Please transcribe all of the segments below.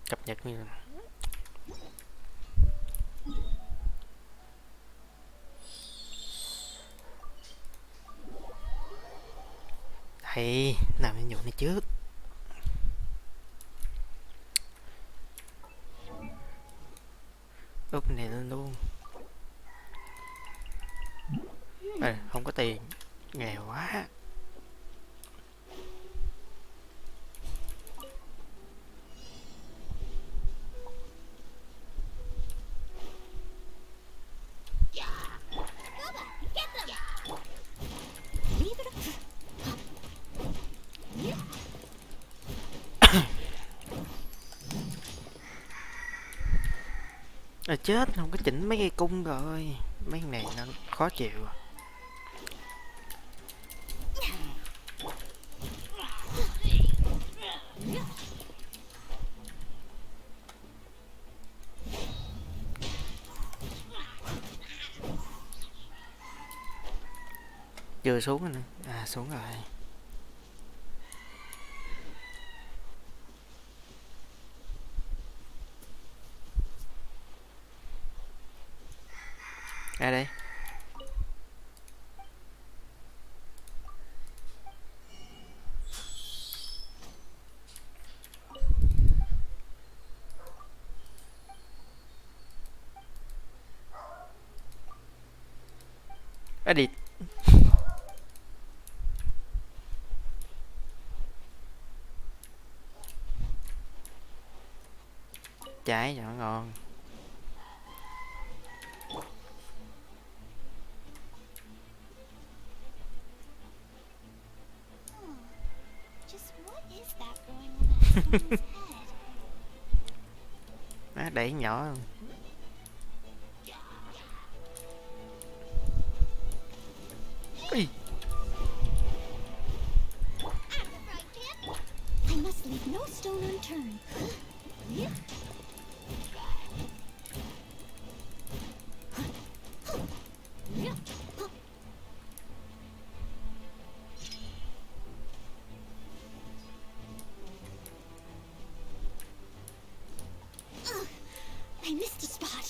cập nhật như hay làm nhiệm vụ này trước. Úp này lên luôn. Không có tiền, nghèo quá. Chết, không có chỉnh mấy cây cung rồi. Mấy cái này nó khó chịu. Chưa xuống rồi nữa. Xuống rồi. Đây. Đi. Trái cho nó ngon. Đẩy nhỏ. Ui. I must leave no stone unturned. I missed a spot.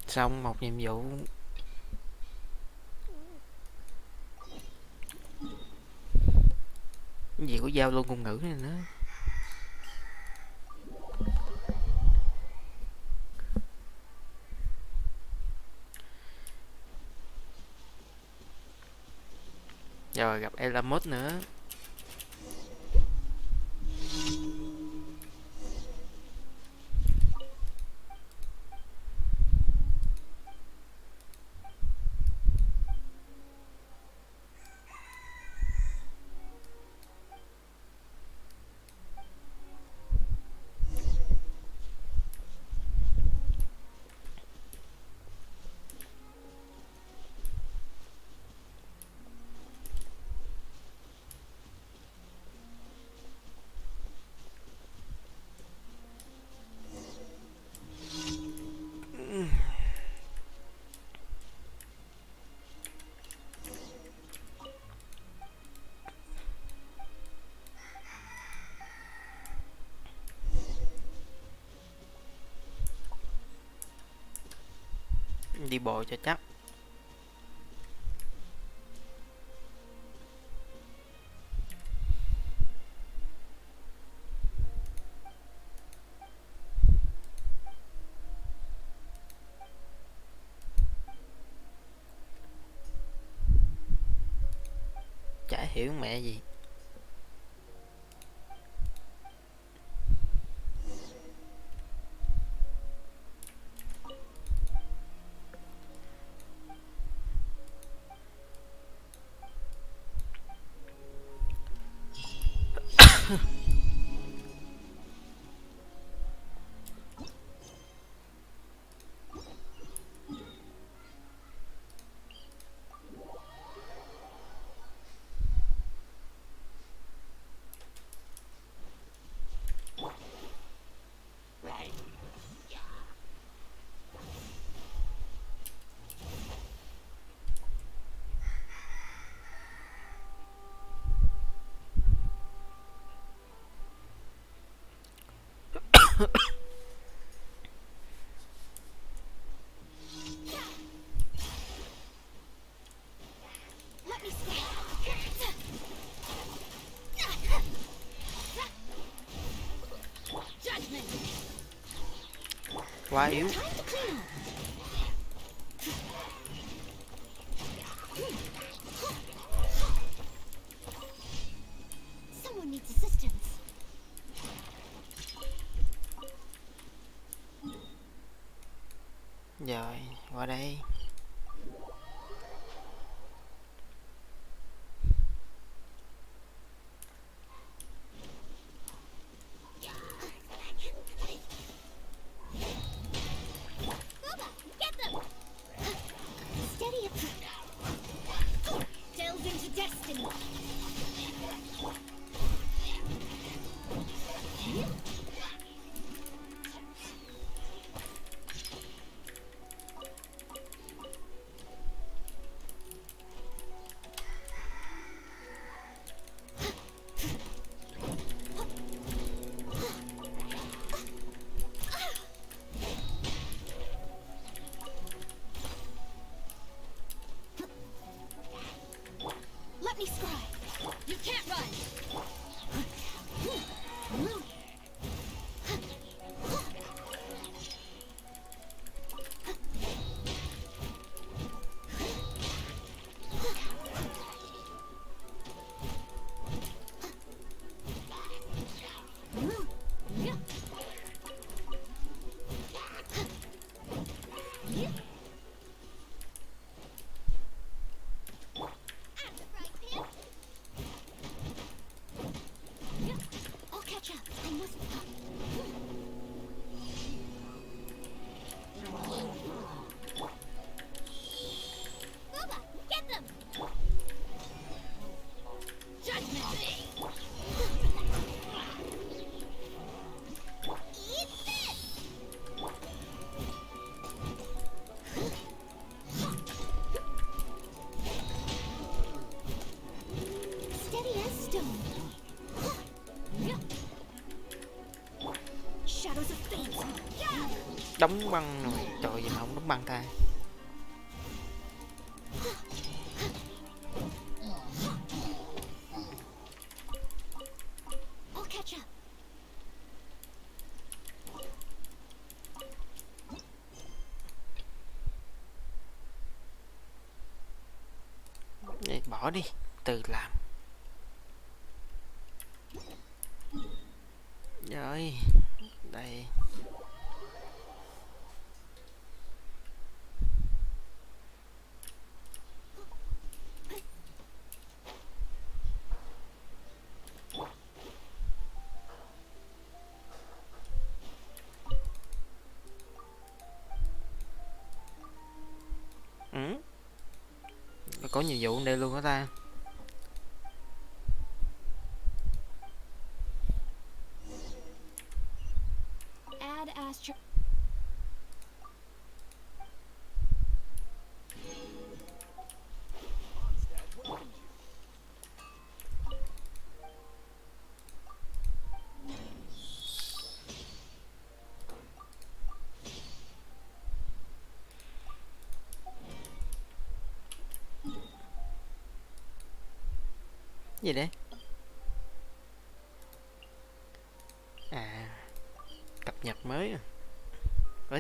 Xong một nhiệm vụ. Cái gì của giao luôn ngôn ngữ này nữa. Rồi gặp Elamot nữa. Đi bộ cho chắc. Chả hiểu mẹ gì. Let me see. Judgment. Quá yếu. Time to clean up. Someone needs assistance. Rồi, qua đây. Booba, get them. Steady up. Delve into destiny. Let me scry. You can't run. I'll catch up. I must. Booba, get them. Judgment. Eat this. Steady as stone. Shadows of fate. Đóng băng rồi. Trời gì mà không đóng băng ta. I'll catch up. Vậy bỏ đi. Từ làm. Rồi. Đây. Ừ. Có nhiều vụ ở đây luôn đó ta. Add astro. Gì đấy? À, cập nhật mới à. Ủa?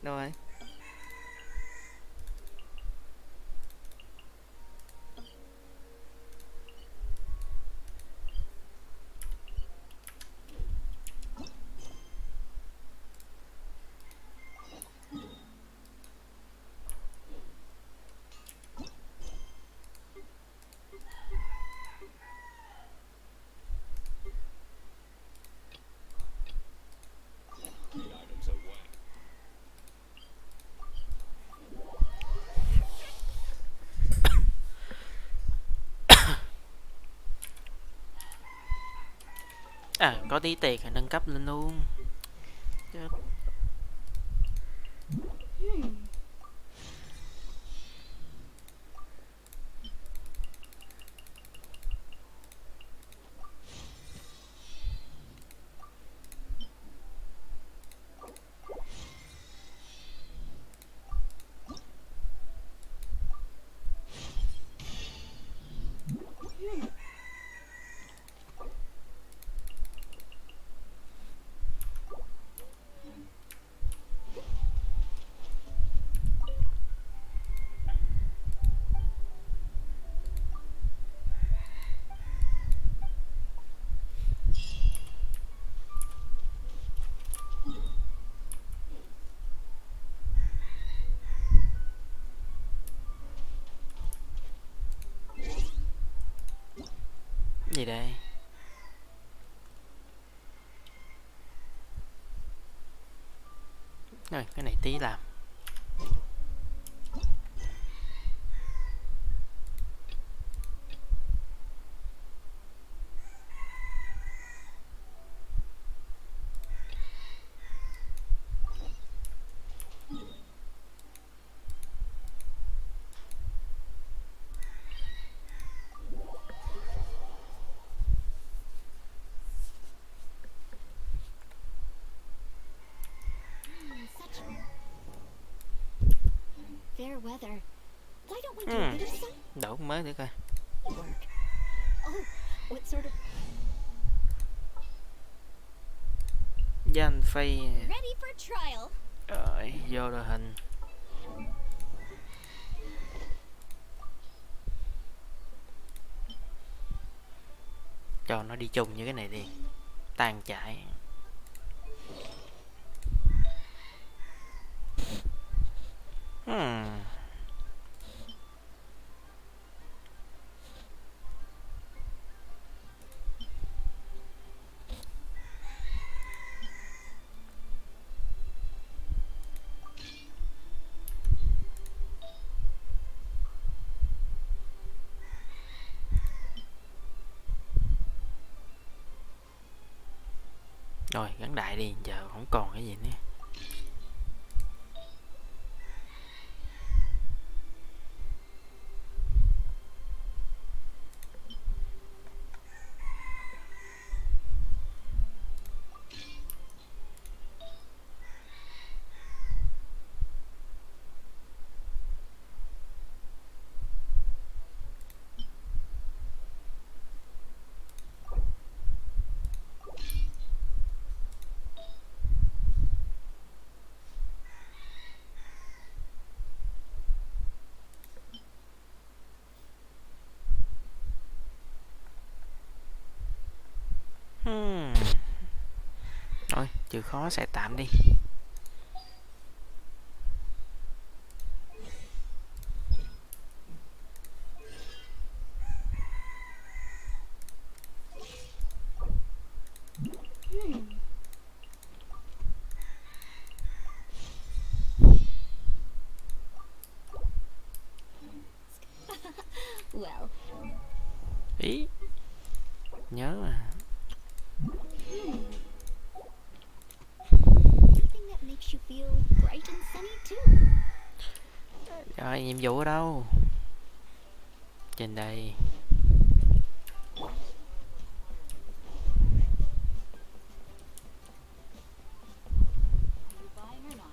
Đâu rồi? À, có tí tiền thì nâng cấp lên luôn. Chết. gì đây? Rồi, cái này tí làm. Such fair weather. Why don't we do a bit of sun Đổ mới nữa coi. work? Oh, what sort of Danh phay. ready for trial? Rồi, vô đội hình. Cho nó đi chung như cái này đi. Tàn chạy. Rồi, gắn đại đi, giờ không còn cái gì nữa. Thôi, chịu khó sẽ tạm đi. Well, Ý, nhớ mà. something that makes you feel bright and sunny too. Rồi, nhiệm vụ ở đâu? Trên đây. Buying or not?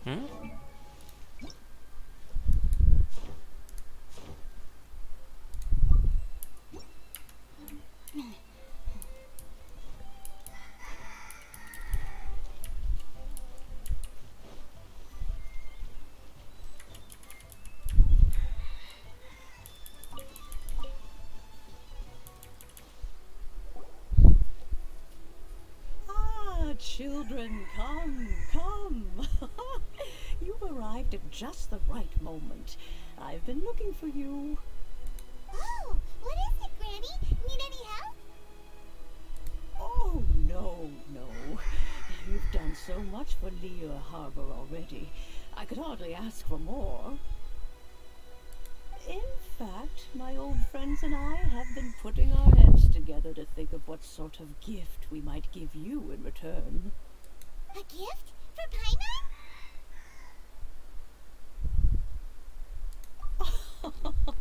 Ừ? Children, come. You've arrived at just the right moment. I've been looking for you. Oh, what is it, Granny? Need any help? Oh, no. You've done so much for Lea Harbor already. I could hardly ask for more. In fact, my old friends and I have been putting our heads together to think of what sort of gift we might give you in return. A gift? For Paimon?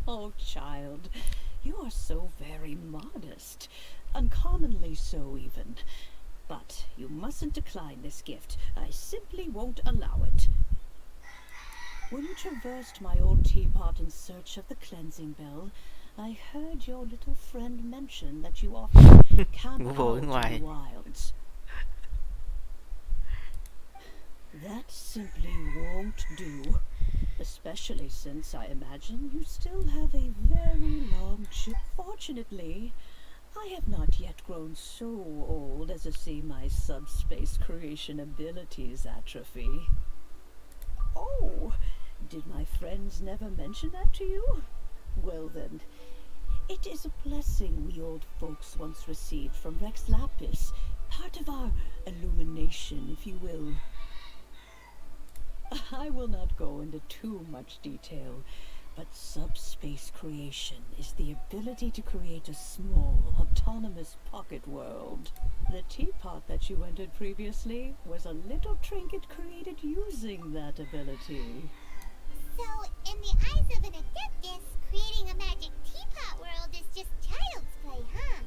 Oh, child, you are so very modest. Uncommonly so, even. But you mustn't decline this gift. I simply won't allow it. When you traversed my old teapot in search of the cleansing bell, I heard your little friend mention that you often camp Ngủ vội out in ngoài. the wilds. That simply won't do. Especially since I imagine you still have a very long trip. Fortunately, I have not yet grown so old as to see my subspace creation abilities atrophy. Oh, Did my friends never mention that to you? Well then, it is a blessing we old folks once received from Rex Lapis, part of our illumination, if you will. I will not go into too much detail, but subspace creation is the ability to create a small, autonomous pocket world. The teapot that you entered previously was a little trinket created using that ability. So, in the eyes of an adeptus, creating a magic teapot world is just child's play, huh?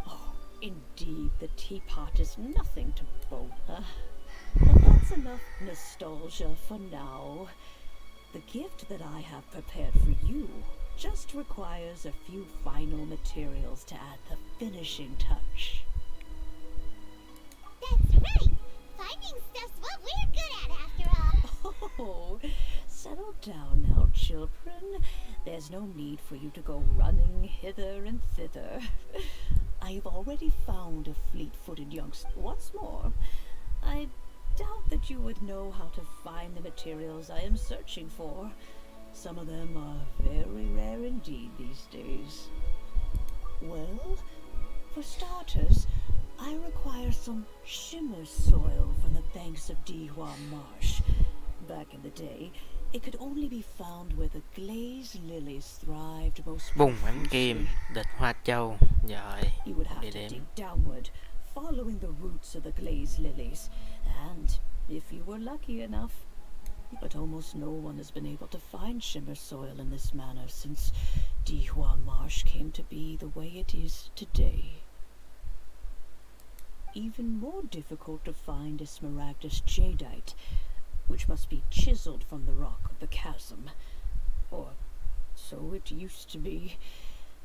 Oh, indeed, the teapot is nothing to both. But that's enough nostalgia for now. The gift that I have prepared for you just requires a few final materials to add the finishing touch. That's right! Finding stuff's what we're good at after all! Oh, settle down now, children. There's no need for you to go running hither and thither. I have already found a fleet-footed youngster. What's more, I doubt that you would know how to find the materials I am searching for. Some of them are very rare indeed these days. Well, for starters, I require some shimmer soil from the banks of Dihua Marsh. Back in the day, it could only be found where the glazed lilies thrived most Bùng ánh profusely. kim, địch hoa châu. Rồi, You would have địa to điểm. dig downward, following the roots of the glazed lilies, and if you were lucky enough. But almost no one has been able to find shimmer soil in this manner since Dihua Marsh came to be the way it is today. Even more difficult to find is Smaragdus jadeite, which must be chiseled from the rock of the chasm. Or so it used to be.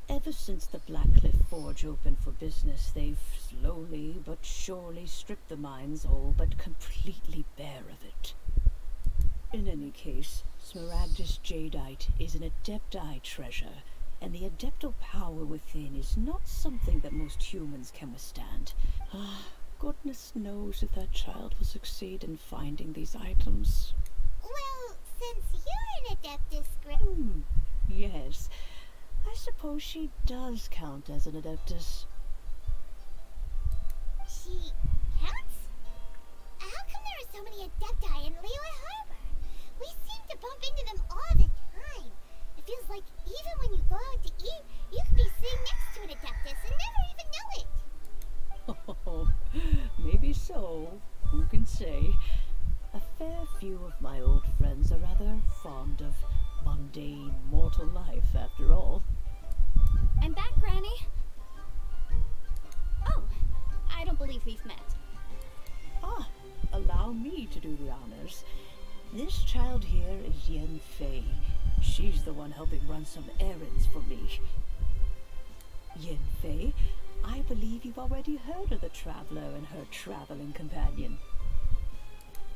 Ever since the Blackcliff Forge opened for business, they've slowly but surely stripped the mines all but completely bare of it. In any case, Smaragdus jadeite is an adepti treasure, and the adeptal power within is not something that most humans can withstand. Goodness knows if that child will succeed in finding these items. Well, since you're an adeptus, Yes, I suppose she does count as an adeptus. she counts? How come there are so many adepti in Liyue Harbor? We seem to bump into them all the time. It feels like even when you go out to eat, you could be sitting next to an adeptus and never even know it. Oh, maybe so. Who can say? A fair few of my old friends are rather fond of mundane mortal life, after all. I'm back, Granny. Oh, I don't believe we've met. Allow me to do the honors. This child here is Yen Fei. She's the one helping run some errands for me. Yen Fei, I believe you've already heard of the traveler and her traveling companion.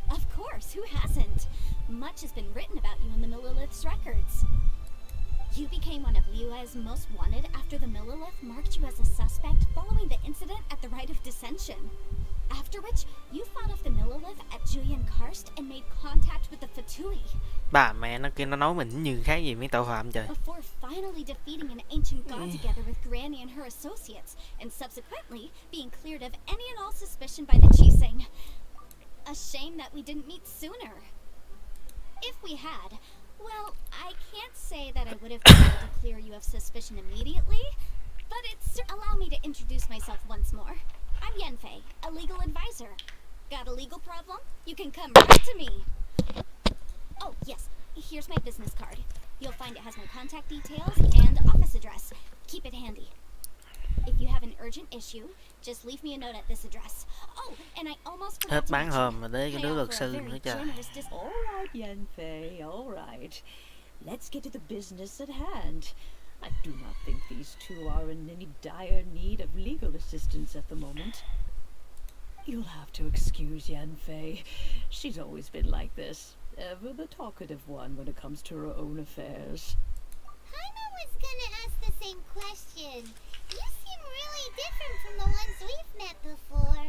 Of course, who hasn't? Much has been written about you in the Millilith's records. You became one of Liyue's most wanted after the Millilith marked you as a suspect following the incident at the Rite of Dissension. After which, you fought off the Millilith at Julian Karst and made contact with the Fatui. Bà mẹ nó kia nó nói mình như khác gì mấy tội phạm trời. Before finally defeating an ancient god together with Granny and her associates, and subsequently being cleared of any and all suspicion by the Chiseng. A shame that we didn't meet sooner. If we had, well, I can't say that I would have been able to clear you of suspicion immediately, but allow me to introduce myself once more. I'm Yenfei, a legal advisor. Got a legal problem? You can come right to me. Oh, yes, here's my business card. You'll find it has my contact details and office address. Keep it handy. If you have an urgent issue, just leave me a note at this address. Oh, and I almost forgot Hết to bán mention, hôm mà tới cái đứa pay Oh, luật off for a sư very nữa trời. generous All right, Yenfei, all right. Let's get to the business at hand. I do not think these two are in any dire need of legal assistance at the moment. You'll have to excuse Yanfei. She's always been like this. Ever the talkative one when it comes to her own affairs. Paimon was gonna ask the same question. You seem really different from the ones we've met before.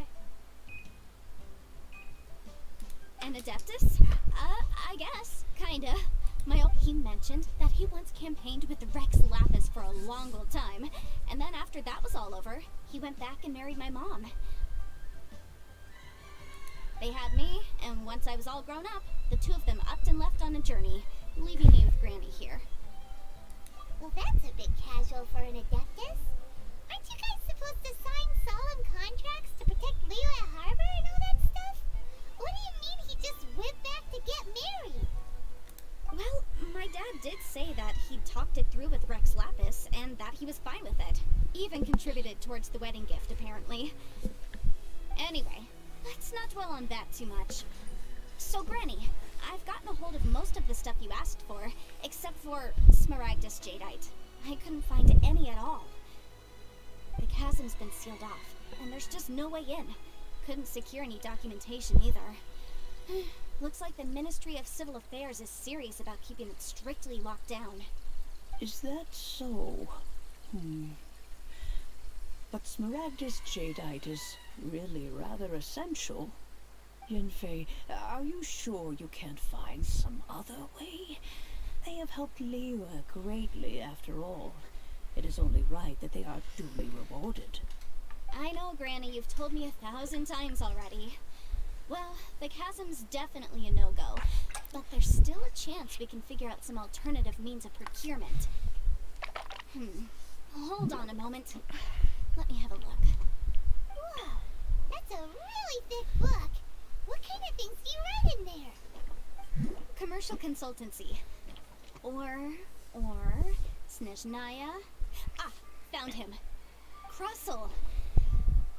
An adeptus? I guess. Kinda. He mentioned that he once campaigned with Rex Lapis for a long old time, and then after that was all over, he went back and married my mom. They had me, and once I was all grown up, the two of them upped and left on a journey, leaving me with Granny here. Well, that's a bit casual for an adeptus. Aren't you guys supposed to sign solemn contracts to protect Leo at Harbor and all that stuff? What do you mean he just went back to get married? Well, my dad did say that he talked it through with Rex Lapis, and that he was fine with it. Even contributed towards the wedding gift, apparently. Anyway, let's not dwell on that too much. So, Granny, I've gotten a hold of most of the stuff you asked for, except for Smaragdus Jadeite. I couldn't find any at all. The chasm's been sealed off, and there's just no way in. Couldn't secure any documentation either. Looks like the Ministry of Civil Affairs is serious about keeping it strictly locked down. Is that so? But Smaragdus Jadeite is really rather essential. Yanfei, are you sure you can't find some other way? They have helped Liwa greatly, after all. It is only right that they are duly rewarded. I know, Granny, you've told me 1,000 times already. Well, the chasm's definitely a no-go, but there's still a chance we can figure out some alternative means of procurement. Hold on a moment. Let me have a look. Whoa, that's a really thick book. What kind of things do you write in there? Commercial consultancy. Or, Snezhnaya. Ah, found him. Krusel.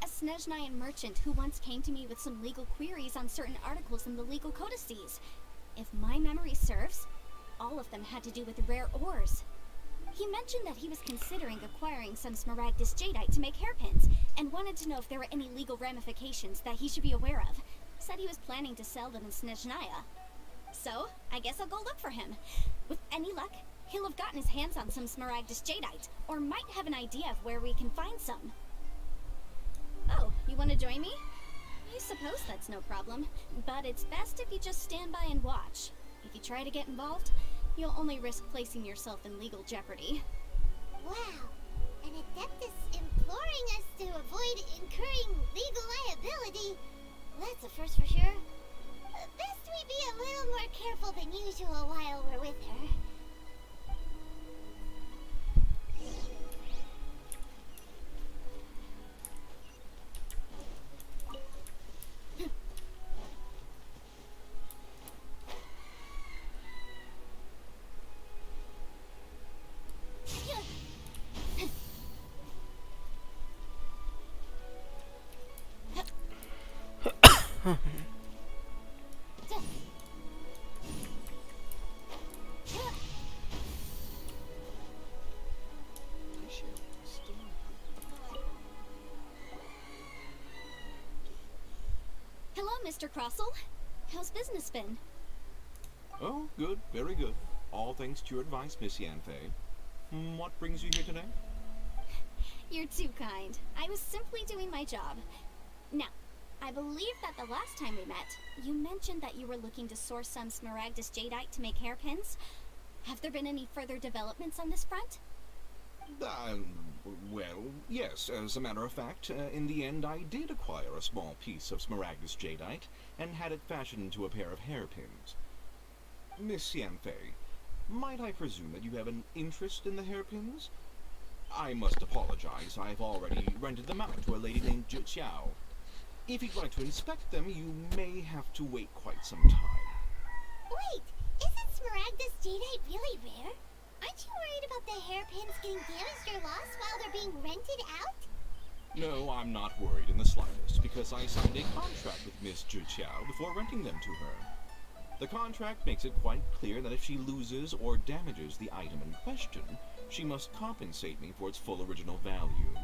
A Snezhnayan merchant who once came to me with some legal queries on certain articles in the legal codices. If my memory serves, all of them had to do with rare ores. He mentioned that he was considering acquiring some Smaragdus Jadeite to make hairpins, and wanted to know if there were any legal ramifications that he should be aware of. Said he was planning to sell them in Snezhnaya. So, I guess I'll go look for him. With any luck, he'll have gotten his hands on some Smaragdus Jadeite, or might have an idea of where we can find some. Oh, you want to join me? I suppose that's no problem, but it's best if you just stand by and watch. If you try to get involved, you'll only risk placing yourself in legal jeopardy. Wow, an adeptus imploring us to avoid incurring legal liability. That's a first for sure. Best we be a little more careful than usual while we're with her. Hello, Mr. Crossell. How's business been? Oh, good, very good. All thanks to your advice, Miss Yanfei. What brings you here today? You're too kind. I was simply doing my job. Now, I believe that the last time we met, you mentioned that you were looking to source some Smaragdus Jadeite to make hairpins. Have there been any further developments on this front? Well, yes, as a matter of fact, in the end I did acquire a small piece of Smaragdus Jadeite and had it fashioned into a pair of hairpins. Miss Yanfei, might I presume that you have an interest in the hairpins? I must apologize, I've already rented them out to a lady named Zhiqiao. If you'd like to inspect them, you may have to wait quite some time. Wait, isn't Smaragdus Jadeite really rare? Aren't you worried about the hairpins getting damaged or lost while they're being rented out? No, I'm not worried in the slightest, because I signed a contract with Miss Zhiqiao before renting them to her. The contract makes it quite clear that if she loses or damages the item in question, she must compensate me for its full original value.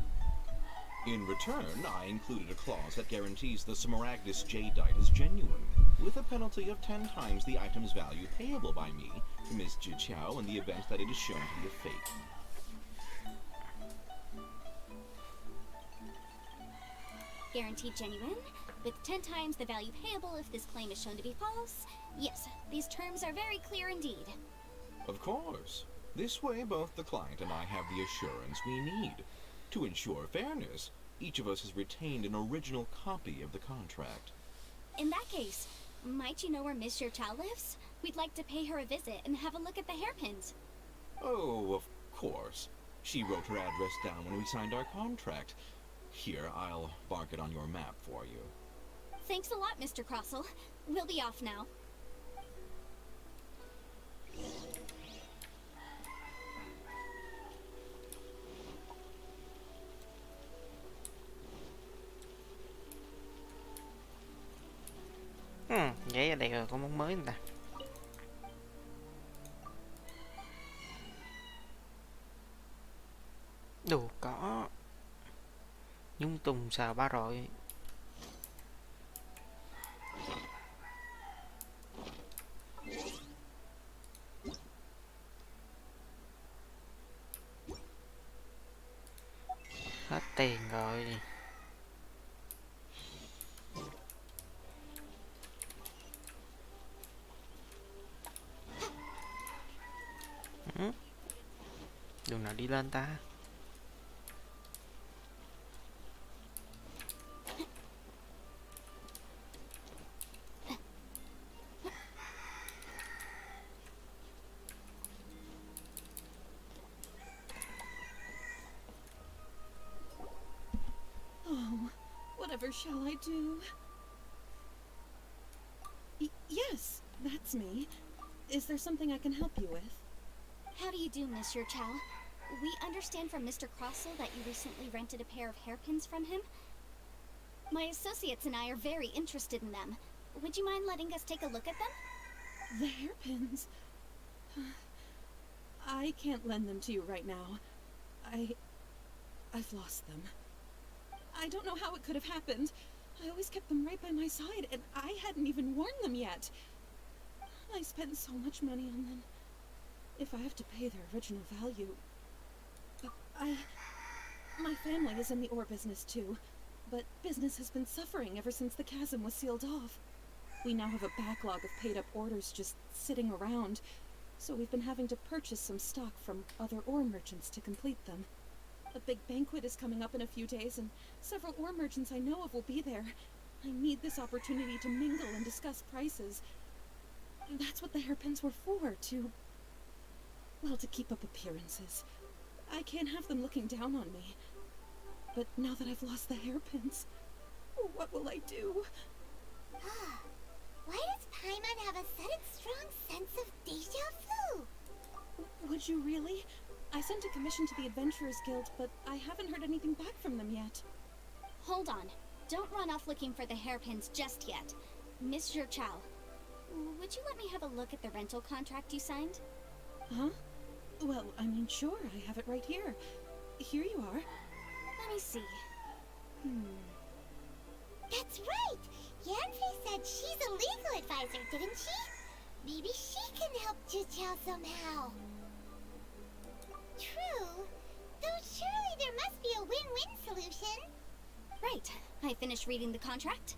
In return, I included a clause that guarantees the Smaragdus Jadeite is genuine, with a penalty of 10 times the item's value payable by me to Miss Zhiqiao in the event that it is shown to be a fake. Guaranteed genuine? with 10 times the value payable if this claim is shown to be false. Yes, these terms are very clear indeed. Of course. This way, both the client and I have the assurance we need. To ensure fairness, each of us has retained an original copy of the contract. In that case, might you know where Miss Chow lives? We'd like to pay her a visit and have a look at the hairpins. Oh, of course. She wrote her address down when we signed our contract. Here, I'll mark it on your map for you. Thanks a lot, Mr. Crossell. We'll be off now. Vậy ở đây rồi có món mới nè. Đồ có nhung tùng xào ba rồi. Hết tiền rồi. Đường nào đi lên ta? Oh, whatever shall I do? Yes, that's me. Is there something I can help you with? How do you do, Monsieur Chow? We understand from Mr. Crossell that you recently rented a pair of hairpins from him. My associates and I are very interested in them. Would you mind letting us take a look at them? The hairpins? I can't lend them to you right now. I've lost them. I don't know how it could have happened. I always kept them right by my side, and I hadn't even worn them yet. I spent so much money on them. If I have to pay their original value... My family is in the ore business too, but business has been suffering ever since the chasm was sealed off. We now have a backlog of paid-up orders just sitting around, so we've been having to purchase some stock from other ore merchants to complete them. A big banquet is coming up in a few days, and several ore merchants I know of will be there. I need this opportunity to mingle and discuss prices. That's what the hairpins were for, to keep up appearances. I can't have them looking down on me. But now that I've lost the hairpins, what will I do? Why does Paimon have a sudden strong sense of deja vu? Would you really? I sent a commission to the Adventurers Guild, but I haven't heard anything back from them yet. Hold on. Don't run off looking for the hairpins just yet. Monsieur Chow, would you let me have a look at the rental contract you signed? Huh? Well, I mean, sure, I have it right here. Here you are. Let me see. That's right! Yanfei said she's a legal advisor, didn't she? Maybe she can help Juqiao somehow. True. Though surely there must be a win-win solution. Right. I finished reading the contract.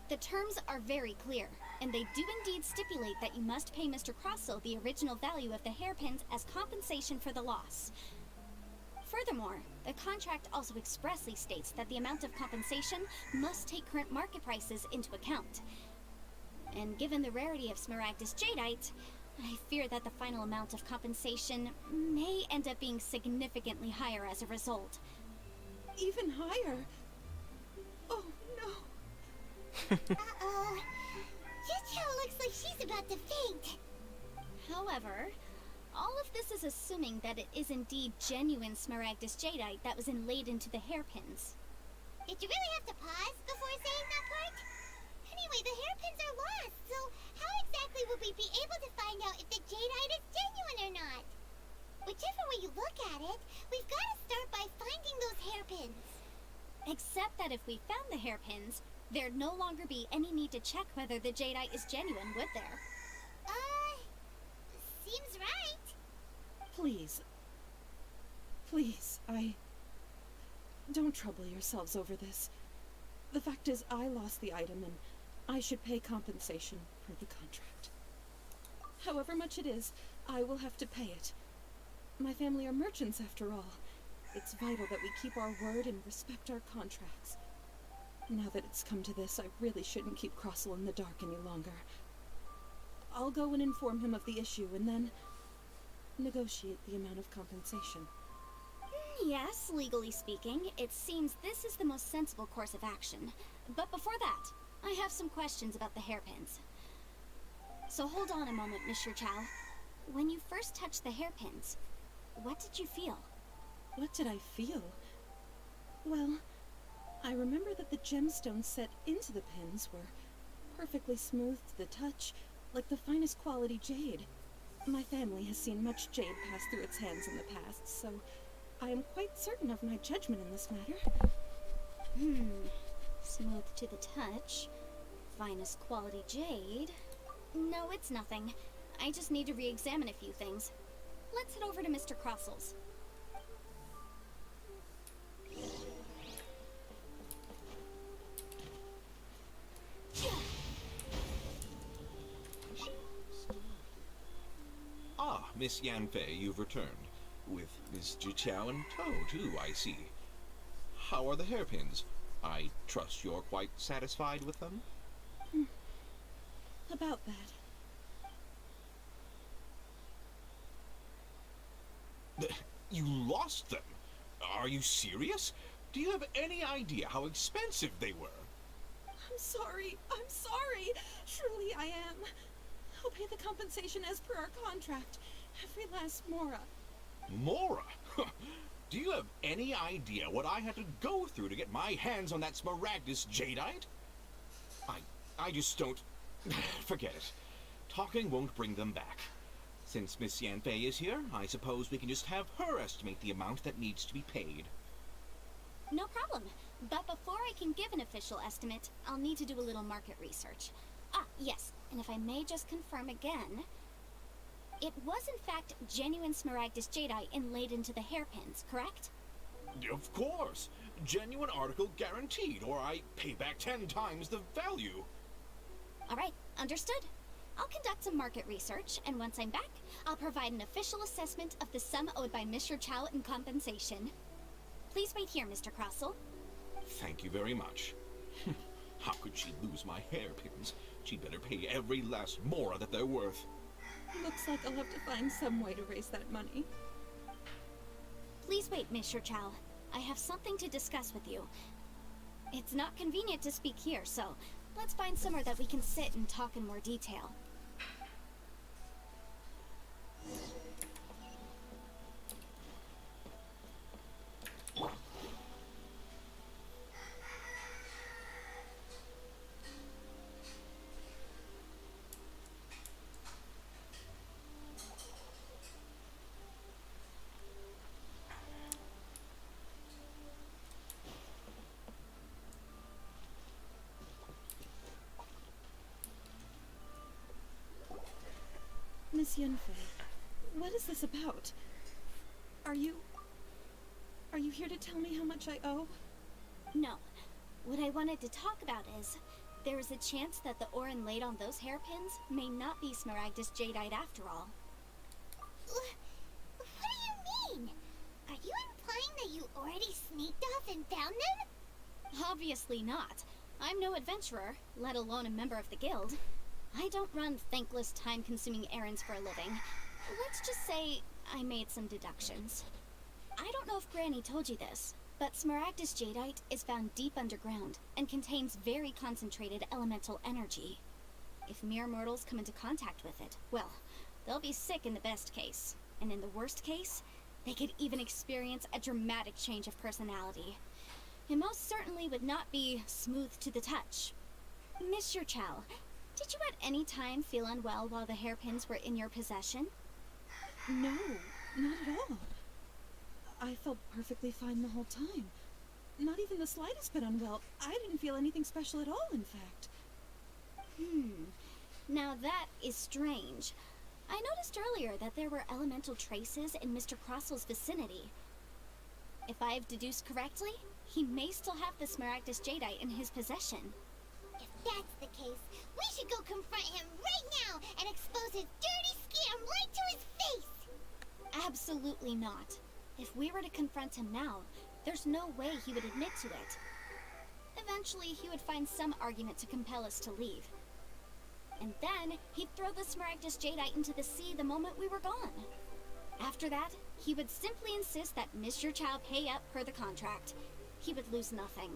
The terms are very clear, and they do indeed stipulate that you must pay Mr. Crossell the original value of the hairpins as compensation for the loss. Furthermore, the contract also expressly states that the amount of compensation must take current market prices into account. And given the rarity of Smaragdus Jadeite, I fear that the final amount of compensation may end up being significantly higher as a result. Even higher? Oh, no. Uh-oh. Juqiao looks like she's about to faint. However, all of this is assuming that it is indeed genuine Smaragdus Jadeite that was inlaid into the hairpins. Did you really have to pause before saying that part? Anyway, the hairpins are lost, so how exactly will we be able to find out if the jadeite is genuine or not? Whichever way you look at it, we've got to start by finding those hairpins. Except that if we found the hairpins, there'd no longer be any need to check whether the jadeite is genuine, would there? Seems right. Please. Please, don't trouble yourselves over this. The fact is, I lost the item and I should pay compensation per the contract. However much it is, I will have to pay it. My family are merchants after all. It's vital that we keep our word and respect our contracts. Now that it's come to this, I really shouldn't keep Crossel in the dark any longer. I'll go and inform him of the issue and then negotiate the amount of compensation. Yes, legally speaking, it seems this is the most sensible course of action. But before that, I have some questions about the hairpins. So hold on a moment, Monsieur Chow. When you first touched the hairpins, what did you feel? What did I feel? Well, I remember that the gemstones set into the pins were perfectly smooth to the touch, like the finest quality jade. My family has seen much jade pass through its hands in the past, so I am quite certain of my judgment in this matter. Smooth to the touch. Finest quality jade. No, it's nothing. I just need to re-examine a few things. Let's head over to Mr. Crossel's. Ah, Miss Yanfei, you've returned. With Miss Jiqiao in tow, too, I see. How are the hairpins? I trust you're quite satisfied with them? About that. You lost them? Are you serious? Do you have any idea how expensive they were? I'm sorry. Truly I am. I'll pay the compensation as per our contract. Every last mora. Mora? Do you have any idea what I had to go through to get my hands on that Smaragdus jadeite? I just don't... Forget it. Talking won't bring them back. Since Miss Yanfei is here, I suppose we can just have her estimate the amount that needs to be paid. No problem. But before I can give an official estimate, I'll need to do a little market research. Ah, yes, and if I may just confirm again, it was in fact genuine Smaragdus jadeite inlaid into the hairpins, correct? Of course. Genuine article guaranteed, or I pay back 10 times the value. All right, understood. I'll conduct some market research, and once I'm back, I'll provide an official assessment of the sum owed by Mr. Chow in compensation. Please wait here, Mr. Crossel. Thank you very much. How could she lose my hairpins? She'd better pay every last mora that they're worth. Looks like I'll have to find some way to raise that money. Please wait, Mr. Chow. I have something to discuss with you. It's not convenient to speak here, so let's find somewhere that we can sit and talk in more detail. Miss Yunfei, what is this about? Are you here to tell me how much I owe? No. What I wanted to talk about is, there is a chance that the ore inlaid on those hairpins may not be Smaragdus jadeite after all. What do you mean? Are you implying that you already sneaked off and found them? Obviously not. I'm no adventurer, let alone a member of the guild. I don't run thankless, time-consuming errands for a living. Let's just say I made some deductions. I don't know if Granny told you this, but Smaragdus jadeite is found deep underground and contains very concentrated elemental energy. If mere mortals come into contact with it, well, they'll be sick in the best case. And in the worst case, they could even experience a dramatic change of personality. It most certainly would not be smooth to the touch. Monsieur Chow, did you at any time feel unwell while the hairpins were in your possession? No, not at all. I felt perfectly fine the whole time. Not even the slightest bit unwell. I didn't feel anything special at all, in fact. Now that is strange. I noticed earlier that there were elemental traces in Mr. Crossel's vicinity. If I've deduced correctly, He may still have the Smaragdus Jadeite in his possession. If that's the case, we should go confront him right now and expose his dirty scam right to his face! Absolutely not. If we were to confront him now, there's no way he would admit to it. Eventually, he would find some argument to compel us to leave. And then, he'd throw the Smaragdus Jadeite into the sea the moment we were gone. After that, he would simply insist that Mr. Chow pay up per the contract. He would lose nothing.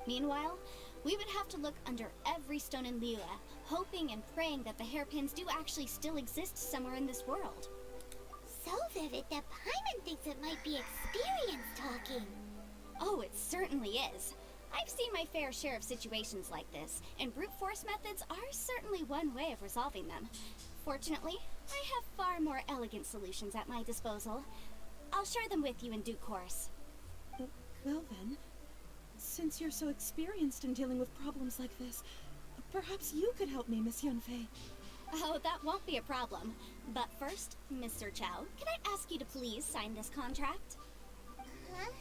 Meanwhile, we would have to look under every stone in Liyue, hoping and praying that the hairpins do actually still exist somewhere in this world. So vivid that Paimon thinks it might be experience talking. Oh, it certainly is. I've seen my fair share of situations like this, and brute force methods are certainly one way of resolving them. Fortunately, I have far more elegant solutions at my disposal. I'll share them with you in due course. Well then, since you're so experienced in dealing with problems like this, perhaps you could help me, Miss Yunfei. Oh, that won't be a problem. But first, Mr. Chow, can I ask you to please sign this contract? Huh?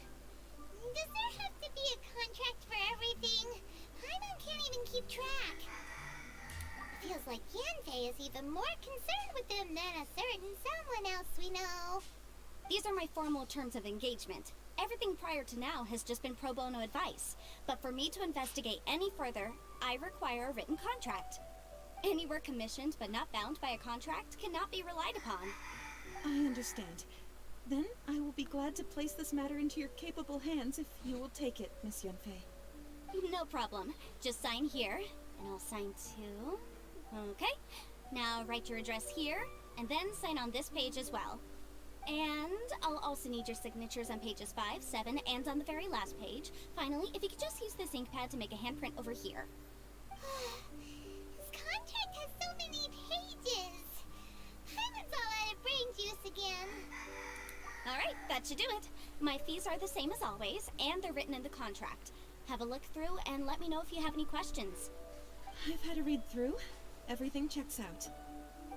Does there have to be a contract for everything? Paimon can't even keep track. It feels like Yanfei is even more concerned with them than a certain someone else we know. These are my formal terms of engagement. Everything prior to now has just been pro bono advice. But for me to investigate any further, I require a written contract. Any work commissioned but not bound by a contract cannot be relied upon. I understand. Then I will be glad to place this matter into your capable hands if you will take it, Miss Yunfei. No problem. Just sign here, and I'll sign too. Okay. Now write your address here, and then sign on this page as well. And I'll also need your signatures on pages 5, 7, and on the very last page. Finally, if you could just use this ink pad to make a handprint over here. This contract has so many pages. Paimon's all out of brain juice again. Alright, that should do it. My fees are the same as always, and they're written in the contract. Have a look through and let me know if you have any questions. I've had a read through. Everything checks out.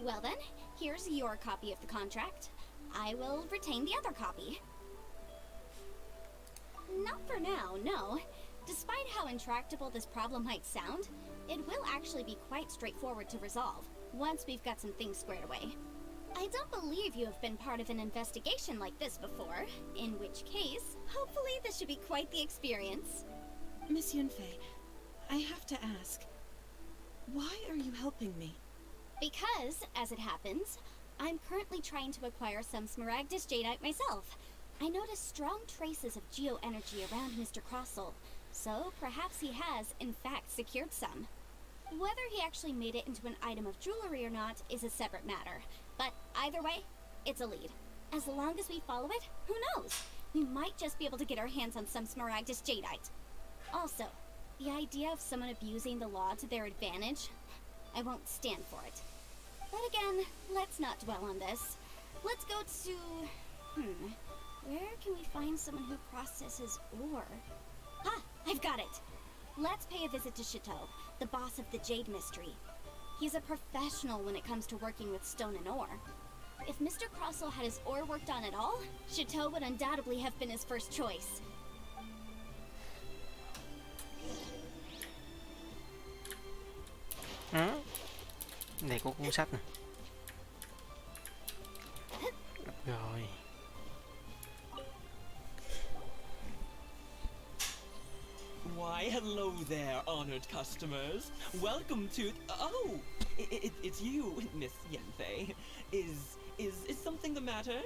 Well then, here's your copy of the contract. I will retain the other copy. Not for now, no. Despite how intractable this problem might sound, it will actually be quite straightforward to resolve, once we've got some things squared away. I don't believe you have been part of an investigation like this before, in which case, hopefully this should be quite the experience. Miss Yunfei, I have to ask, why are you helping me? Because, as it happens, I'm currently trying to acquire some Smaragdus Jadeite myself. I noticed strong traces of geo-energy around Mr. Crossel, so perhaps he has, in fact, secured some. Whether he actually made it into an item of jewelry or not is a separate matter, but either way, it's a lead. As long as we follow it, who knows? We might just be able to get our hands on some Smaragdus Jadeite. Also, the idea of someone abusing the law to their advantage, I won't stand for it. But again, let's not dwell on this. Let's go to... where can we find someone who processes ore? Ah, I've got it! Let's pay a visit to Chateau, the boss of the Jade Mystery. He's a professional when it comes to working with stone and ore. If Mr. Crossel had his ore worked on at all, Chateau would undoubtedly have been his first choice. Này có cuốn sách nè. Rồi. Why, hello there, honored customers. Welcome to... Oh! It's you, Miss Yanfei. Is something the matter?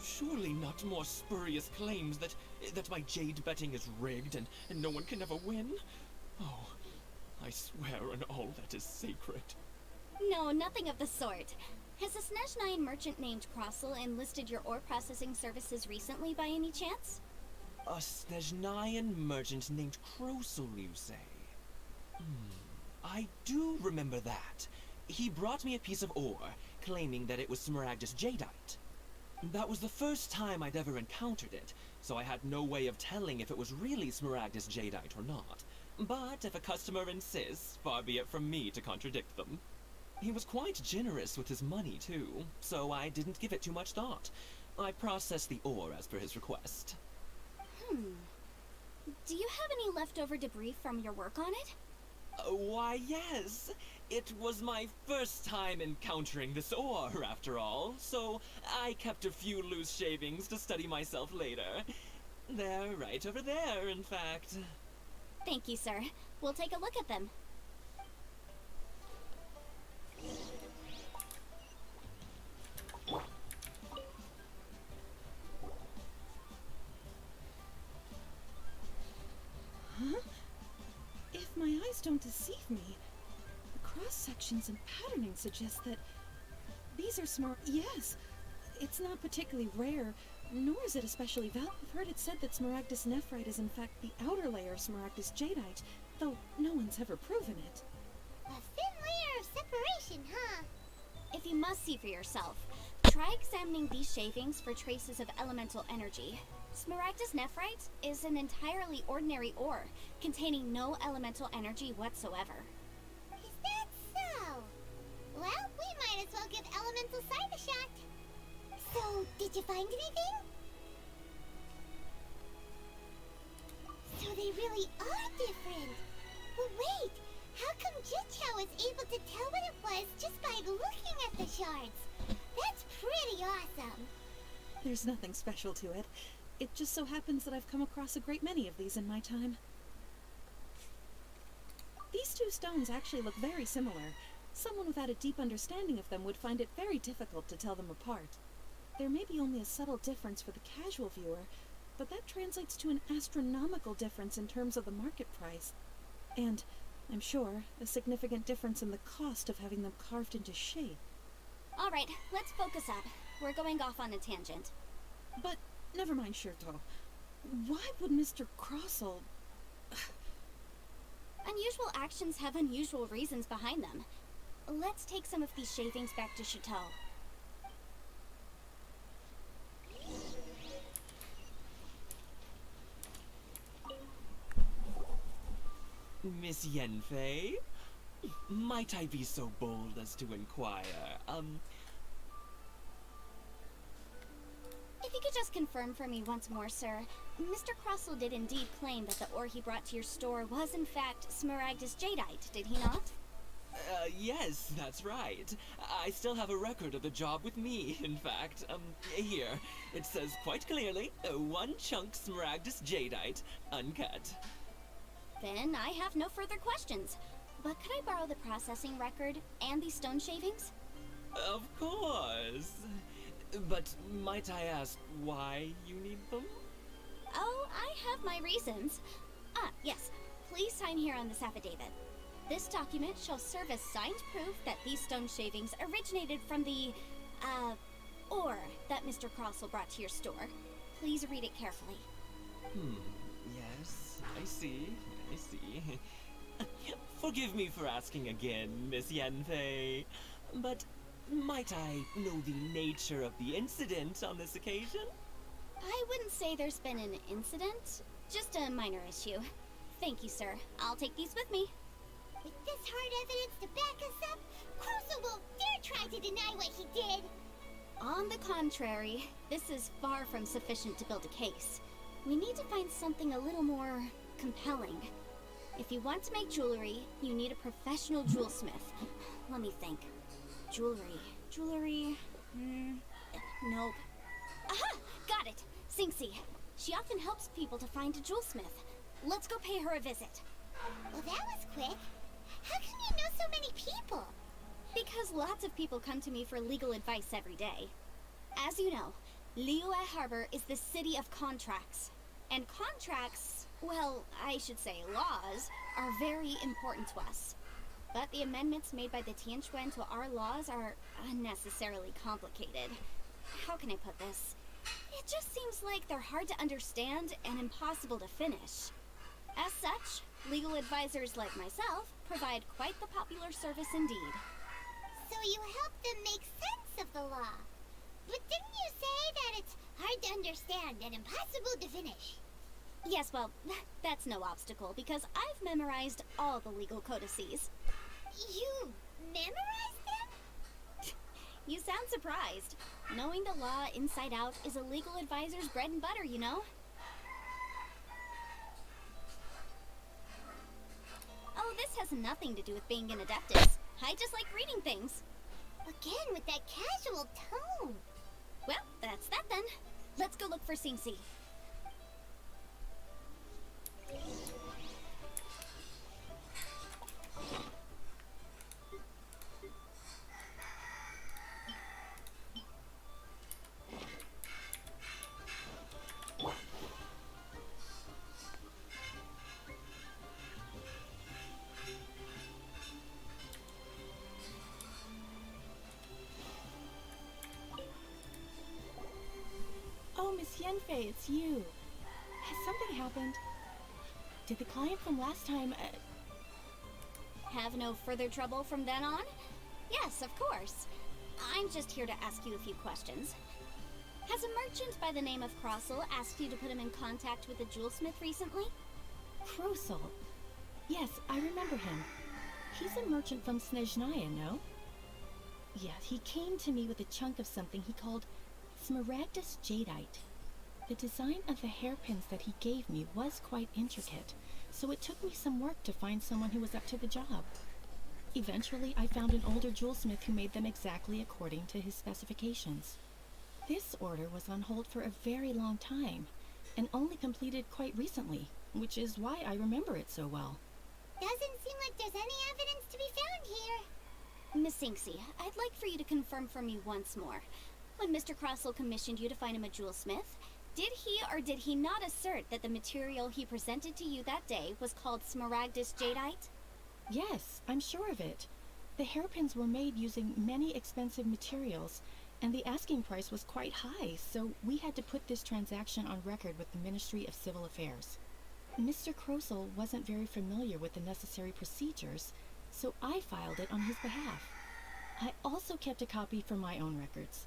Surely not more spurious claims that my jade betting is rigged and no one can ever win? Oh, I swear on all that is sacred. No, nothing of the sort. Has a Snezhnyan merchant named Crossel enlisted your ore processing services recently by any chance? A Snezhnyan merchant named Crossel, you say? I do remember that. He brought me a piece of ore, claiming that it was Smaragdus Jadeite. That was the first time I'd ever encountered it, so I had no way of telling if it was really Smaragdus Jadeite or not. But if a customer insists, far be it from me to contradict them. He was quite generous with his money, too, so I didn't give it too much thought. I processed the ore as per his request. Do you have any leftover debris from your work on it? Why, yes. It was my first time encountering this ore, after all, so I kept a few loose shavings to study myself later. They're right over there, in fact. Thank you, sir. We'll take a look at them. Huh? If my eyes don't deceive me, the cross-sections and patterning suggest that these are smart. Yes, it's not particularly rare, nor is it especially valuable. I've heard it said that Smaragdus nephrite is in fact the outer layer of Smaragdus jadeite, though no one's ever proven it. A thin layer of separation, huh? If you must see for yourself, try examining these shavings for traces of elemental energy. Smaragdus nephrite is an entirely ordinary ore, containing no elemental energy whatsoever. Is that so? Well, we might as well give elemental sight a shot. So, did you find anything? So they really are different. But wait, how come Jichao was able to tell what it was just by looking at the shards? That's pretty awesome. There's nothing special to it. It just so happens that I've come across a great many of these in my time. These two stones actually look very similar. Someone without a deep understanding of them would find it very difficult to tell them apart. There may be only a subtle difference for the casual viewer, but that translates to an astronomical difference in terms of the market price. And, I'm sure, a significant difference in the cost of having them carved into shape. Alright, let's focus up. We're going off on a tangent. But, never mind, Shirto. Why would Mr. Crossell... Unusual actions have unusual reasons behind them. Let's take some of these shavings back to Chateau. Miss Yenfei? Might I be so bold as to inquire, If you could just confirm for me once more, sir. Mr. Crossell did indeed claim that the ore he brought to your store was in fact Smaragdus jadeite, did he not? Yes, that's right. I still have a record of the job with me, in fact. Here. It says quite clearly, 1 chunk Smaragdus jadeite, uncut. Then I have no further questions. But could I borrow the processing record and these stone shavings? Of course. But might I ask why you need them? Oh, I have my reasons. Ah, yes. Please sign here on this affidavit. This document shall serve as signed proof that these stone shavings originated from the, ore that Mr. Crossell brought to your store. Please read it carefully. Yes, I see. Forgive me for asking again, Miss Yanfei, but might I know the nature of the incident on this occasion? I wouldn't say there's been an incident, just a minor issue. Thank you, sir. I'll take these with me. With this hard evidence to back us up, Crossell won't dare try to deny what he did. On the contrary, this is far from sufficient to build a case. We need to find something a little more compelling. If you want to make jewelry, you need a professional jewelsmith. Let me think. Jewelry... nope. Aha! Got it! Singxi. She often helps people to find a jewelsmith. Let's go pay her a visit. Well, that was quick. How come you know so many people? Because lots of people come to me for legal advice every day. As you know, Liyue Harbor is the city of contracts. And contracts, well, I should say laws, are very important to us. But the amendments made by the Tianquan to our laws are unnecessarily complicated. How can I put this? It just seems like they're hard to understand and impossible to finish. As such, legal advisors like myself provide quite the popular service indeed. So you help them make sense of the law. But didn't you say that it's hard to understand and impossible to finish? Yes, well, that's no obstacle because I've memorized all the legal codices. You memorized them? You sound surprised. Knowing the law inside out is a legal advisor's bread and butter, you know? Oh, this has nothing to do with being an adeptus. I just like reading things. Again with that casual tone. Well, that's that then. Let's go look for Singsi. Oh, Miss Yenfei, it's you. Has something happened? Did the client from last time, Have no further trouble from then on? Yes, of course. I'm just here to ask you a few questions. Has a merchant by the name of Crossel asked you to put him in contact with a jewelsmith recently? Krosel? Yes, I remember him. He's a merchant from Snezhnaya, no? Yeah, he came to me with a chunk of something he called Smaragdus Jadeite. The design of the hairpins that he gave me was quite intricate, so it took me some work to find someone who was up to the job. Eventually, I found an older jewelsmith who made them exactly according to his specifications. This order was on hold for a very long time, and only completed quite recently, which is why I remember it so well. Doesn't seem like there's any evidence to be found here. Miss Singsi, I'd like for you to confirm for me once more. When Mr. Crossel commissioned you to find him a jewelsmith, did he or did he not assert that the material he presented to you that day was called Smaragdus Jadeite? Yes, I'm sure of it. The hairpins were made using many expensive materials, and the asking price was quite high, so we had to put this transaction on record with the Ministry of Civil Affairs. Mr. Krosel wasn't very familiar with the necessary procedures, so I filed it on his behalf. I also kept a copy for my own records.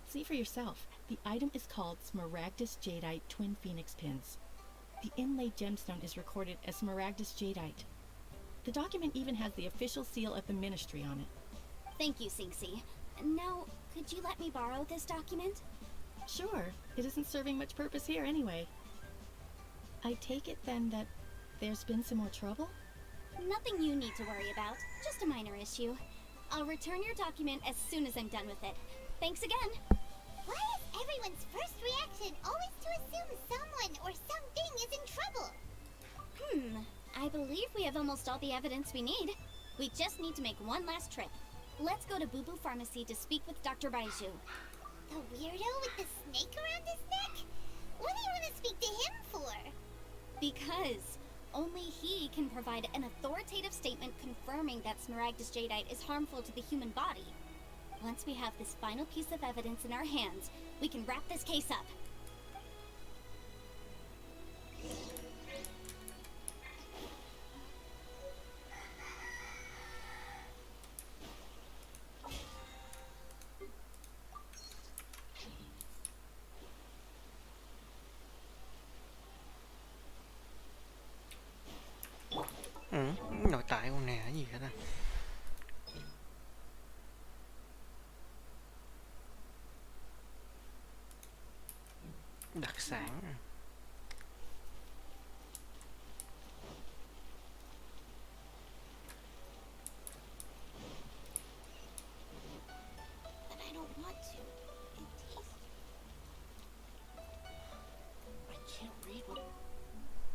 See for yourself, the item is called Smaragdus Jadeite Twin Phoenix Pins. The inlaid gemstone is recorded as Smaragdus Jadeite. The document even has the official seal of the ministry on it. Thank you, Singsi. Now, could you let me borrow this document? Sure, it isn't serving much purpose here anyway. I take it then that there's been some more trouble? Nothing you need to worry about, just a minor issue. I'll return your document as soon as I'm done with it. Thanks again. Why is everyone's first reaction always to assume someone or something is in trouble? I believe we have almost all the evidence we need. We just need to make one last trip. Let's go to Boo Boo Pharmacy to speak with Dr. Baiju. The weirdo with the snake around his neck? What do you want to speak to him for? Because only he can provide an authoritative statement confirming that Smaragdus Jadeite is harmful to the human body. Once we have this final piece of evidence in our hands, we can wrap this case up. Nội tại con nè, cái gì vậy ta? Đặc sản. But I don't want to. It tastes... I can't read what...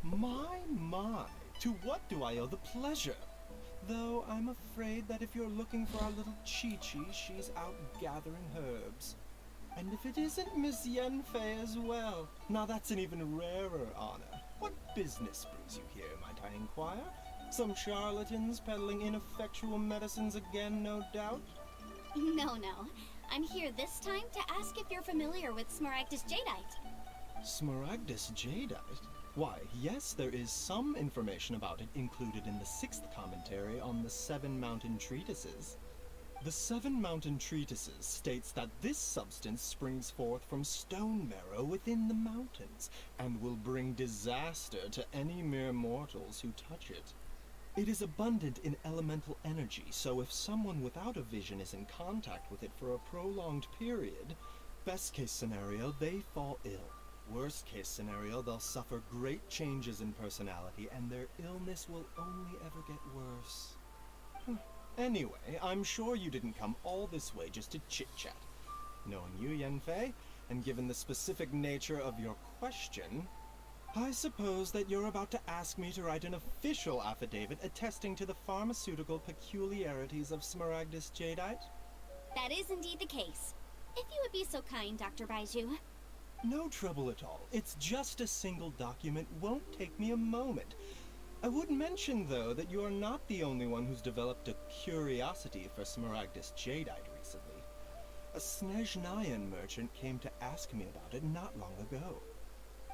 My. To what do I owe the pleasure? Though I'm afraid that if you're looking for our little Chi-Chi, she's out gathering herbs. And if it isn't Miss Yenfei as well, now that's an even rarer honor. What business brings you here, might I inquire? Some charlatans peddling ineffectual medicines again, no doubt? No. I'm here this time to ask if you're familiar with Smaragdus Jadeite. Smaragdus Jadeite? Why, yes, there is some information about it included in the 6th commentary on the 7 Mountain Treatises. The 7 Mountain Treatises states that this substance springs forth from stone marrow within the mountains, and will bring disaster to any mere mortals who touch it. It is abundant in elemental energy, so if someone without a vision is in contact with it for a prolonged period, best case scenario, they fall ill. Worst case scenario, they'll suffer great changes in personality, and their illness will only ever get worse. Anyway, I'm sure you didn't come all this way just to chit-chat. Knowing you, Yanfei, and given the specific nature of your question, I suppose that you're about to ask me to write an official affidavit attesting to the pharmaceutical peculiarities of Smaragdus jadeite? That is indeed the case. If you would be so kind, Dr. Baiju. No trouble at all. It's just a single document, won't take me a moment. I would mention, though, that you are not the only one who's developed a curiosity for Smaragdus jadeite recently. A Snezhnayan merchant came to ask me about it not long ago.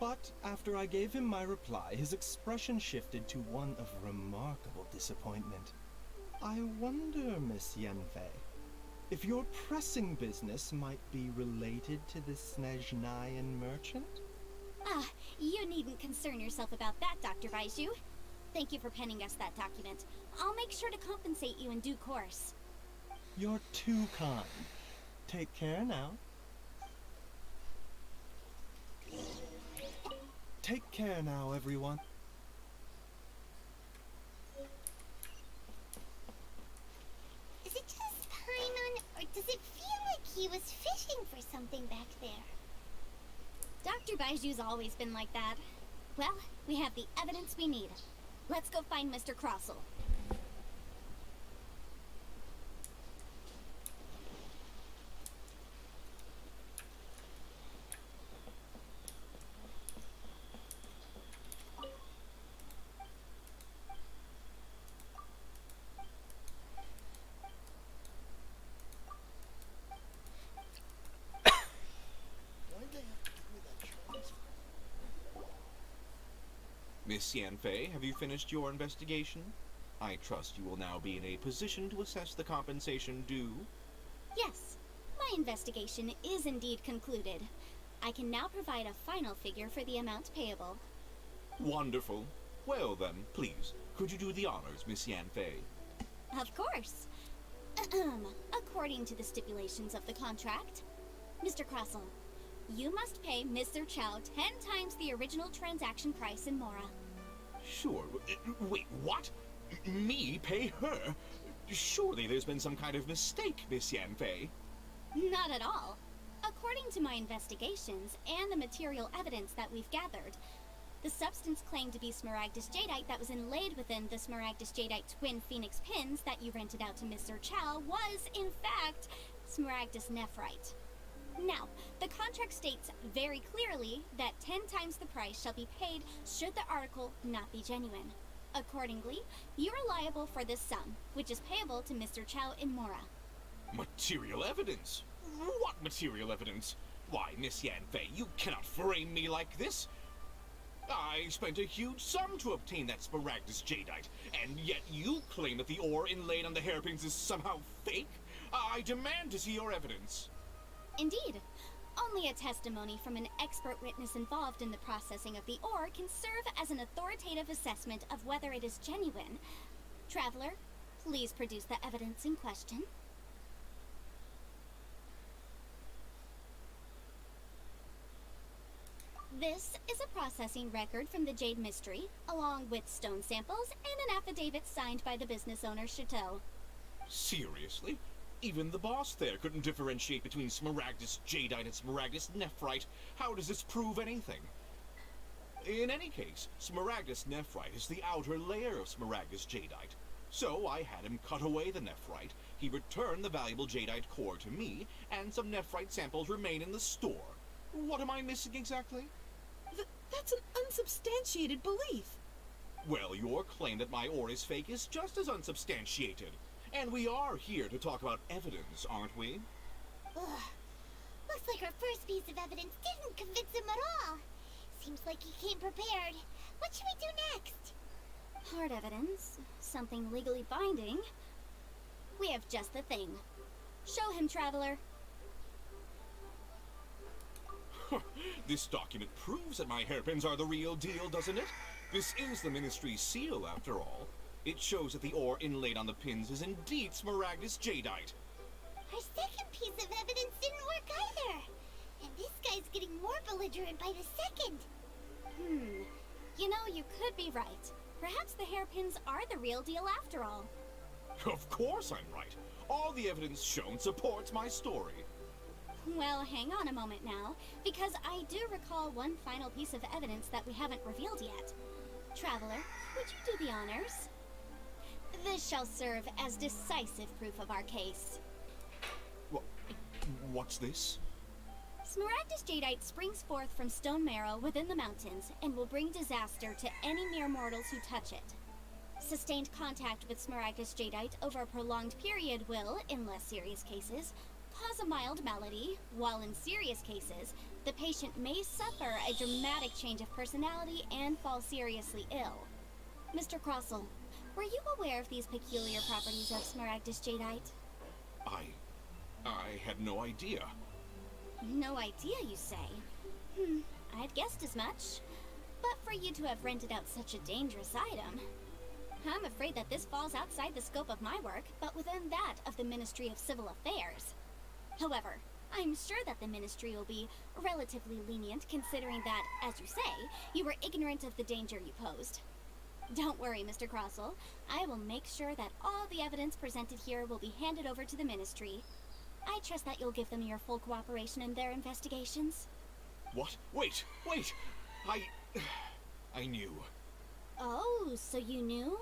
But after I gave him my reply, his expression shifted to one of remarkable disappointment. I wonder, Miss Yanfei, if your pressing business might be related to the Snezhnayan merchant? Ah, you needn't concern yourself about that, Dr. Baiju. Thank you for penning us that document. I'll make sure to compensate you in due course. You're too kind. Take care now. Take care now, everyone. Is it just Paimon, or does it feel like he was fishing for something back there? Dr. Baiju's always been like that. Well, we have the evidence we need. Let's go find Mr. Crossell. Miss Yanfei, have you finished your investigation? I trust you will now be in a position to assess the compensation due. Yes, my investigation is indeed concluded. I can now provide a final figure for the amount payable. Wonderful. Well then, please, could you do the honors, Miss Yanfei? Of course. According to the stipulations of the contract, Mr. Crossell, you must pay Mr. Chow 10 times the original transaction price in Mora. Sure. Wait, what? Me pay her? Surely there's been some kind of mistake, Miss Yanfei. Not at all. According to my investigations and the material evidence that we've gathered, the substance claimed to be Smaragdus jadeite that was inlaid within the Smaragdus jadeite twin phoenix pins that you rented out to Mr. Chow was, in fact, Smaragdus nephrite. Now, the contract states very clearly that 10 times the price shall be paid should the article not be genuine. Accordingly, you are liable for this sum, which is payable to Mr. Chow in Mora. Material evidence? What material evidence? Why, Miss Yanfei, you cannot frame me like this. I spent a huge sum to obtain that Smaragdus jadeite, and yet you claim that the ore inlaid on the hairpins is somehow fake? I demand to see your evidence. Indeed. Only a testimony from an expert witness involved in the processing of the ore can serve as an authoritative assessment of whether it is genuine. Traveler, please produce the evidence in question. This is a processing record from the Jade Mystery, along with stone samples and an affidavit signed by the business owner, Chateau. Seriously? Even the boss there couldn't differentiate between Smaragdus jadeite and Smaragdus nephrite. How does this prove anything? In any case, Smaragdus nephrite is the outer layer of Smaragdus jadeite. So I had him cut away the nephrite, he returned the valuable jadeite core to me, and some nephrite samples remain in the store. What am I missing exactly? That's an unsubstantiated belief. Well, your claim that my ore is fake is just as unsubstantiated. And we are here to talk about evidence, aren't we? Ugh. Looks like our first piece of evidence didn't convince him at all. Seems like he came prepared. What should we do next? Hard evidence, something legally binding. We have just the thing. Show him, Traveler. This document proves that my hairpins are the real deal, doesn't it? This is the Ministry's seal, after all. It shows that the ore inlaid on the pins is indeed Smaragdus jadeite. Our second piece of evidence didn't work either. And this guy's getting more belligerent by the second. You know, you could be right. Perhaps the hairpins are the real deal after all. Of course I'm right. All the evidence shown supports my story. Well, hang on a moment now, because I do recall one final piece of evidence that we haven't revealed yet. Traveler, would you do the honors? This shall serve as decisive proof of our case. What's this? Smaragdus jadeite springs forth from stone marrow within the mountains and will bring disaster to any mere mortals who touch it. Sustained contact with Smaragdus jadeite over a prolonged period will, in less serious cases, cause a mild malady, while in serious cases, the patient may suffer a dramatic change of personality and fall seriously ill. Mr. Crossell, were you aware of these peculiar properties of Smaragdus jadeite? I had no idea. No idea, you say? I'd guessed as much. But for you to have rented out such a dangerous item, I'm afraid that this falls outside the scope of my work, but within that of the Ministry of Civil Affairs. However, I'm sure that the Ministry will be relatively lenient considering that, as you say, you were ignorant of the danger you posed. Don't worry, Mr. Crossell. I will make sure that all the evidence presented here will be handed over to the Ministry. I trust that you'll give them your full cooperation in their investigations. What? Wait! I knew. Oh, so you knew?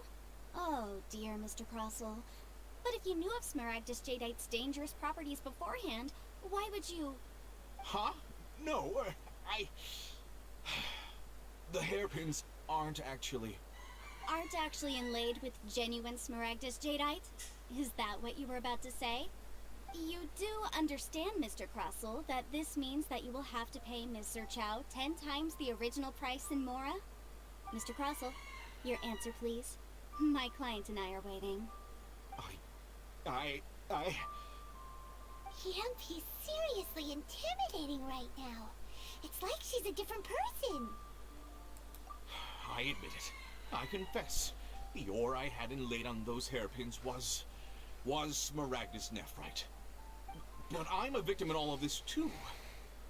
Oh, dear Mr. Crossell. But if you knew of Smaragdus jadeite's dangerous properties beforehand, why would you... Huh? No, The hairpins aren't actually inlaid with genuine Smaragdus jadeite? Is that what you were about to say? You do understand, Mr. Crossell, that this means that you will have to pay Ms. Zerchow 10 times the original price in Mora? Mr. Crossell, your answer, please. My client and I are waiting. Yamp, he's seriously intimidating right now. It's like she's a different person. I admit it. I confess. The ore I had inlaid on those hairpins was Smaragdus nephrite. But I'm a victim in all of this too.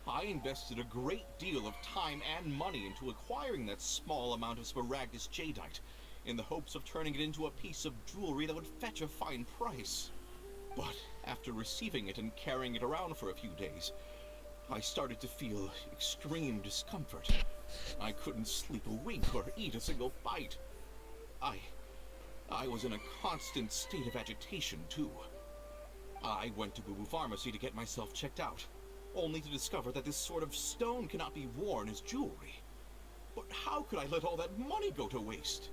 I invested a great deal of time and money into acquiring that small amount of Smaragdus jadeite, in the hopes of turning it into a piece of jewelry that would fetch a fine price. But after receiving it and carrying it around for a few days, I started to feel extreme discomfort. I couldn't sleep a wink or eat a single bite. I was in a constant state of agitation, too. I went to Boo Boo Pharmacy to get myself checked out, only to discover that this sort of stone cannot be worn as jewelry. But how could I let all that money go to waste?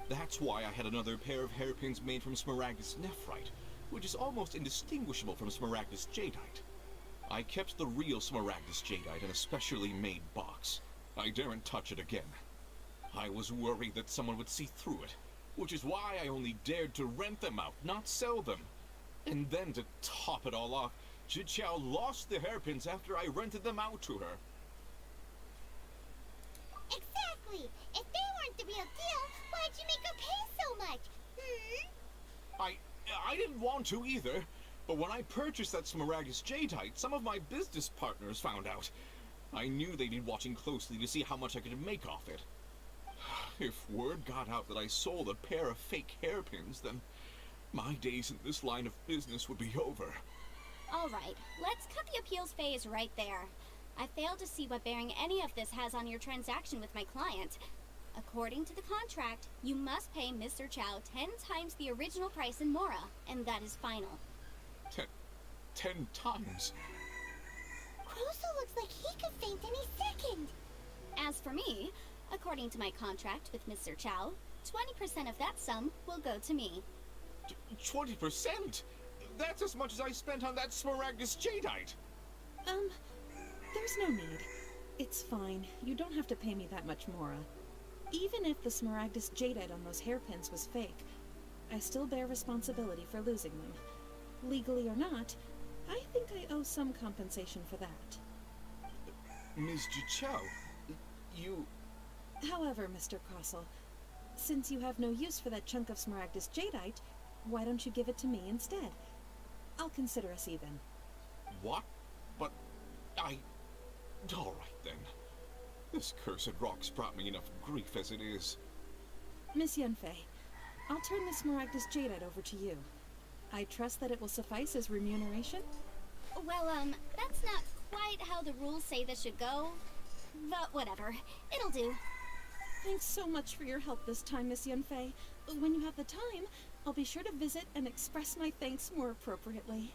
That's why I had another pair of hairpins made from Smaragdus nephrite, which is almost indistinguishable from Smaragdus jadeite. I kept the real Smaragdus jadeite in a specially made box. I daren't touch it again. I was worried that someone would see through it, which is why I only dared to rent them out, not sell them. And then to top it all off, Zhiqiao lost the hairpins after I rented them out to her. Exactly. If they weren't the real deal, why'd you make her pay so much? I didn't want to either, but when I purchased that Smaragdus jadeite, some of my business partners found out. I knew they'd be watching closely to see how much I could make off it. If word got out that I sold a pair of fake hairpins, then my days in this line of business would be over. All right, let's cut the appeals phase right there. I fail to see what bearing any of this has on your transaction with my client. According to the contract, you must pay Mr. Chow 10 times the original price in Mora, and that is final. 10 times? Crusoe looks like he could faint any second. As for me, according to my contract with Mr. Chow, 20% of that sum will go to me. 20%? That's as much as I spent on that Smaragdus jadeite. There's no need. It's fine. You don't have to pay me that much, Mora. Even if the Smaragdus jadeite on those hairpins was fake, I still bear responsibility for losing them. Legally or not, I think I owe some compensation for that. Ms. Zhiqiao, you... However, Mr. Crossell, Since you have no use for that chunk of Smaragdus jadeite, why don't you give it to me instead? I'll consider us even. What? But I... All right then. This cursed rock's brought me enough grief as it is. Miss Yunfei, I'll turn the Smaragdus jadeite over to you. I trust that it will suffice as remuneration? Well, that's not quite how the rules say this should go. But whatever. It'll do. Thanks so much for your help this time, Miss Yunfei. When you have the time, I'll be sure to visit and express my thanks more appropriately.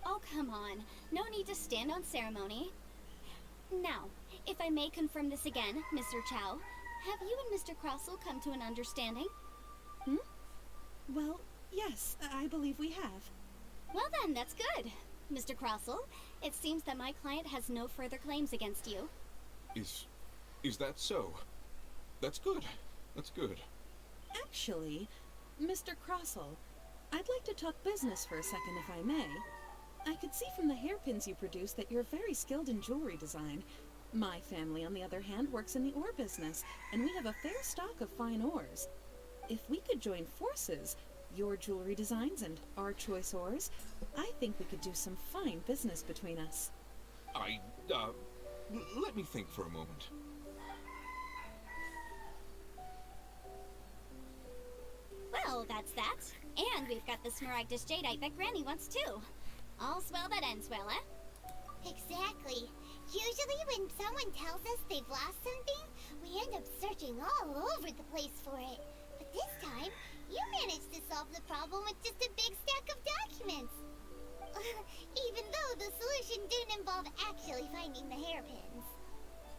Oh, come on. No need to stand on ceremony. Now, if I may confirm this again, Mr. Chow, have you and Mr. Crossell come to an understanding? Well, yes, I believe we have. Well then, that's good. Mr. Crossell, it seems that my client has no further claims against you. Is that so? That's good. That's good. Actually, Mr. Crossell, I'd like to talk business for a second if I may. I could see from the hairpins you produce that you're very skilled in jewelry design. My family, on the other hand, works in the ore business, and we have a fair stock of fine ores. If we could join forces, your jewelry designs and our choice ores, I think we could do some fine business between us. Let me think for a moment. Well, that's that. And we've got the Smaragdus jadeite that Granny wants too. All's well that ends well, eh? Exactly. Usually when someone tells us they've lost something, we end up searching all over the place for it. But this time, you managed to solve the problem with just a big stack of documents. Even though the solution didn't involve actually finding the hairpins.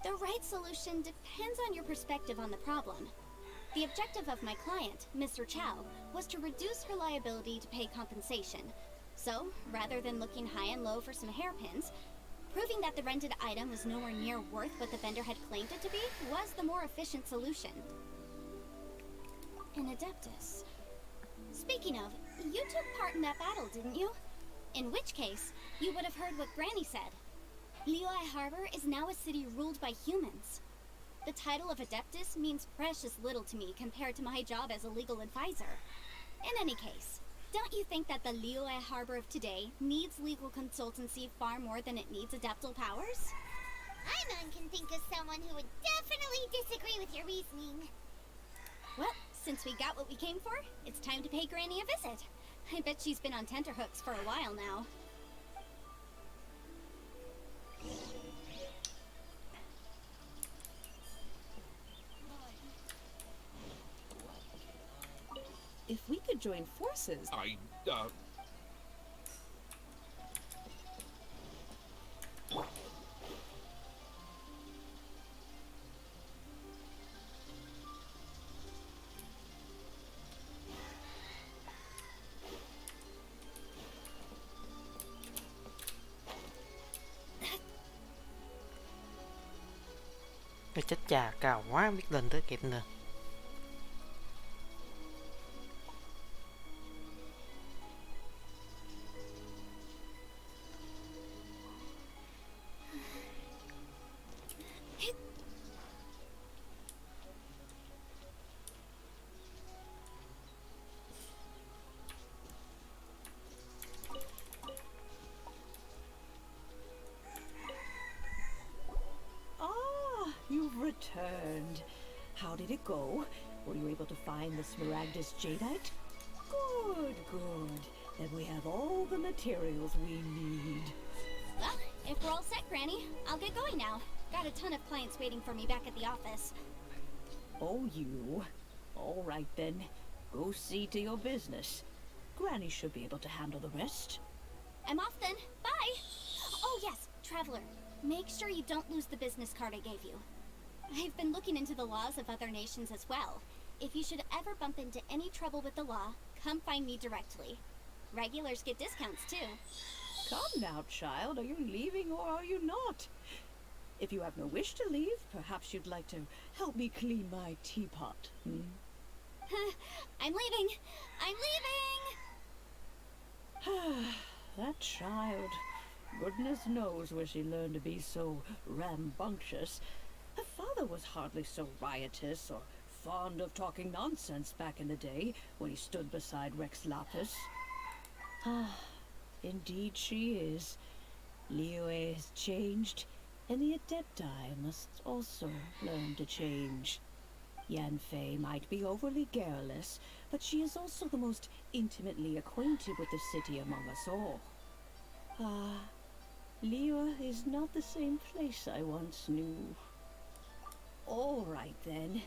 The right solution depends on your perspective on the problem. The objective of my client, Mr. Chow, was to reduce her liability to pay compensation. So, rather than looking high and low for some hairpins, proving that the rented item was nowhere near worth what the vendor had claimed it to be was the more efficient solution. An Adeptus. Speaking of, you took part in that battle, didn't you? In which case, you would have heard what Granny said. Liyue Harbor is now a city ruled by humans. The title of Adeptus means precious little to me compared to my job as a legal advisor. In any case, don't you think that the Liyue Harbor of today needs legal consultancy far more than it needs adeptal powers? Aiman can think of someone who would definitely disagree with your reasoning. Well, since we got what we came for, it's time to pay Granny a visit. I bet she's been on tenterhooks for a while now. If we could join forces... Cái chết chà, cao quá, biết lên tới kịp nè. You've returned. How did it go? Were you able to find the Smaragdus jadeite? Good, good. Then we have all the materials we need. Well, if we're all set, Granny, I'll get going now. Got a ton of clients waiting for me back at the office. Oh, you. All right, then. Go see to your business. Granny should be able to handle the rest. I'm off then. Bye! Oh yes, Traveler. Make sure you don't lose the business card I gave you. I've been looking into the laws of other nations as well. If you should ever bump into any trouble with the law, come find me directly. Regulars get discounts too. Come now, child. Are you leaving or are you not? If you have no wish to leave, perhaps you'd like to help me clean my teapot, I'm leaving! I'm leaving! That child. Goodness knows where she learned to be so rambunctious. Her father was hardly so riotous or fond of talking nonsense back in the day when he stood beside Rex Lapis. Ah, indeed she is. Liyue has changed, and the Adepti must also learn to change. Yanfei might be overly garrulous, but she is also the most intimately acquainted with the city among us all. Ah, Liyue is not the same place I once knew. All right then,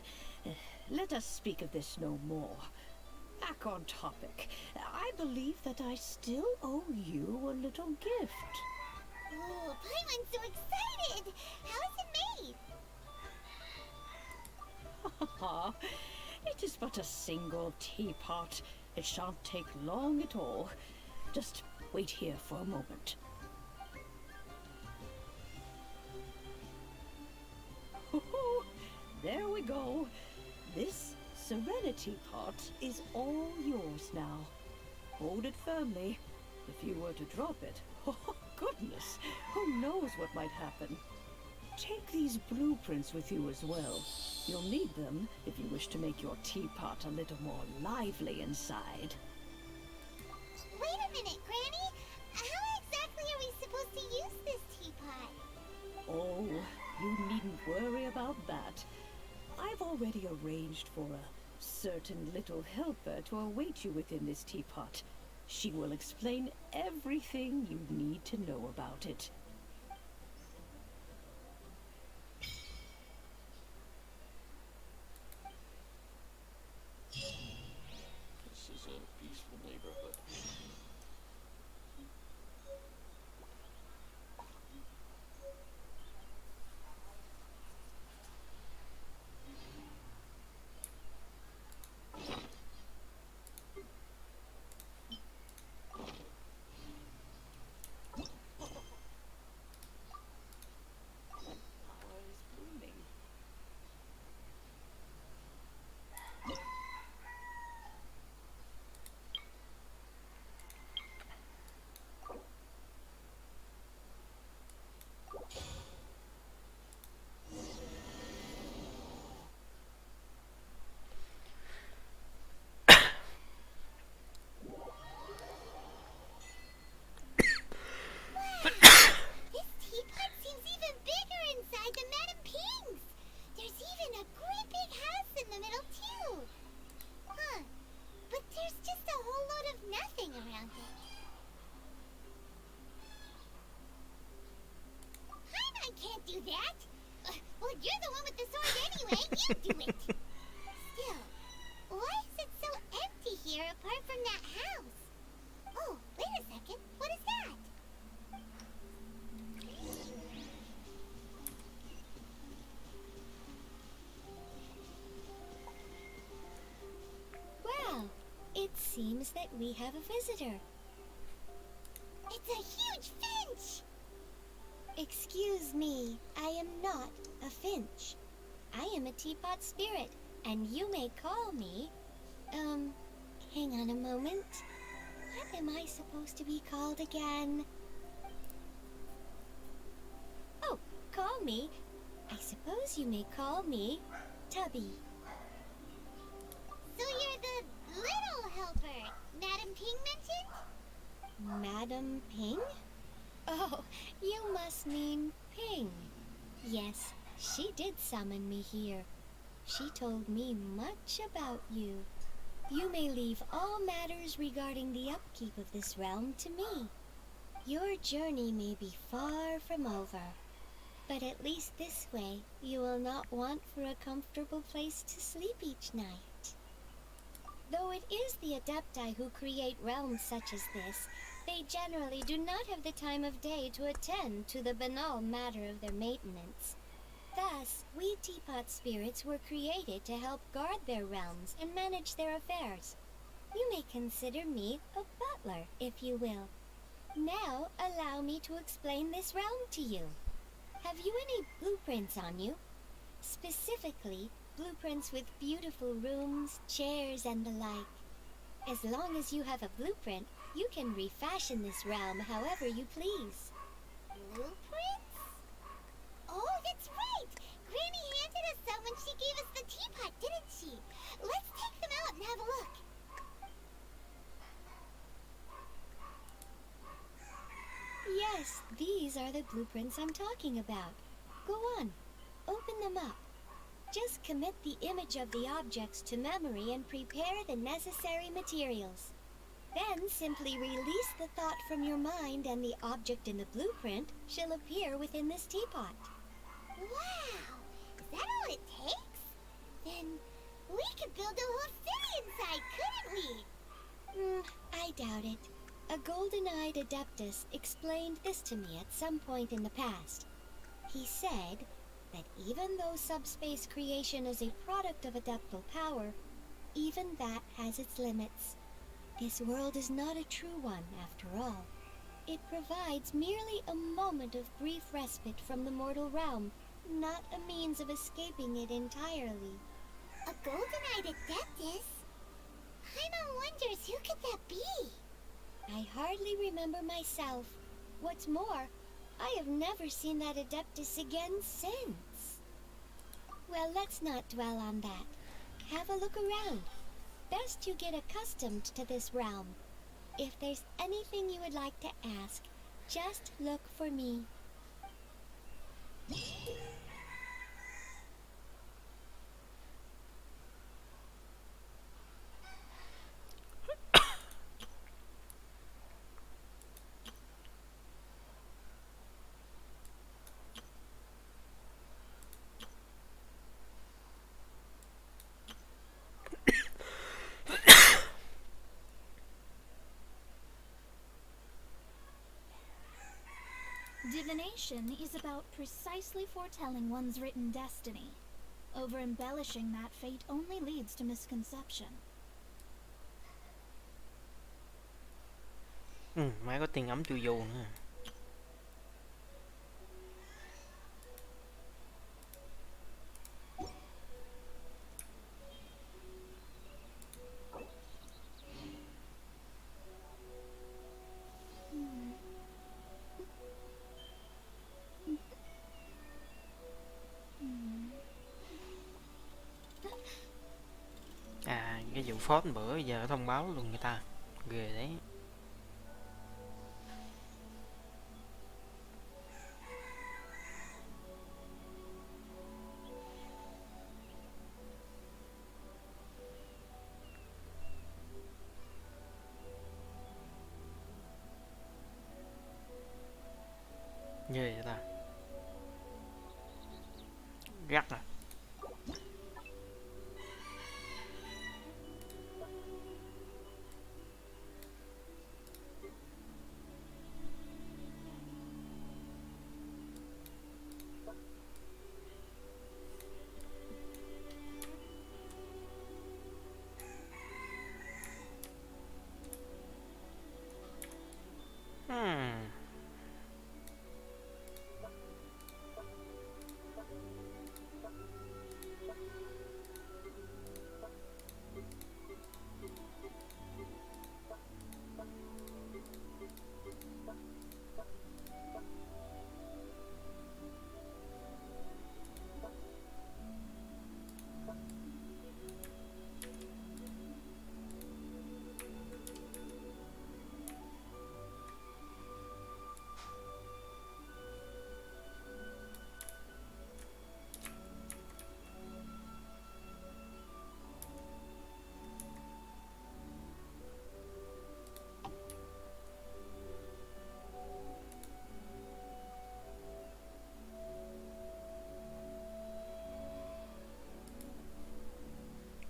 let us speak of this no more. Back on topic. I believe that I still owe you a little gift. Oh, Paimon's so excited! How is it made? It is but a single teapot. It shan't take long at all. Just wait here for a moment. There we go. This Serenity pot is all yours now. Hold it firmly. If you were to drop it, oh goodness, who knows what might happen. Take these blueprints with you as well. You'll need them if you wish to make your teapot a little more lively inside. Wait a minute, Granny! How exactly are we supposed to use this teapot? Oh, you needn't worry about that. I've already arranged for a certain little helper to await you within this teapot. She will explain everything you need to know about it. This is a peaceful neighborhood. This teapot seems even bigger inside than Madame Ping's. There's even a great big house in the middle, too. Huh. But there's just a whole load of nothing around it. I can't do that. Well, you're the one with the sword anyway. You do it. Still, why is it so empty here apart from that house? Oh, wait a second. What is that? Well, it seems that we have a visitor. It's a huge finch! Excuse me, I am not a finch. I am a teapot spirit, and you may call me... hang on a moment. What am I supposed to be called again? Oh, call me. I suppose you may call me Tubby. So you're the little helper Madame Ping mentioned? Madam Ping? Oh, you must mean Ping. Yes, she did summon me here. She told me much about you. You may leave all matters regarding the upkeep of this realm to me. Your journey may be far from over, but at least this way you will not want for a comfortable place to sleep each night. Though it is the Adepti who create realms such as this, they generally do not have the time of day to attend to the banal matter of their maintenance. Thus, we teapot spirits were created to help guard their realms and manage their affairs. You may consider me a butler, if you will. Now, allow me to explain this realm to you. Have you any blueprints on you? Specifically, blueprints with beautiful rooms, chairs, and the like. As long as you have a blueprint, you can refashion this realm however you please. Blueprints? Oh, that's right! Granny handed us some when she gave us the teapot, didn't she? are the blueprints I'm talking about. Go on, open them up. Just commit the image of the objects to memory and prepare the necessary materials. Then simply release the thought from your mind and the object in the blueprint shall appear within this teapot. Wow! Is that all it takes? Then we could build a whole city inside, couldn't we? I doubt it. A golden-eyed adeptus explained this to me at some point in the past. He said that even though subspace creation is a product of adeptal power, even that has its limits. This world is not a true one, after all. It provides merely a moment of brief respite from the mortal realm, not a means of escaping it entirely. A golden-eyed adeptus? Paimon wonders who could that be? I hardly remember myself. What's more, I have never seen that adeptus again since. Well, let's not dwell on that. Have a look around. Best you get accustomed to this realm. If there's anything you would like to ask, just look for me. Divination is about precisely foretelling one's written destiny. Over-embellishing that fate only leads to misconception. Má có tiền ấm chu du nữa. À, cái vụ phốt bữa giờ thông báo luôn người ta. Ghê đấy. Ghê vậy ta. Gắt à.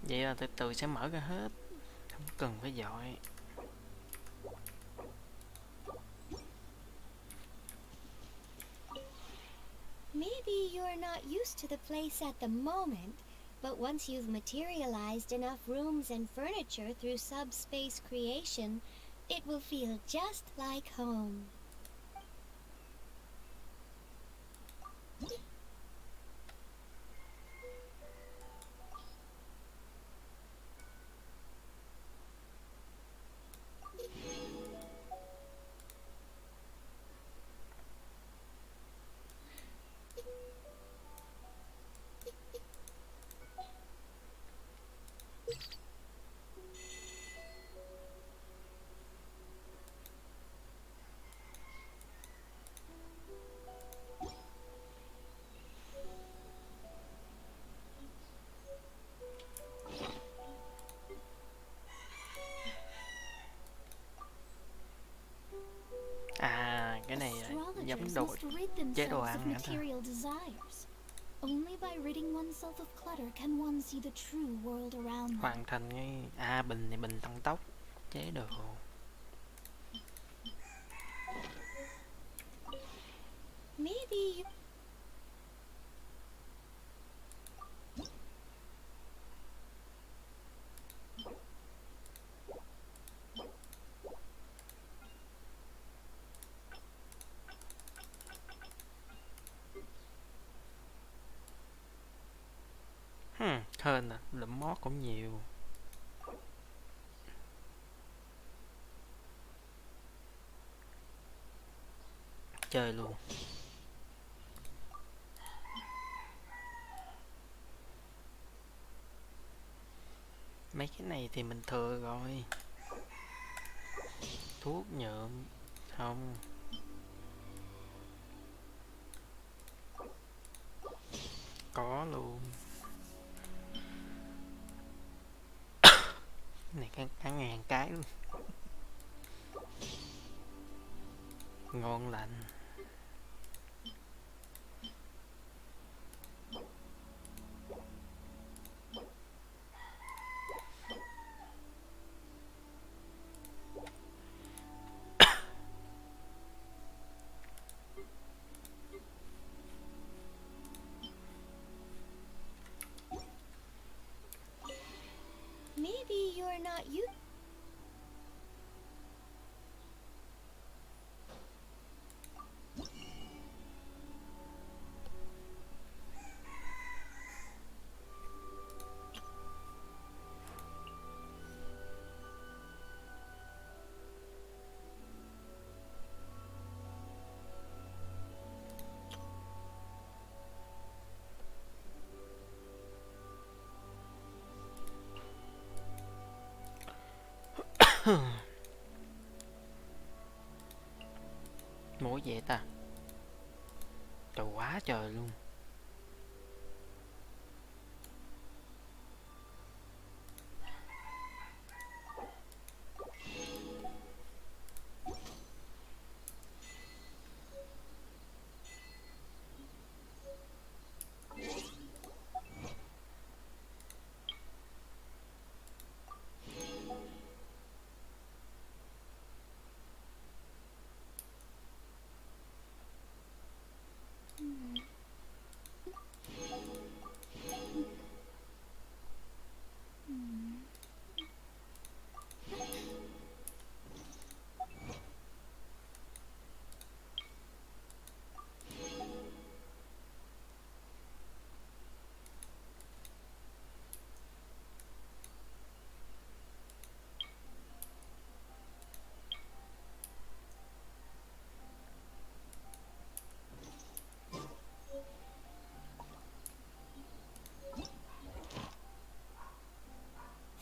Vậy là từ từ sẽ mở ra hết, không cần phải dội. Maybe you're not used to the place at the moment, but once you've materialized enough rooms and furniture through subspace creation, it will feel just like home. đồ must rid chế đồ themselves ăn of nữa thôi. material desires. Only by ridding oneself of clutter can one see the true world around them. Hoàn thành cái bình này, bình tăng tốc, chế đồ. Maybe Hơn à, lụm mót cũng nhiều. Chơi luôn. Mấy cái này thì mình thừa rồi. Thuốc nhuộm không. Có luôn. Này cả ngàn cái luôn. Ngon lành. maybe you're not you. Múa vậy ta. Trời quá trời luôn.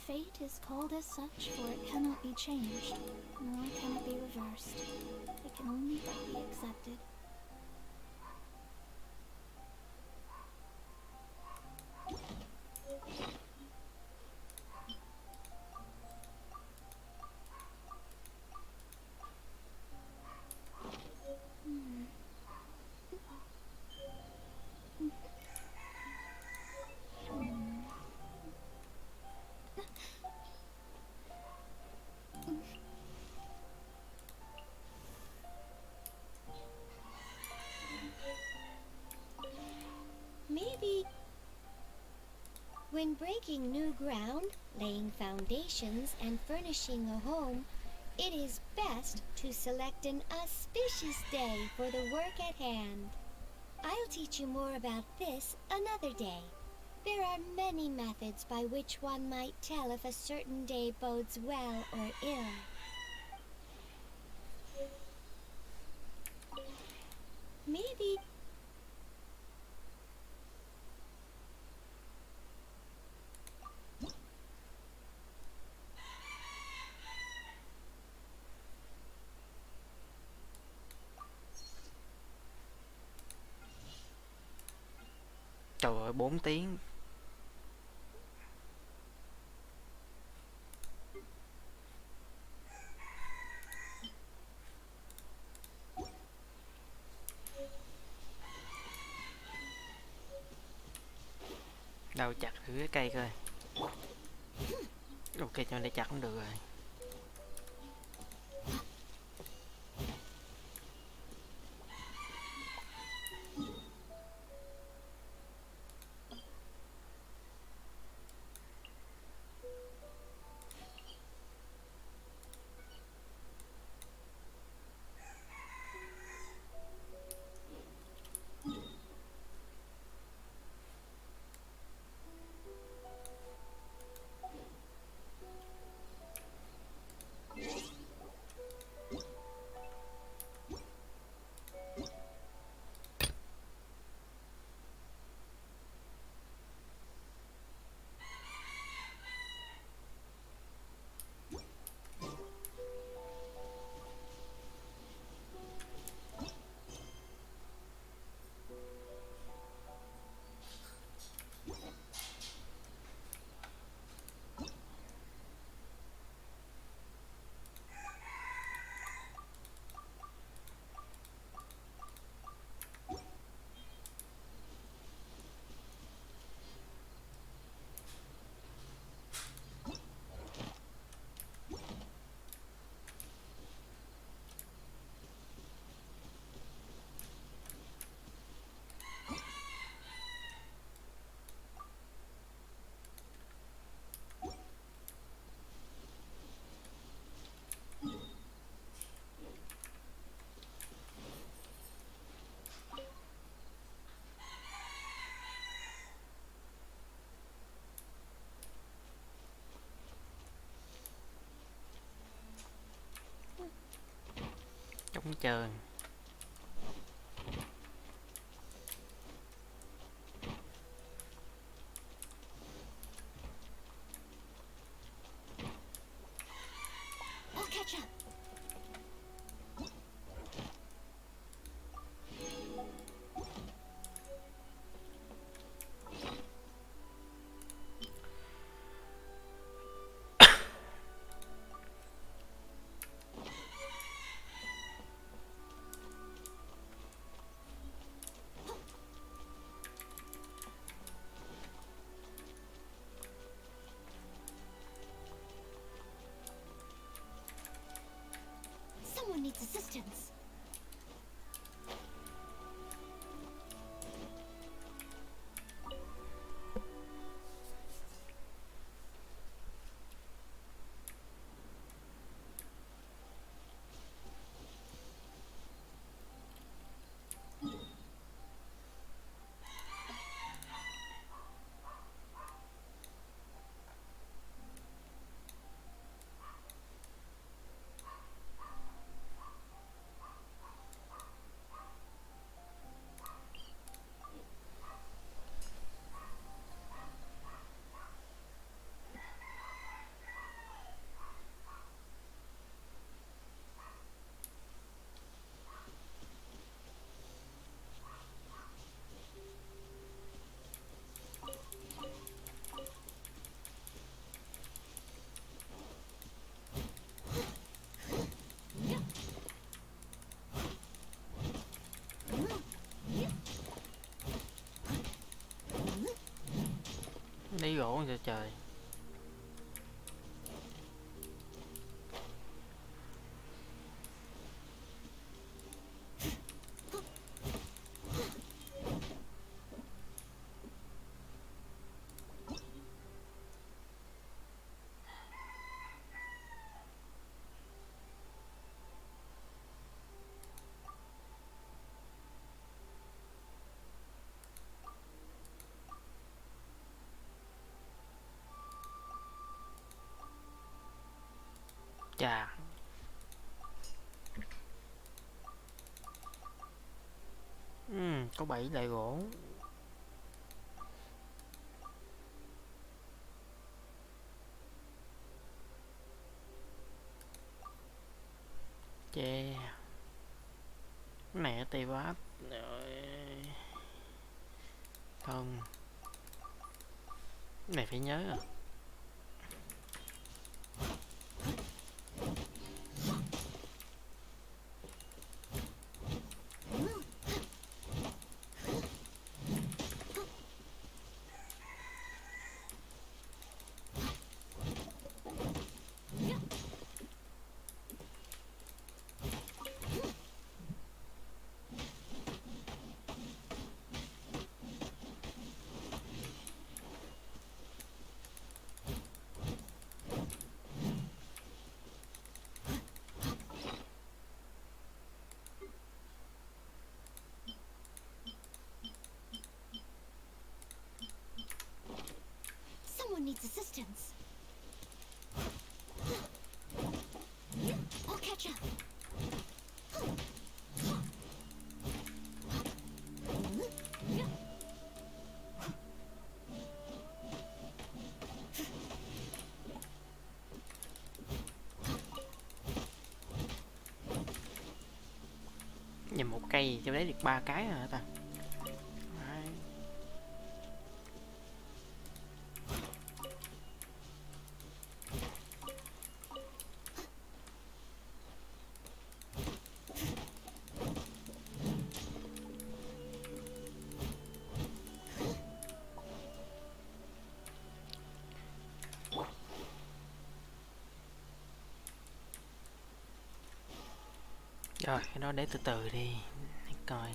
Fate is called as such, for it cannot be changed, nor can it be reversed. It can only but be accepted. Maybe when breaking new ground, laying foundations, and furnishing a home, it is best to select an auspicious day for the work at hand. I'll teach you more about this another day. There are many methods by which one might tell if a certain day bodes well or ill. Maybe Trời ơi 4 tiếng. Đâu chặt thử cái cây coi. Ok, cho đây chặt cũng được rồi. Trống trơn. I'll catch up. Someone needs assistance. Lấy gỗ cho trời. Chà. Có 7 loại gỗ. Chè. Cái này tì vát. Không. Cái này phải nhớ à. distance. I'll catch up. Nhìn một cây cho lấy được 3 cái rồi hả ta? Đấy. Rồi, cái đó để từ từ đi, để coi.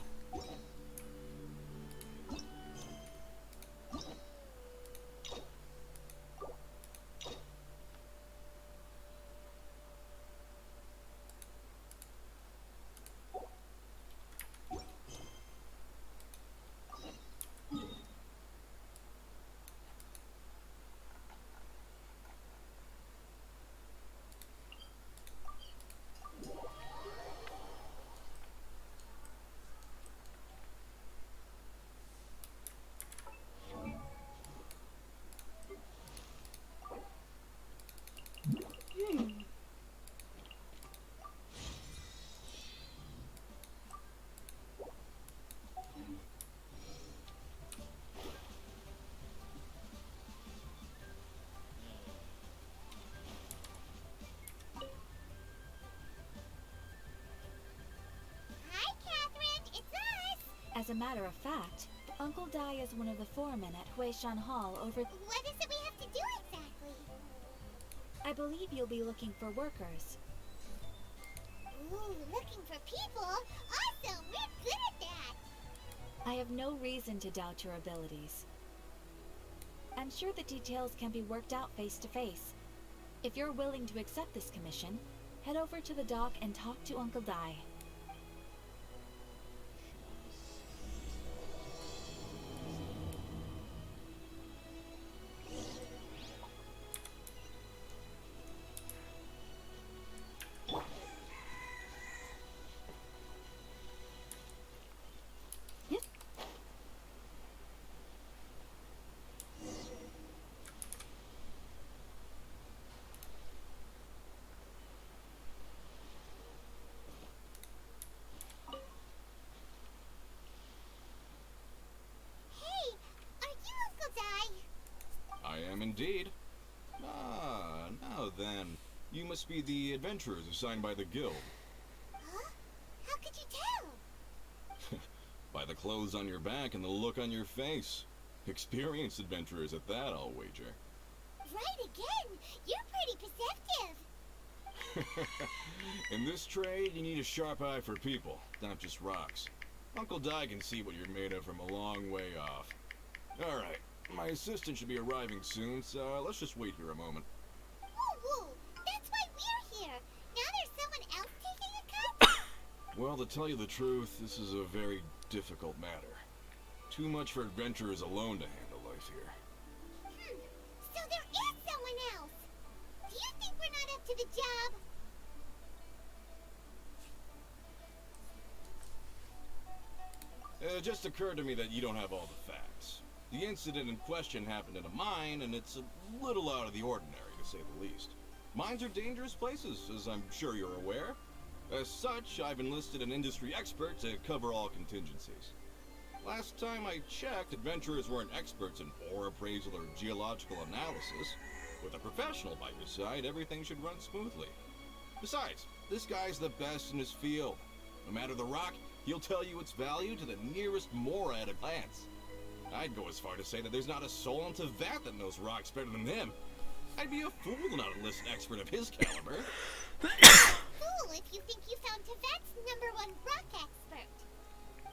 Hi, Catherine. It's us. As a matter of fact, Uncle Dai is one of the foremen at Huishan Hall over... What is it we have to do exactly? I believe you'll be looking for workers. Ooh, looking for people? Awesome. We're good at that. I have no reason to doubt your abilities. I'm sure the details can be worked out face to face. If you're willing to accept this commission, head over to the dock and talk to Uncle Dai. Hey, are you Uncle Dai? I am indeed. Ah, now then. You must be the adventurers assigned by the guild. Huh? How could you tell? By the clothes on your back and the look on your face. Experienced adventurers at that, I'll wager. Right again. You're pretty perceptive. In this trade, you need a sharp eye for people, not just rocks. Uncle Dai can see what you're made of from a long way off. Alright, my assistant should be arriving soon, so let's just wait here a moment. Woo woo. That's why we're here. Now there's someone else taking a cut? Well, to tell you the truth, this is a very difficult matter. Too much for adventurers alone to handle life here. So there is someone else. Do you think we're not up to the job? It just occurred to me that you don't have all the facts. The incident in question happened in a mine, and it's a little out of the ordinary, to say the least. Mines are dangerous places, as I'm sure you're aware. As such, I've enlisted an industry expert to cover all contingencies. Last time I checked, adventurers weren't experts in ore appraisal or geological analysis. With a professional by your side, everything should run smoothly. Besides, this guy's the best in his field. No matter the rock, he'll tell you its value to the nearest mora at a glance. I'd go as far to say that there's not a soul in Teyvat that knows rocks better than him. I'd be a fool to not enlist an expert of his caliber. Fool if you think you found Teyvat's #1 rock expert.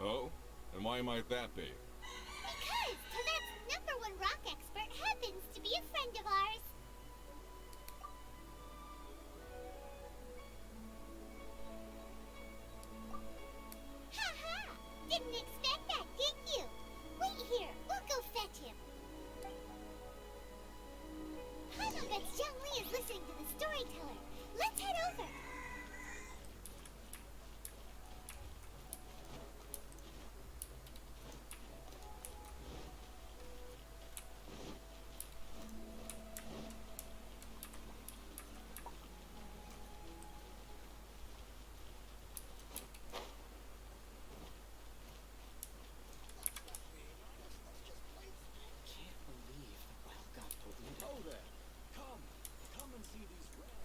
Oh? And why might that be? Because Teyvat's #1 rock expert happens to be a friend of ours. Ha! Didn't expect that, did you? Wait here, we'll go fetch him. bets Zhongli is listening to the storyteller. Let's head over. Can't believe the well got polluted. Oh there. Come and see these rare,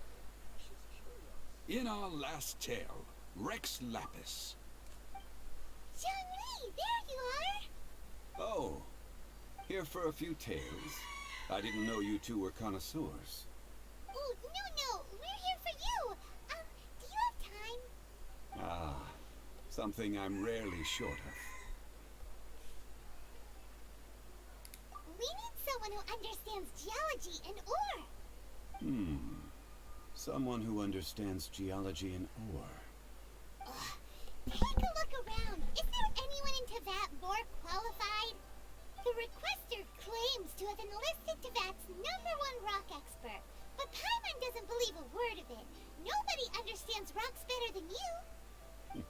precious curios. In our last tale, Rex Lapis. Zhongli, there you are. Oh, here for a few tales? I didn't know you two were connoisseurs. Oh, no, we're here for you. Do you have time? Ah, something I'm rarely short of. We need someone who understands geology and ore. Someone who understands geology and ore. Take a look around. Is there anyone in Teyvat more qualified? The requester claims to have enlisted Teyvat's #1 rock expert, but Paimon doesn't believe a word of it. Nobody understands rocks better than you.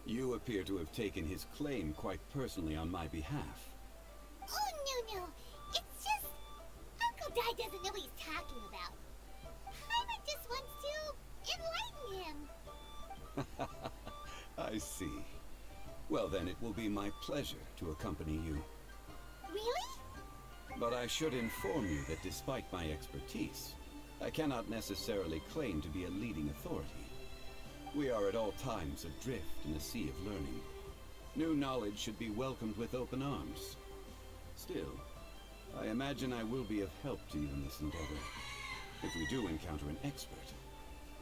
You appear to have taken his claim quite personally on my behalf. Oh, no. It's just Uncle Dai doesn't know what he's talking about. Paimon just wants to enlighten him. I see. Well then, it will be my pleasure to accompany you. Really? But I should inform you that despite my expertise, I cannot necessarily claim to be a leading authority. We are at all times adrift in a sea of learning. New knowledge should be welcomed with open arms. Still, I imagine I will be of help to you in this endeavor. If we do encounter an expert,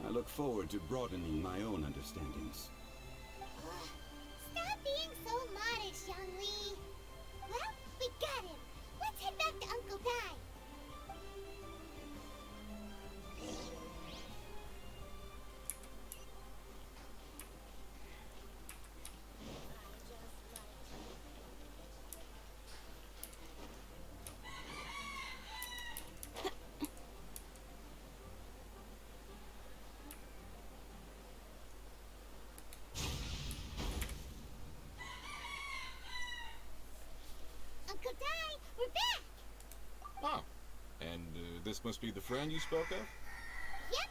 I look forward to broadening my own understandings. Stop being so modest, Zhongli. Well, we got him. Let's head back to Uncle Dai. Uncle Dai, we're back. Oh, and this must be the friend you spoke of? Yep.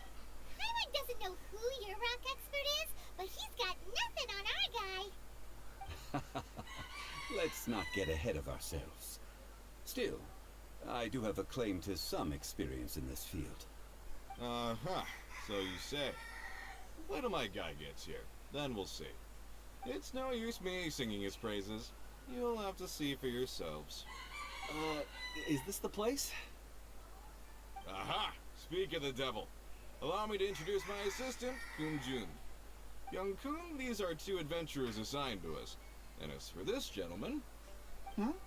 Paimon doesn't know who your rock expert is, but he's got nothing on our guy. Let's not get ahead of ourselves. Still, I do have a claim to some experience in this field. Uh-huh, so you say. Wait till my guy gets here, then we'll see. It's no use me singing his praises. You'll have to see for yourselves. Is this the place? Aha! Speak of the devil. Allow me to introduce my assistant, Kun-jun. Young Kun, these are 2 adventurers assigned to us. And as for this gentleman... Makeshift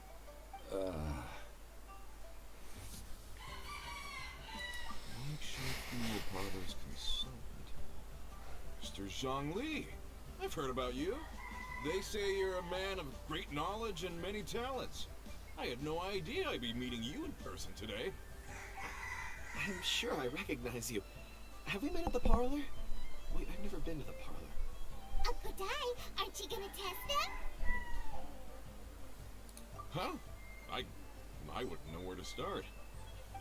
funeral parlor's consultant. Mr. Zhongli. I've heard about you. They say you're a man of great knowledge and many talents. I had no idea I'd be meeting you in person today. I'm sure I recognize you. Have we met at the parlor? Wait, I've never been to the parlor. Uncle Dai, aren't you gonna test them? Huh? I wouldn't know where to start.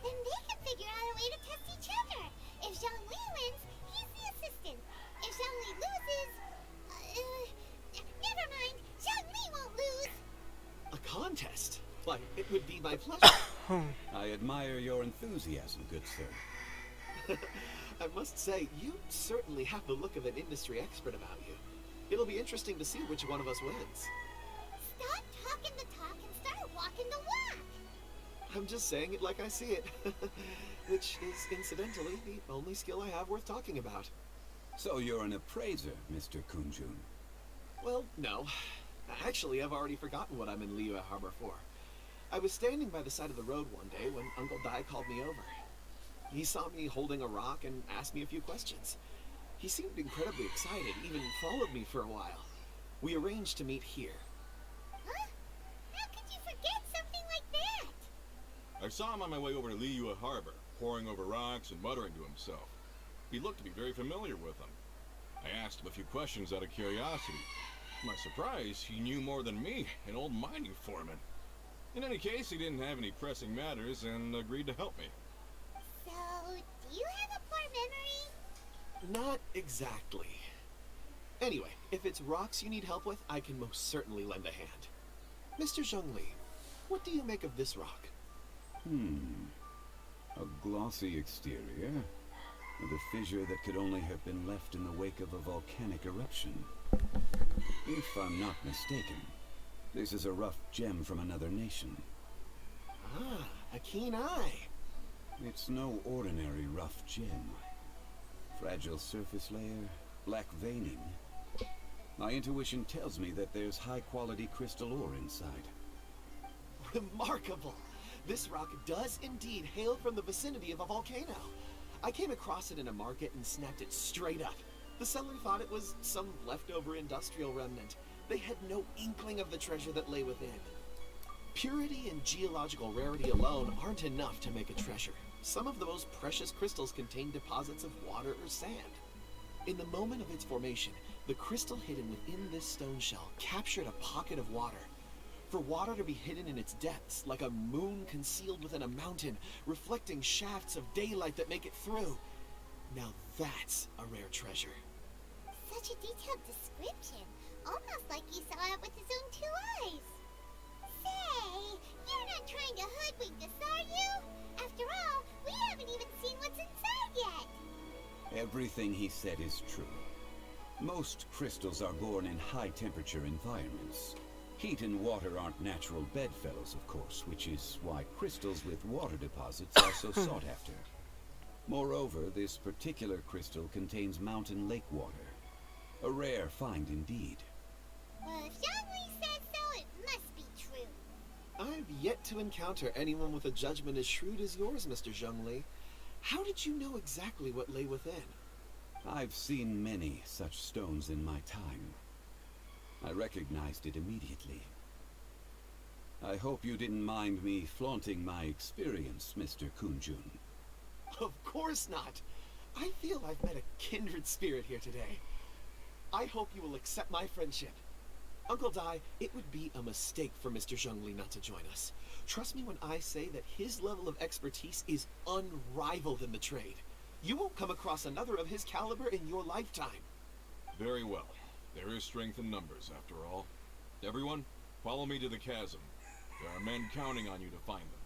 Then they can figure out a way to test each other. If Zhongli wins, he's the assistant. If Zhongli loses... never mind. Zhongli won't lose. A contest? Why, it would be my pleasure. I admire your enthusiasm, good sir. I must say, you certainly have the look of an industry expert about you. It'll be interesting to see which one of us wins. Stop talking the talk and start walking the walk. I'm just saying it like I see it. Which is, incidentally, the only skill I have worth talking about. So you're an appraiser, Mr. Kun-jun. Well, no. Actually, I've already forgotten what I'm in Liyue Harbor for. I was standing by the side of the road one day when Uncle Dai called me over. He saw me holding a rock and asked me a few questions. He seemed incredibly excited, even followed me for a while. We arranged to meet here. Huh? How could you forget something like that? I saw him on my way over to Liyue Harbor. poring over rocks and muttering to himself. He looked to be very familiar with them. I asked him a few questions out of curiosity. To my surprise, he knew more than me, an old mining foreman. In any case, he didn't have any pressing matters and agreed to help me. So, do you have a poor memory? Not exactly. Anyway, if it's rocks you need help with, I can most certainly lend a hand. Mr. Zhongli, what do you make of this rock? A glossy exterior, with a fissure that could only have been left in the wake of a volcanic eruption. If I'm not mistaken, this is a rough gem from another nation. Ah, a keen eye. It's no ordinary rough gem. Fragile surface layer, black veining. My intuition tells me that there's high-quality crystal ore inside. Remarkable! This rock does indeed hail from the vicinity of a volcano. I came across it in a market and snapped it straight up. The seller thought it was some leftover industrial remnant. They had no inkling of the treasure that lay within. Purity and geological rarity alone aren't enough to make a treasure. Some of the most precious crystals contain deposits of water or sand. In the moment of its formation, the crystal hidden within this stone shell captured a pocket of water. For water to be hidden in its depths, like a moon concealed within a mountain, reflecting shafts of daylight that make it through. Now that's a rare treasure. Such a detailed description. Almost like he saw it with his own 2 eyes. Say, you're not trying to hoodwink us, are you? After all, we haven't even seen what's inside yet. Everything he said is true. Most crystals are born in high-temperature environments. Heat and water aren't natural bedfellows, of course, which is why crystals with water deposits are so sought after. Moreover, this particular crystal contains mountain lake water. A rare find indeed. Well, if Zhongli says so, it must be true. I've yet to encounter anyone with a judgment as shrewd as yours, Mr. Zhongli. How did you know exactly what lay within? I've seen many such stones in my time. I recognized it immediately. I hope you didn't mind me flaunting my experience, Mr. Kunjun. Of course not. I feel I've met a kindred spirit here today. I hope you will accept my friendship. Uncle Dai, it would be a mistake for Mr. Zhongli not to join us. Trust me when I say that his level of expertise is unrivaled in the trade. You won't come across another of his caliber in your lifetime. Very well. There is strength in numbers, after all. Everyone, follow me to the chasm. There are men counting on you to find them.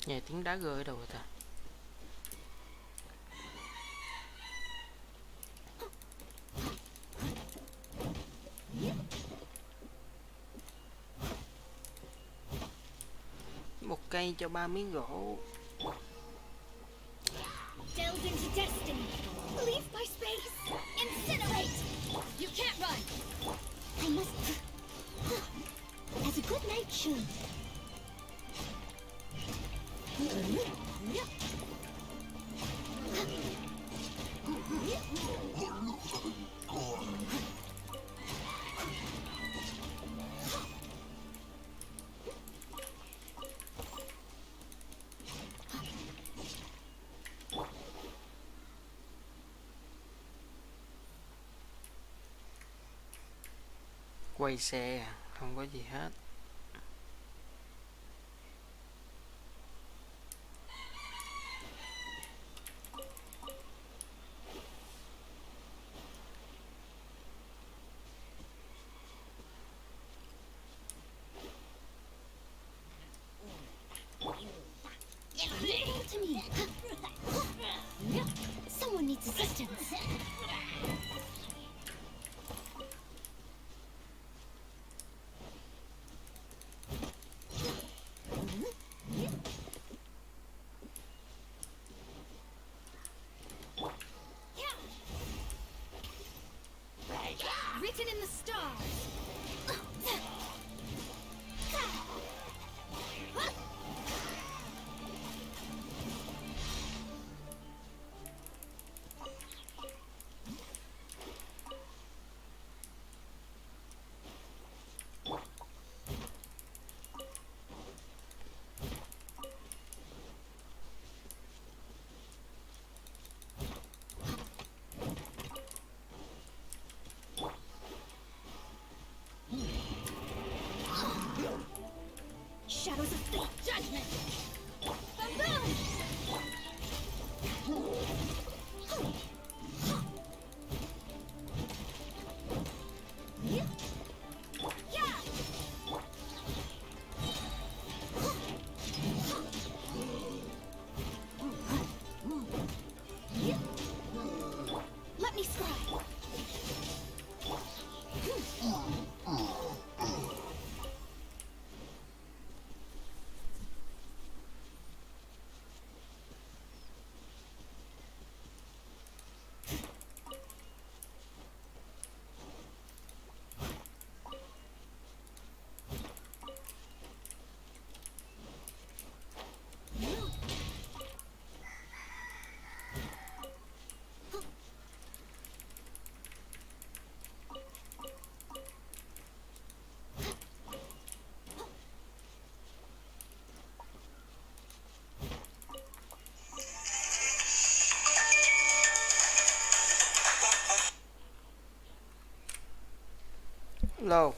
Nghe tiếng đá rơi ở đâu rồi ta? Một cây cho 3 miếng gỗ. Delve into destiny. Leave my space. Incinerate. You can't run. I must... As a good knight should. Quay xe, không có gì hết. Come to me. Someone needs assistance. Written in the stars. Shadows of fate. Judgment. Boom, boom. Yeah. Let me scry. Lô.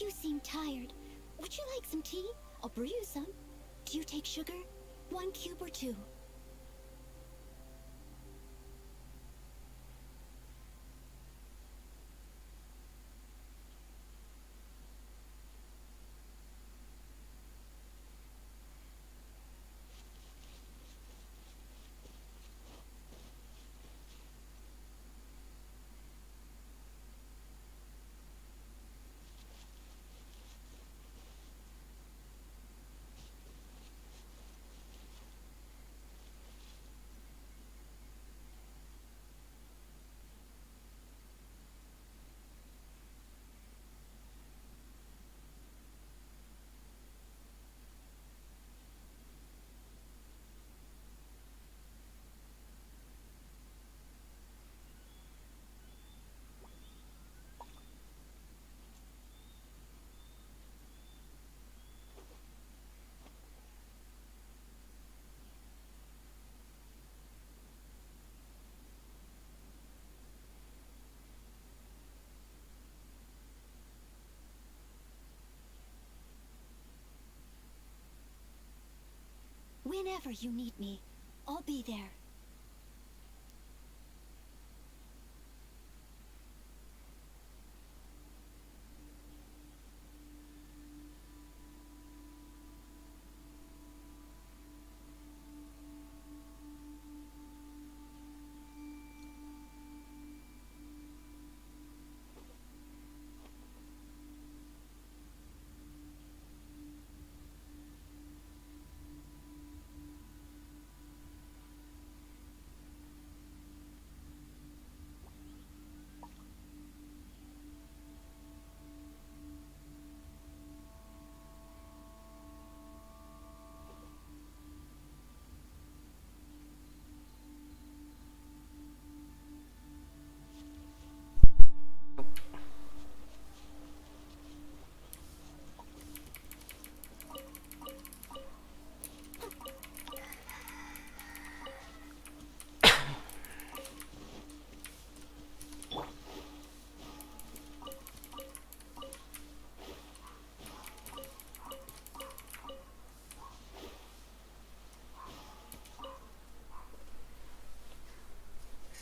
You seem tired. Would you like some tea? I'll brew you some. Do you take sugar? 1 cube or 2? Whenever you need me, I'll be there.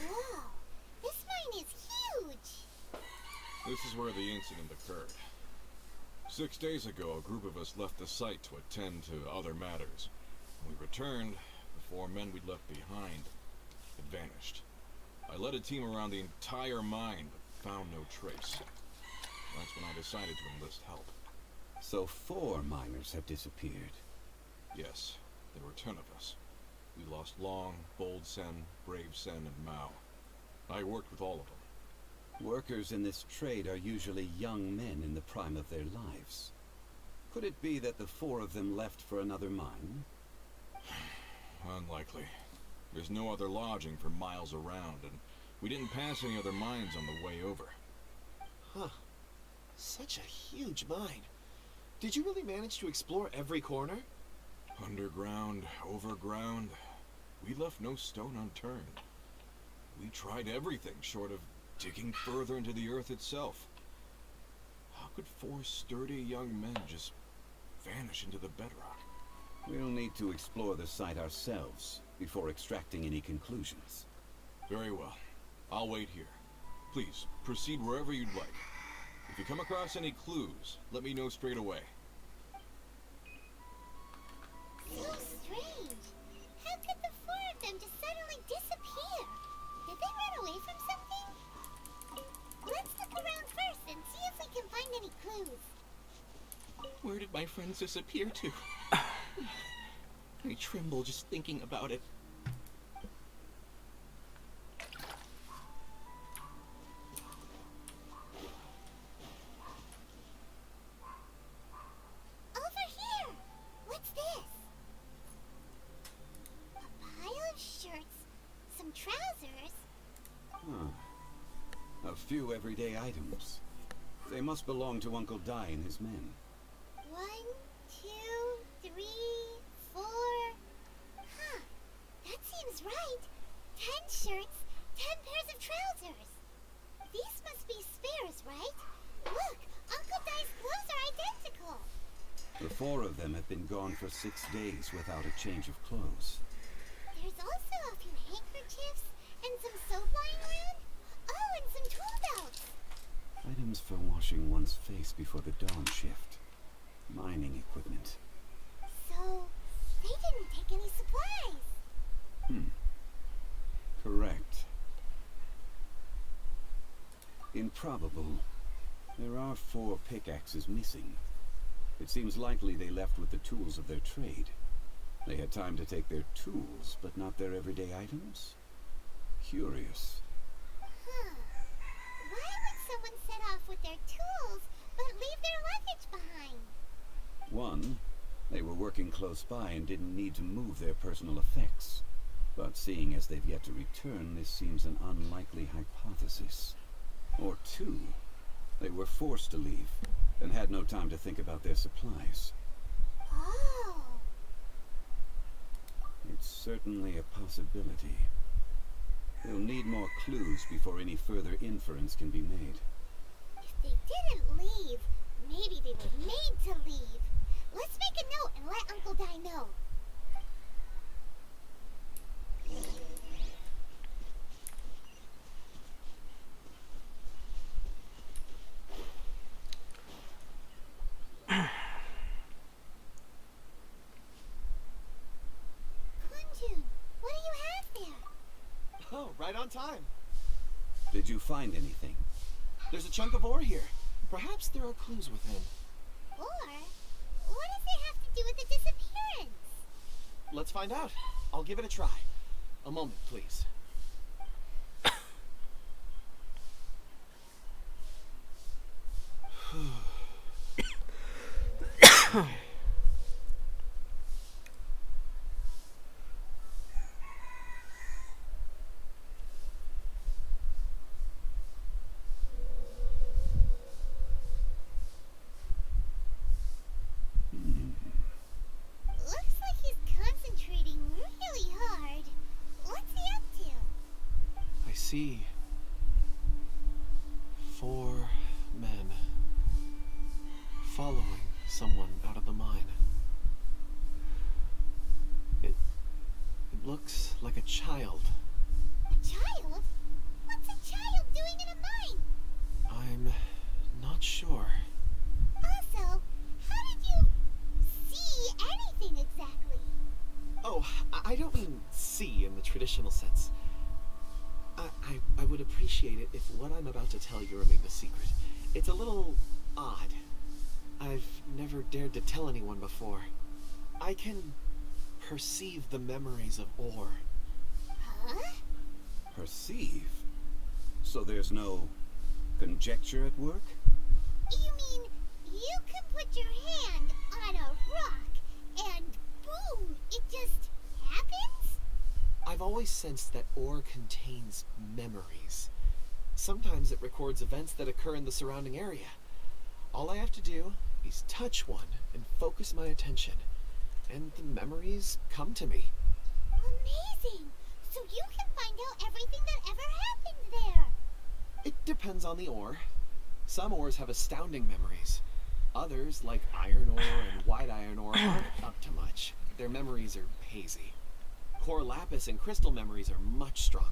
Whoa, this mine is huge. This is where the incident occurred. 6 days ago, a group of us left the site to attend to other matters. When we returned, the 4 men we'd left behind had vanished. I led a team around the entire mine, but found no trace. That's when I decided to enlist help. So 4 miners have disappeared. Yes, there were 10 of us. We lost Long, Bold Sen, Brave Sen, and Mao. I worked with all of them. Workers in this trade are usually young men in the prime of their lives. Could it be that the 4 of them left for another mine? Unlikely. There's no other lodging for miles around, and we didn't pass any other mines on the way over. Huh. Such a huge mine. Did you really manage to explore every corner? Underground, overground, we left no stone unturned. We tried everything short of digging further into the earth itself. How could 4 sturdy young men just vanish into the bedrock? We'll need to explore the site ourselves before extracting any conclusions. Very well. I'll wait here. Please, proceed wherever you'd like. If you come across any clues, let me know straight away. So strange. How could the 4 of them just suddenly disappear? Did they run away from something? Let's look around first and see if we can find any clues. Where did my friends disappear to? I tremble just thinking about it. Over here! What's this? A pile of shirts, some trousers. Huh. A few everyday items. They must belong to Uncle Dai and his men. 1, 2, 3, 4. Huh. That seems right. 10 shirts, 10 pairs of trousers. These must be spares, right? Look, Uncle Dai's clothes are identical. The 4 of them have been gone for 6 days without a change of clothes. There's also a few handkerchiefs and some soap lying around. Oh, and some tool belts. Items for washing one's face before the dawn shift. Mining equipment. So, they didn't take any supplies. Correct. Improbable. There are 4 pickaxes missing. It seems likely they left with the tools of their trade. They had time to take their tools, but not their everyday items? Curious. Huh. Why would someone set off with their tools, but leave their luggage behind? 1, they were working close by and didn't need to move their personal effects. But seeing as they've yet to return, this seems an unlikely hypothesis. Or 2, they were forced to leave and had no time to think about their supplies. Oh. It's certainly a possibility. They'll need more clues before any further inference can be made. If they didn't leave, maybe they were made to leave. Let's make a note and let Uncle Dai know. time. Did you find anything? There's a chunk of ore here. Perhaps there are clues within. Or, what does it have to do with the disappearance? Let's find out. I'll give it a try. A moment, please. Looks like he's concentrating really hard. What's he up to? I see 4 men following someone out of the mine. It looks like a child. A child? What's a child doing in a mine? I'm not sure. Also, how did you see anything exactly? Oh, I don't mean see in the traditional sense. I would appreciate it if what I'm about to tell you remained a secret. It's a little odd. I've never dared to tell anyone before. I can perceive the memories of ore. Huh? Perceive? So there's no conjecture at work? You mean you can put your hand on a rock and boom, it just happens? I've always sensed that ore contains memories. Sometimes it records events that occur in the surrounding area. All I have to do is touch one and focus my attention, and the memories come to me. Amazing! So you can find out everything that ever happened there. It depends on the ore. Some ores have astounding memories. Others, like iron ore and white iron ore, aren't up to much. Their memories are hazy. Core lapis and crystal memories are much stronger.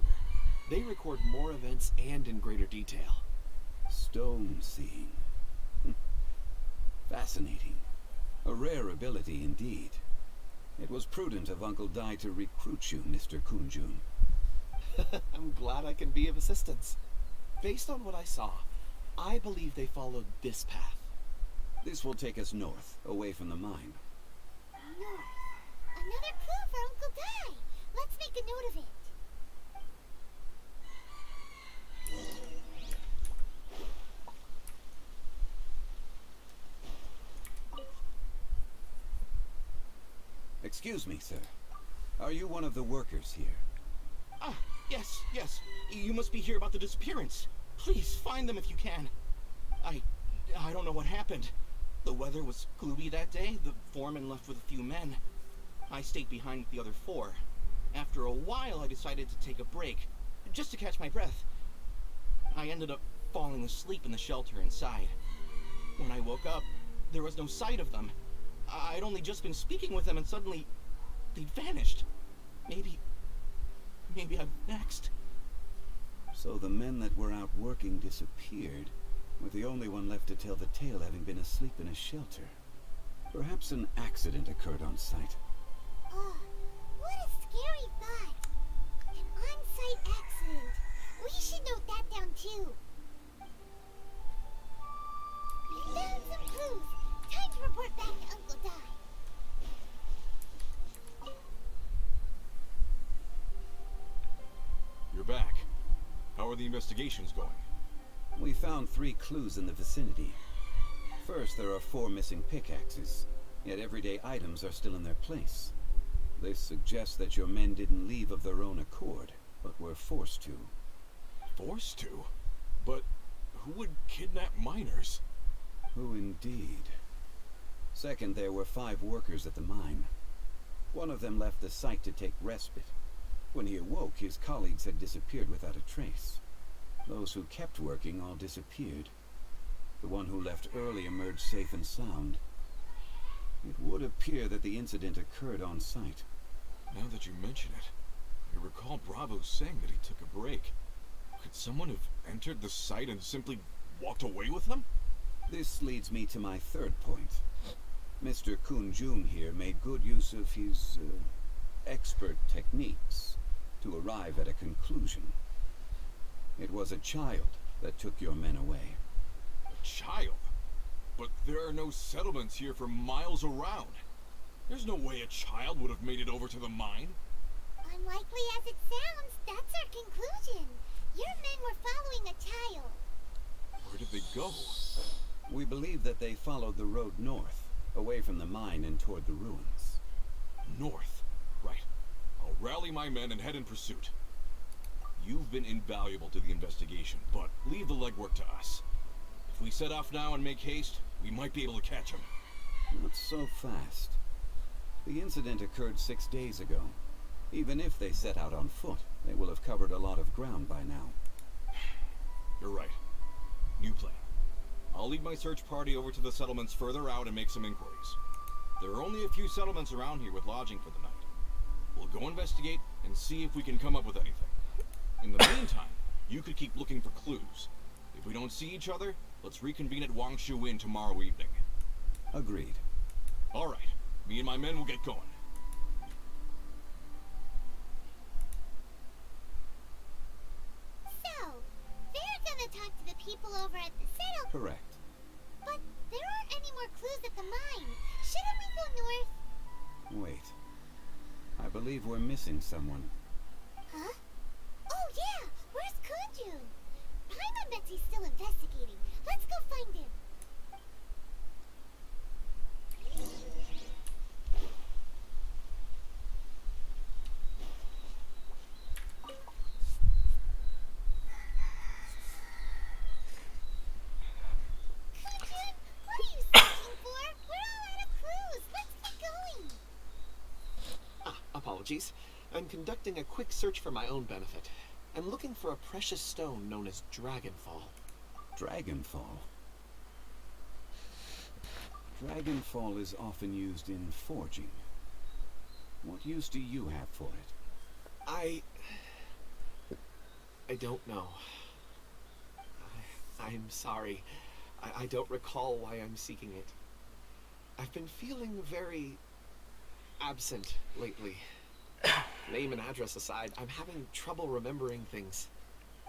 They record more events and in greater detail. Stone seeing. Fascinating. A rare ability indeed. It was prudent of Uncle Dai to recruit you, Mr. Kunjun. I'm glad I can be of assistance. Based on what I saw, I believe they followed this path. This will take us north, away from the mine. North. Another clue for Uncle Dai. Let's make a note of it. Excuse me, sir. Are you one of the workers here? Ah, yes. You must be here about the disappearance. Please, find them if you can. I don't know what happened. The weather was gloomy that day. The foreman left with a few men. I stayed behind with the other 4. After a while, I decided to take a break, just to catch my breath. I ended up falling asleep in the shelter inside. When I woke up, there was no sight of them. I'd only just been speaking with them and suddenly they'd vanished. Maybe I'm next. So the men that were out working disappeared, with the only one left to tell the tale having been asleep in a shelter. Perhaps an accident occurred on site. Oh, what a scary thought. An on-site accident. We should note that down too. We found some clues. Time to report back to Uncle Dai. You're back. How are the investigations going? We found 3 clues in the vicinity. First, there are 4 missing pickaxes, yet everyday items are still in their place. This suggests that your men didn't leave of their own accord, but were forced to. Forced to? But who would kidnap miners? Who indeed? Second, there were 5 workers at the mine. One of them left the site to take respite. When he awoke, his colleagues had disappeared without a trace. Those who kept working all disappeared. The one who left early emerged safe and sound. It would appear that the incident occurred on site. Now that you mention it, I recall Bravo saying that he took a break. Could someone have entered the site and simply walked away with them? This leads me to my third point. Mr. Kunjun here made good use of his expert techniques to arrive at a conclusion. It was a child that took your men away. A child? But there are no settlements here for miles around. There's no way a child would have made it over to the mine. Unlikely as it sounds, that's our conclusion. Your men were following a child. Where did they go? We believe that they followed the road north, away from the mine and toward the ruins. North. Right. I'll rally my men and head in pursuit. You've been invaluable to the investigation, but leave the legwork to us. If we set off now and make haste, we might be able to catch them. Not so fast. The incident occurred 6 days ago. Even if they set out on foot, they will have covered a lot of ground by now. You're right. New plan. I'll lead my search party over to the settlements further out and make some inquiries. There are only a few settlements around here with lodging for the night. We'll go investigate and see if we can come up with anything. In the meantime, you could keep looking for clues. If we don't see each other, let's reconvene at Wangshu Inn tomorrow evening. Agreed. All right. Me and my men will get going. So, they're gonna talk to the people over at the settlement. Correct. But there aren't any more clues at the mine. Shouldn't we go north? Wait. I believe we're missing someone. Huh? Oh yeah! Where's Kunjun? Paimon bets he's still investigating. Let's go find him. Kunjun, what are you searching for? We're all out of clues. Let's keep going. Apologies. I'm conducting a quick search for my own benefit. I'm looking for a precious stone known as Dragonfall. Dragonfall. Dragonfall is often used in forging. What use do you have for it? I don't know. I'm sorry. I don't recall why I'm seeking it. I've been feeling very absent lately. Name and address aside, I'm having trouble remembering things.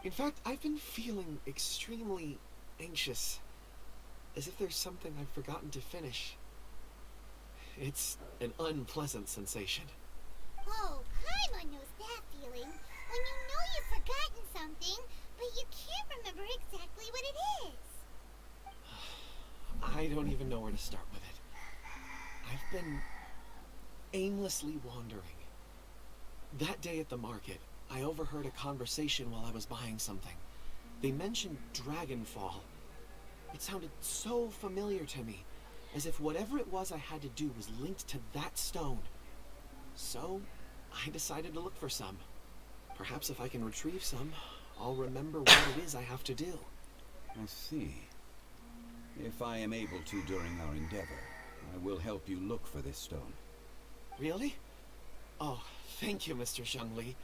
In fact, I've been feeling extremely anxious, as if there's something I've forgotten to finish. It's an unpleasant sensation. Oh, Paimon knows that feeling. When you know you've forgotten something, but you can't remember exactly what it is. I don't even know where to start with it. I've been aimlessly wandering. That day at the market, I overheard a conversation while I was buying something. They mentioned Dragonfall. It sounded so familiar to me, as if whatever it was I had to do was linked to that stone. So, I decided to look for some. Perhaps if I can retrieve some, I'll remember what it is I have to do. I see. If I am able to during our endeavor, I will help you look for this stone. Really? Oh, thank you, Mr. Zhengli.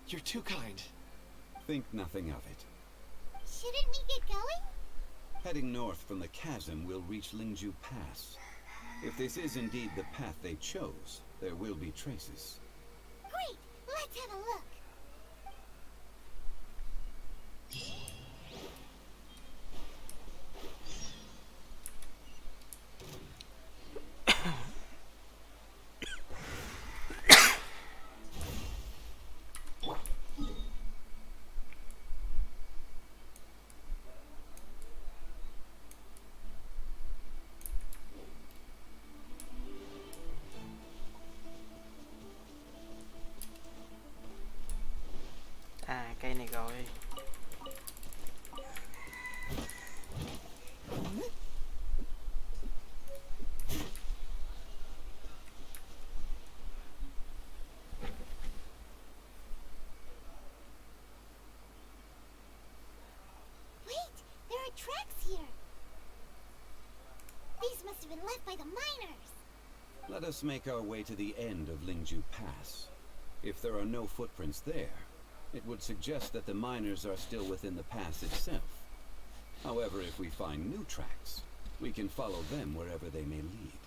You're too kind. Think nothing of it. Shouldn't we get going? Heading north from the chasm, we'll reach Lingju Pass. If this is indeed the path they chose, there will be traces. Great! Let's have a look. À, cây này rồi. Wait, there are tracks here. These must have been left by the miners. Let us make our way to the end of Lingju Pass. If there are no footprints there, it would suggest that the miners are still within the pass itself. However, if we find new tracks, we can follow them wherever they may lead.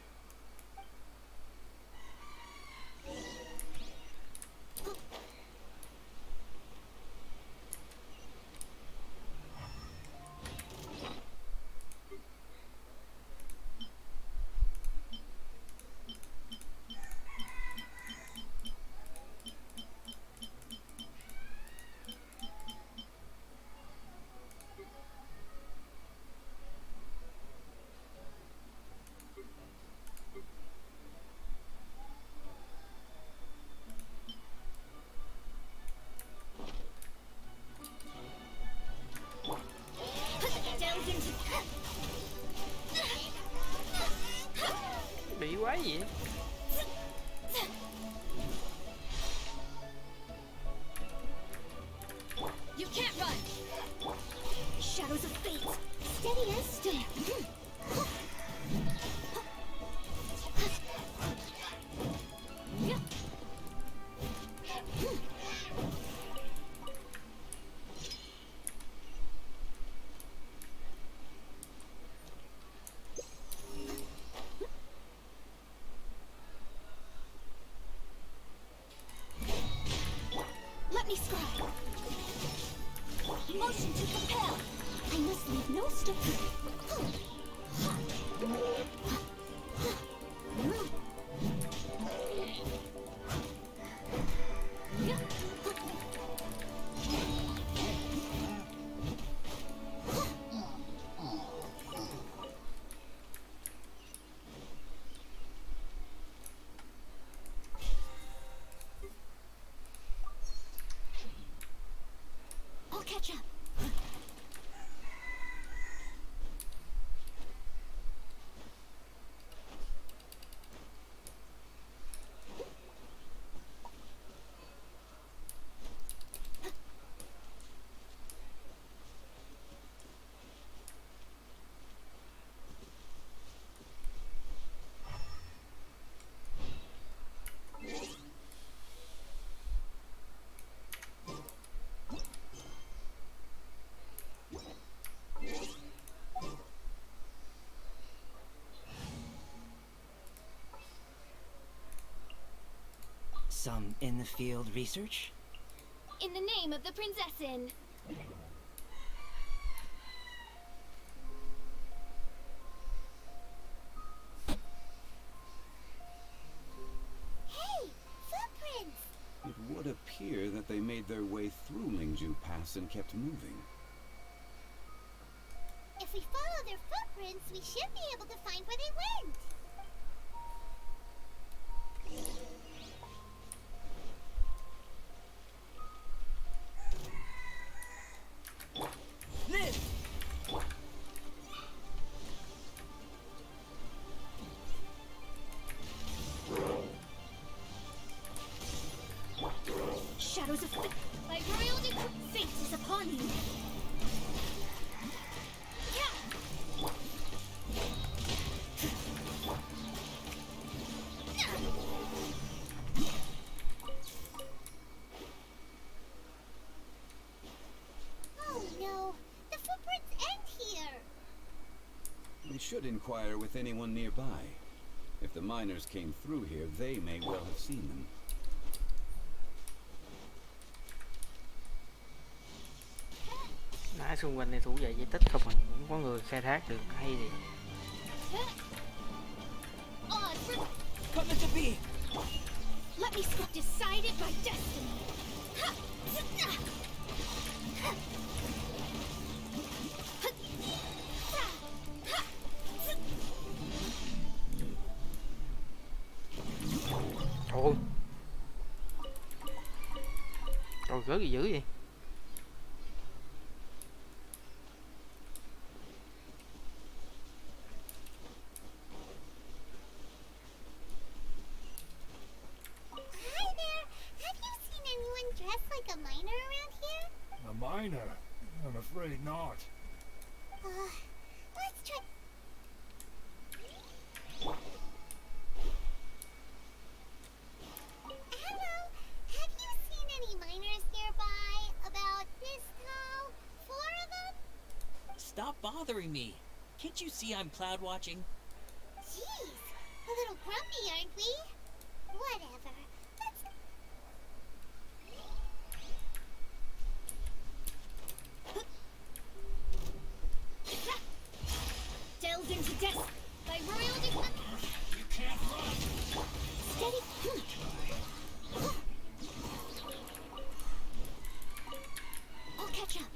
gì vậy? You can't run! Shadows of fate! Steady as stone! Let me scribe! Motion to compel! I must leave no stone. I'll catch up. Some in-the-field research? In the name of the Prinzessin! Hey! Footprints! It would appear that they made their way through Lingju Pass and kept moving. If we follow their footprints, we should be able to find where they went. Shadows of fate! By royal decree, fate is upon you! Oh no! The footprints end here! We should inquire with anyone nearby. If the miners came through here, they may well have seen them. Nãy xung quanh này thủ vệ di tích không, mình cũng có người khai thác được hay thì. Come to be! Let me decide it by destiny! Ôi, rồi gỡ gì dữ vậy? Hi there! Have you seen anyone dressed like a miner around here? A miner? I'm afraid not. Let's try... Hello? Have you seen any miners nearby? About this tall? 4 of them? Stop bothering me. Can't you see I'm cloud watching? Jeez, a little grumpy, aren't we? Whatever. Let's... Delved into death by royal decree! You can't run! Steady! I'll catch up.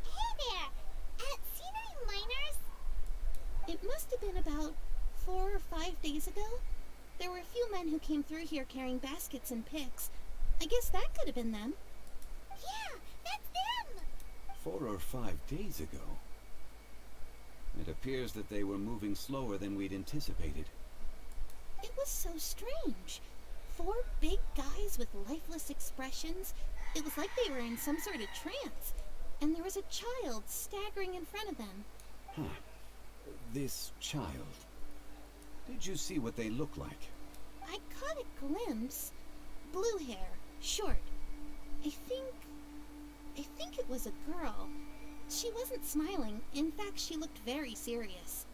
Hey there! Seen any miners? It must have been about 4 or 5 days ago. There were a few men who came through here carrying baskets and picks. I guess that could have been them. 4 or 5 days ago. It appears that they were moving slower than we'd anticipated. It was so strange. 4 big guys with lifeless expressions. It was like they were in some sort of trance. And there was a child staggering in front of them. Huh. This child. Did you see what they look like? I caught a glimpse. Blue hair, short. I think it was a girl. She wasn't smiling. In fact, she looked very serious.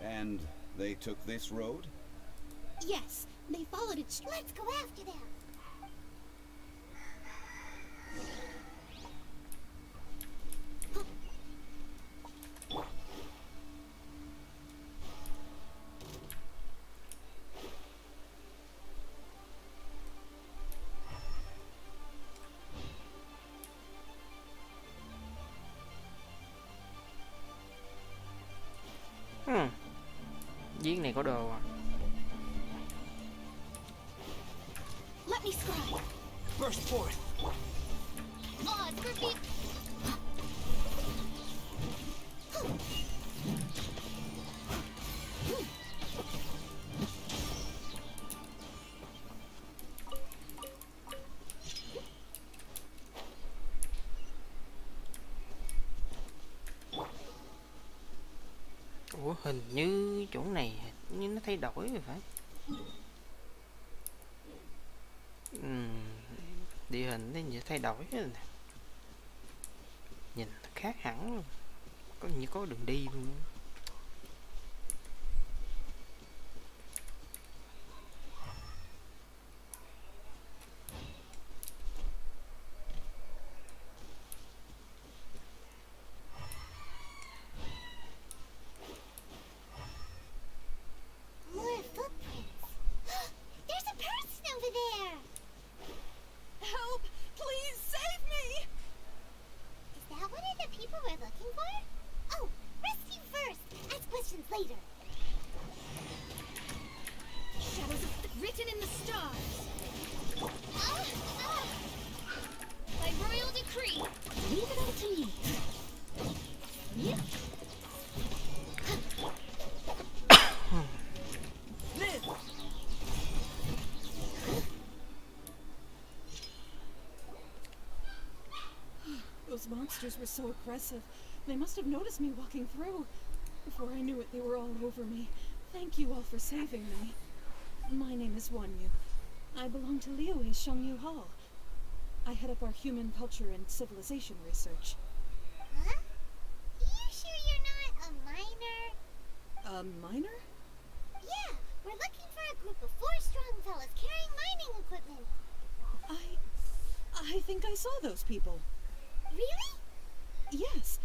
And they took this road? Yes, they followed it. Let's go after them. Giếng này có đồ à? Let me scribe. Burst forth. Odds for big. Ủa hình như chỗ này như nó thay đổi rồi phải. Địa hình nó như thay đổi rồi nè. Nhìn khác hẳn luôn. Có như có đường đi luôn. More footprints. There's a person over there. Help! Please save me! Is that one of the people we're looking for? Oh, rescue first. Ask questions later. Shadows of written in the stars. Ah, ah. By royal decree. Leave it up to me. Live. Those monsters were so aggressive. They must have noticed me walking through. Before I knew it, they were all over me. Thank you all for saving me. My name is Wanyu. I belong to Liyue's Shengyu Hall. I head up our human culture and civilization research. Huh? You sure you're not a miner? A miner? Yeah, we're looking for a group of 4 strong fellas carrying mining equipment. I think I saw those people. Really? Yes.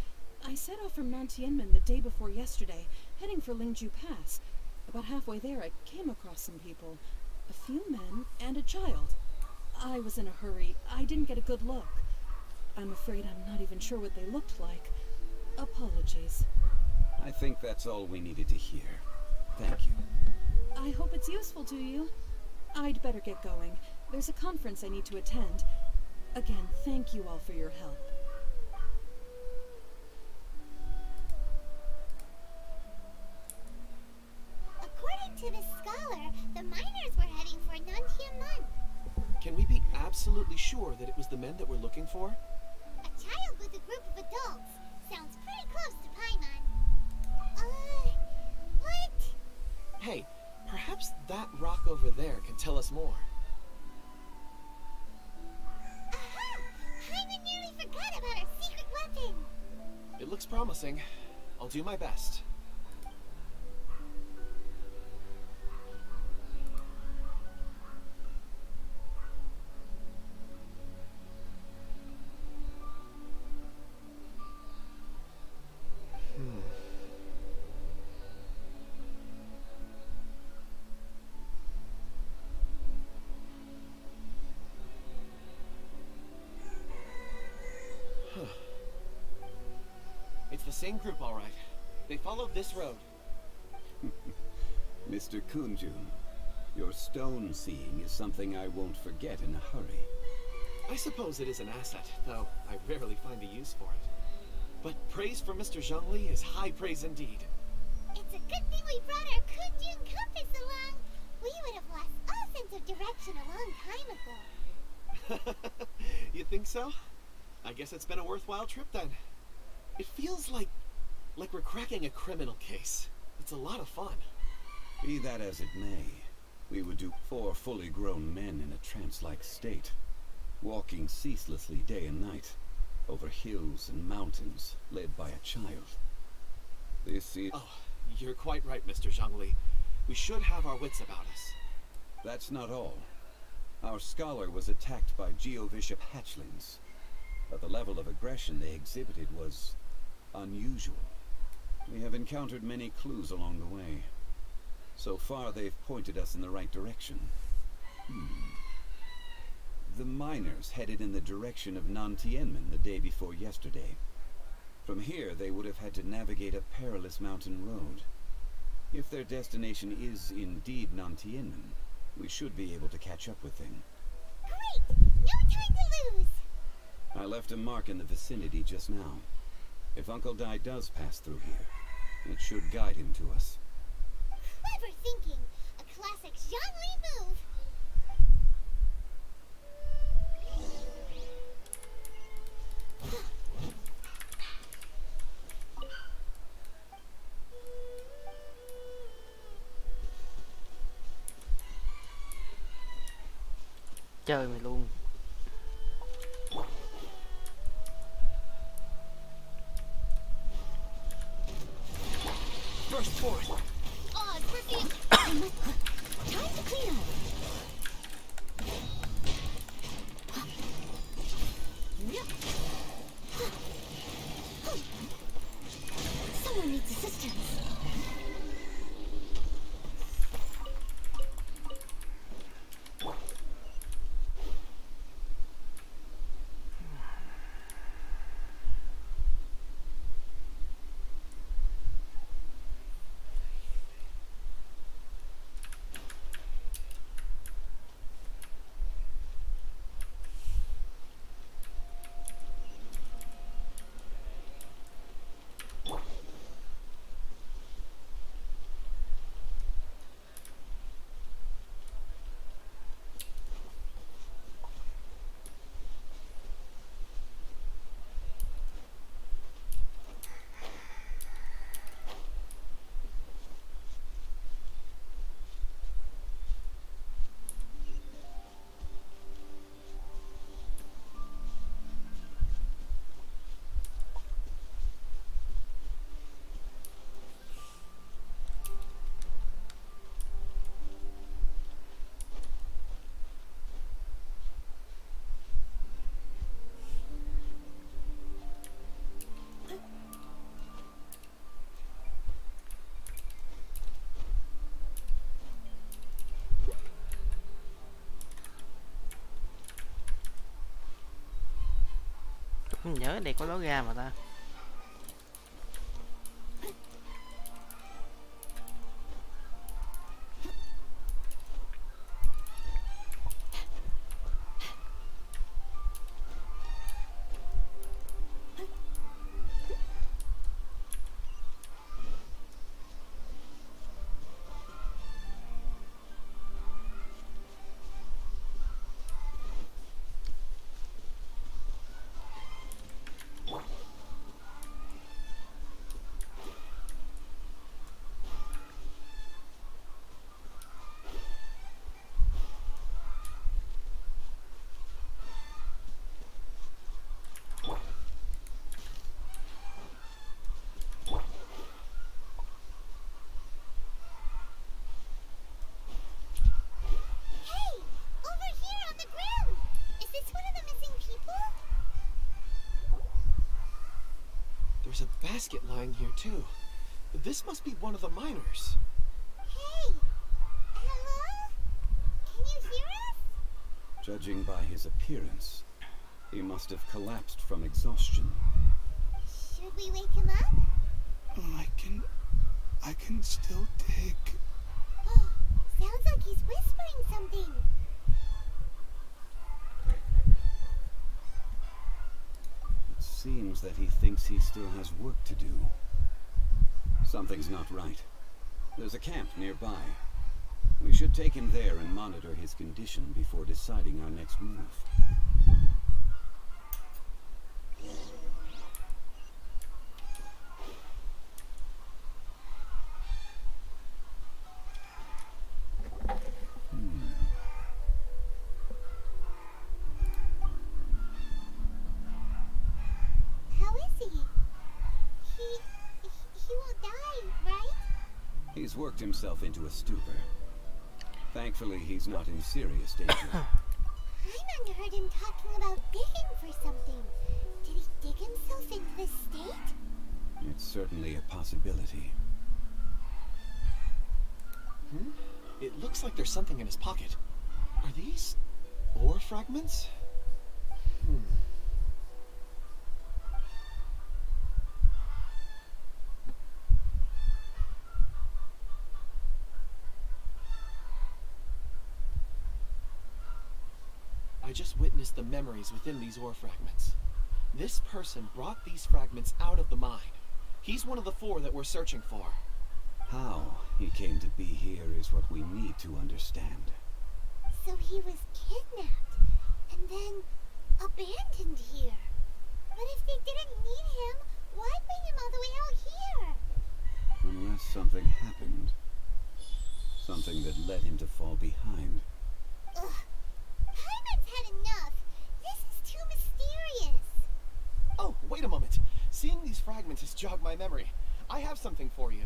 I set off from Mount Tianmen the day before yesterday, heading for Lingju Pass. About halfway there, I came across some people. A few men and a child. I was in a hurry. I didn't get a good look. I'm afraid I'm not even sure what they looked like. Apologies. I think that's all we needed to hear. Thank you. I hope it's useful to you. I'd better get going. There's a conference I need to attend. Again, thank you all for your help. According to the scholar, the miners were heading for Nantiamun. Can we be absolutely sure that it was the men that we're looking for? A child with a group of adults. Sounds pretty close to Paimon. What? Hey, perhaps that rock over there can tell us more. Aha! Paimon nearly forgot about our secret weapon. It looks promising. I'll do my best. It's the same group, all right. They followed this road. Mr. Kunjun, your stone seeing is something I won't forget in a hurry. I suppose it is an asset, though I rarely find a use for it. But praise for Mr. Zhongli is high praise indeed. It's a good thing we brought our Kunjun compass along. We would have lost all sense of direction a long time ago. You think so? I guess it's been a worthwhile trip then. It feels like we're cracking a criminal case. It's a lot of fun. Be that as it may, we would do 4 fully grown men in a trance-like state, walking ceaselessly day and night, over hills and mountains, led by a child. This is... Oh, you're quite right, Mr. Zhongli. We should have our wits about us. That's not all. Our scholar was attacked by Geovishap hatchlings, but the level of aggression they exhibited was unusual. We have encountered many clues along the way. So far, they've pointed us in the right direction. The miners headed in the direction of Nantianmen the day before yesterday. From here, they would have had to navigate a perilous mountain road. If their destination is indeed Nantianmen, we should be able to catch up with them. Great! No time to lose! I left a mark in the vicinity just now. If Uncle Dai does pass through here, it should guide him to us. Clever thinking! A classic Zhongli move! Chơi mày luôn. First forth! Oz, we're being... Time to clean up. Someone needs assistance. Không nhớ đây có lối ra mà ta. There's a basket lying here, too. This must be one of the miners. Hey! Hello? Can you hear us? Judging by his appearance, he must have collapsed from exhaustion. Should we wake him up? I can still dig. Oh, sounds like he's whispering something. seems that he thinks he still has work to do. Something's not right. There's a camp nearby. We should take him there and monitor his condition before deciding our next move. How is he? He won't die, right? He's worked himself into a stupor. Thankfully, he's not in serious danger. Paimon heard him talking about digging for something. Did he dig himself into this state? It's certainly a possibility. It looks like there's something in his pocket. Are these ore fragments? I just witnessed the memories within these ore fragments. This person brought these fragments out of the mine. He's one of the 4 that we're searching for. How he came to be here is what we need to understand. So he was kidnapped and then abandoned here. But if they didn't need him, why bring him all the way out here? Unless something happened. Something that led him to fall behind. Ugh. Paimon's had enough. This is too mysterious. Oh, wait a moment. Seeing these fragments has jogged my memory. I have something for you.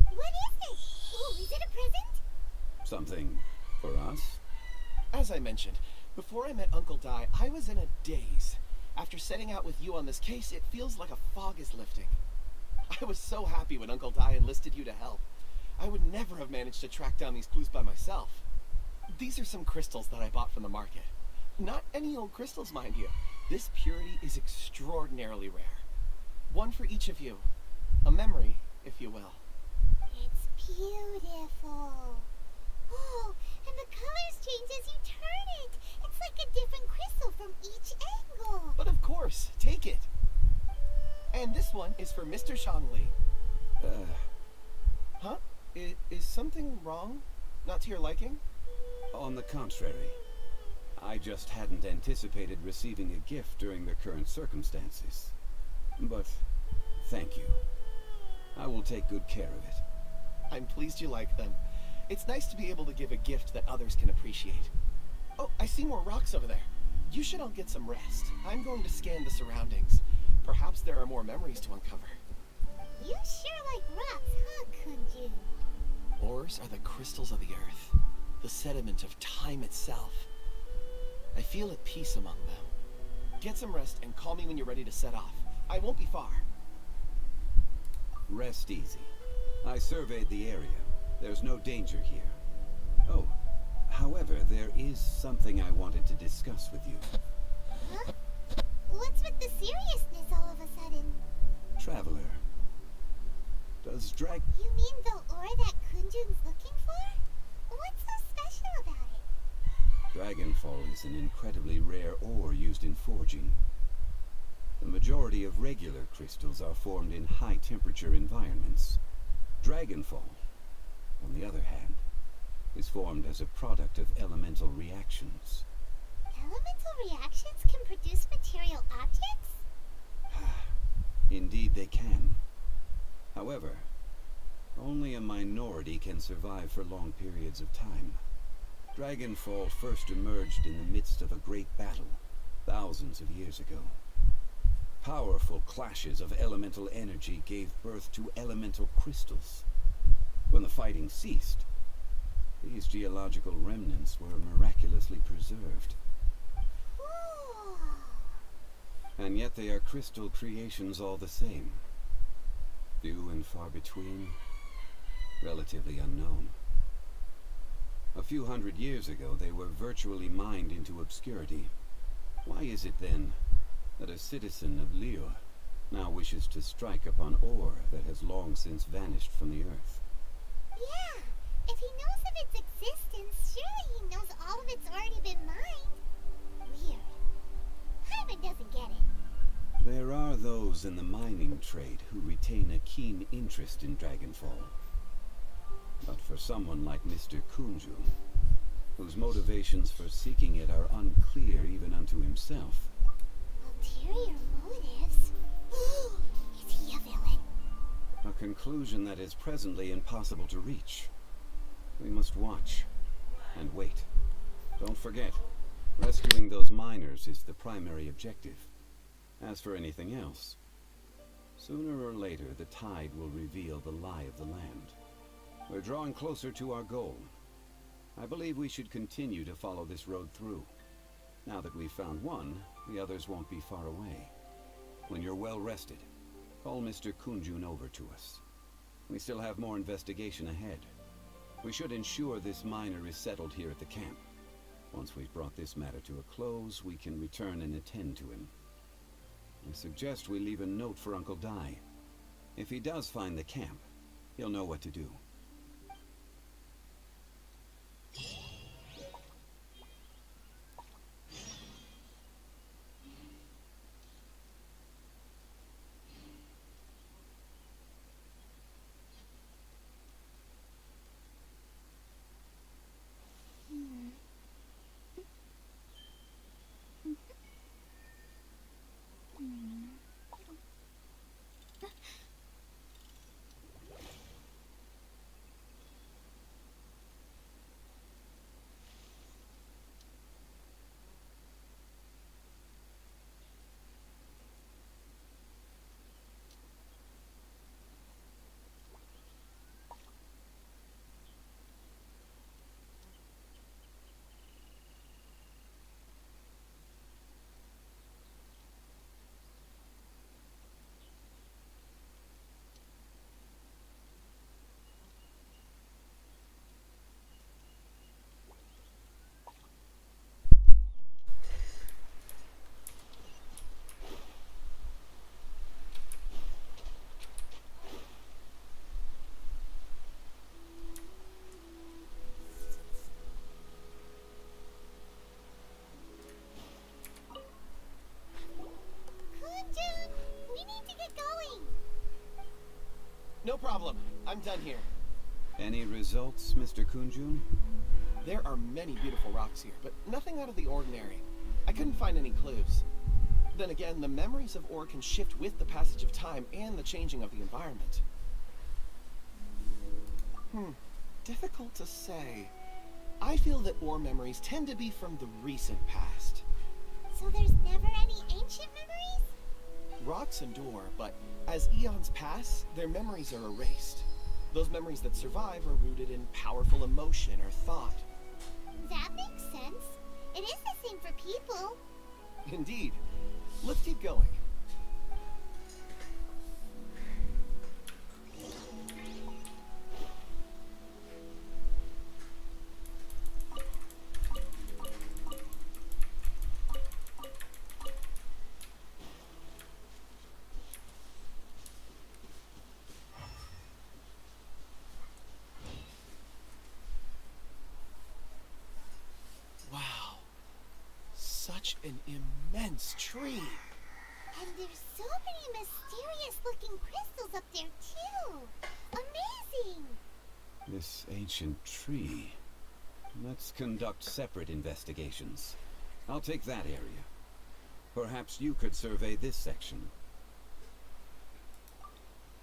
What is it? Oh, is it a present? Something for us? As I mentioned, before I met Uncle Dai, I was in a daze. After setting out with you on this case, it feels like a fog is lifting. I was so happy when Uncle Dai enlisted you to help. I would never have managed to track down these clues by myself. These are some crystals that I bought from the market. Not any old crystals, mind you. This purity is extraordinarily rare. One for each of you. A memory, if you will. It's beautiful. Oh, and the colors change as you turn it. It's like a different crystal from each angle. But of course, take it. And this one is for Mr. Shangli. Huh? Is something wrong? Not to your liking? On the contrary. I just hadn't anticipated receiving a gift during the current circumstances. But thank you. I will take good care of it. I'm pleased you like them. It's nice to be able to give a gift that others can appreciate. Oh, I see more rocks over there. You should all get some rest. I'm going to scan the surroundings. Perhaps there are more memories to uncover. You sure like rocks, huh, Kunjun? Ores are the crystals of the earth, the sediment of time itself. I feel at peace among them. Get some rest and call me when you're ready to set off. I won't be far. Rest easy. I surveyed the area. There's no danger here. Oh, however, there is something I wanted to discuss with you. Huh? What's with the seriousness all of a sudden? Traveler. Does You mean the ore that Kunjun's looking for? What's so special about it? Dragonfall is an incredibly rare ore used in forging. The majority of regular crystals are formed in high-temperature environments. Dragonfall, on the other hand, is formed as a product of elemental reactions. Elemental reactions can produce material objects? Indeed they can. However, only a minority can survive for long periods of time. Dragonfall first emerged in the midst of a great battle, thousands of years ago. Powerful clashes of elemental energy gave birth to elemental crystals. When the fighting ceased, these geological remnants were miraculously preserved. And yet they are crystal creations all the same. Few and far between, relatively unknown. A few hundred years ago, they were virtually mined into obscurity. Why is it then that a citizen of Liyue now wishes to strike upon ore that has long since vanished from the earth? Yeah, if he knows of its existence, surely he knows all of it's already been mined. Weird. Paimon doesn't get it. There are those in the mining trade who retain a keen interest in Dragonfall. But for someone like Mr. Kunjun, whose motivations for seeking it are unclear even unto himself. Ulterior motives? Is he a villain? A conclusion that is presently impossible to reach. We must watch and wait. Don't forget, rescuing those miners is the primary objective. As for anything else, sooner or later the tide will reveal the lie of the land. We're drawing closer to our goal. I believe we should continue to follow this road through. Now that we've found one, the others won't be far away. When you're well rested, call Mr. Kunjun over to us. We still have more investigation ahead. We should ensure this miner is settled here at the camp. Once we've brought this matter to a close, we can return and attend to him. I suggest we leave a note for Uncle Dai. If he does find the camp, he'll know what to do. Kunjun, we need to get going. No problem. I'm done here. Any results, Mr. Kunjun? There are many beautiful rocks here, but nothing out of the ordinary. I couldn't find any clues. Then again, the memories of ore can shift with the passage of time and the changing of the environment. Difficult to say. I feel that ore memories tend to be from the recent past. So there's never any ancient memories? Rocks endure, but as eons pass, their memories are erased. Those memories that survive are rooted in powerful emotion or thought. That makes sense. It is the same for people. Indeed. Let's keep going. Wow. Such an immense tree. And there's so many mysterious looking crystals up there too. Amazing! This ancient tree. Let's conduct separate investigations. I'll take that area. Perhaps you could survey this section.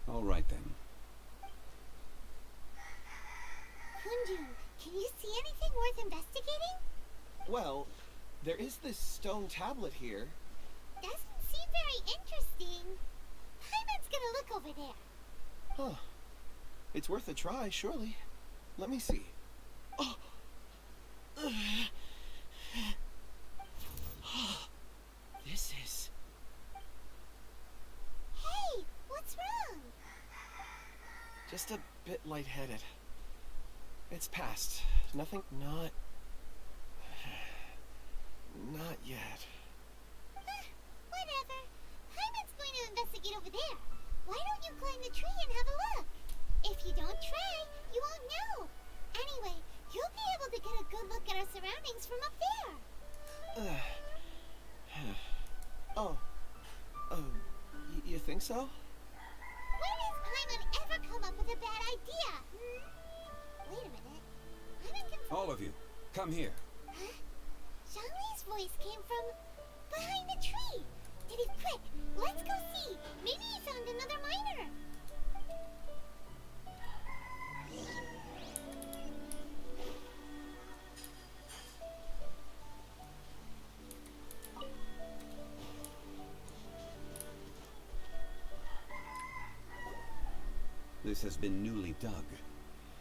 All right then. Kunjun, can you see anything worth investigating? Well, there is this stone tablet here. Doesn't seem very interesting. Hyman's gonna look over there. Huh. It's worth a try, surely. Let me see. Oh! This is... Hey, what's wrong? just a bit lightheaded. It's past. Nothing... Not yet. Whatever. Hyman's going to investigate over there. Why don't you climb the tree and have a look? If you don't try, you won't know. Anyway, you'll be able to get a good look at our surroundings from up there. You think? so? When has Paimon ever come up with a bad idea? Wait a minute. I'm in control. All of you, come here. Huh? Zhangli's voice came from behind the tree. Did he quick? Let's go see. Maybe he found another miner. This has been newly dug.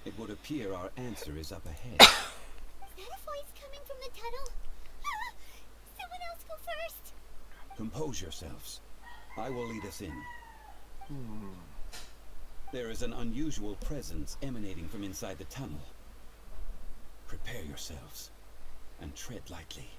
It would appear our answer is up ahead. Is that a voice coming from the tunnel? Ah! Someone else go first. Compose yourselves. I will lead us in. There is an unusual presence emanating from inside the tunnel. Prepare yourselves and tread lightly.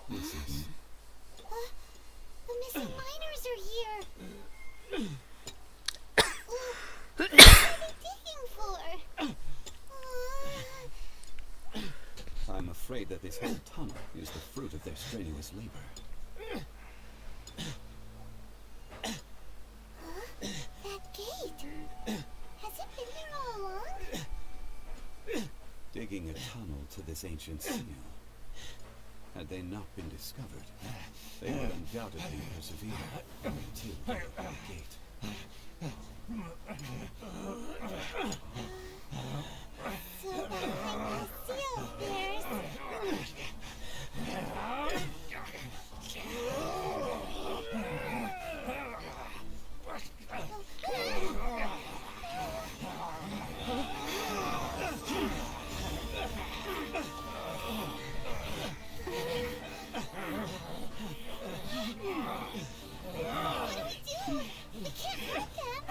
This is... The missing miners are here. What are they digging for? I'm afraid that this whole tunnel is the fruit of their strenuous labor. That gate. Has it been there all along? Digging a tunnel to this ancient seal. Had they not been discovered, they would undoubtedly persevere until the gate. So behind the seal there's... What do we do? We can't hurt them.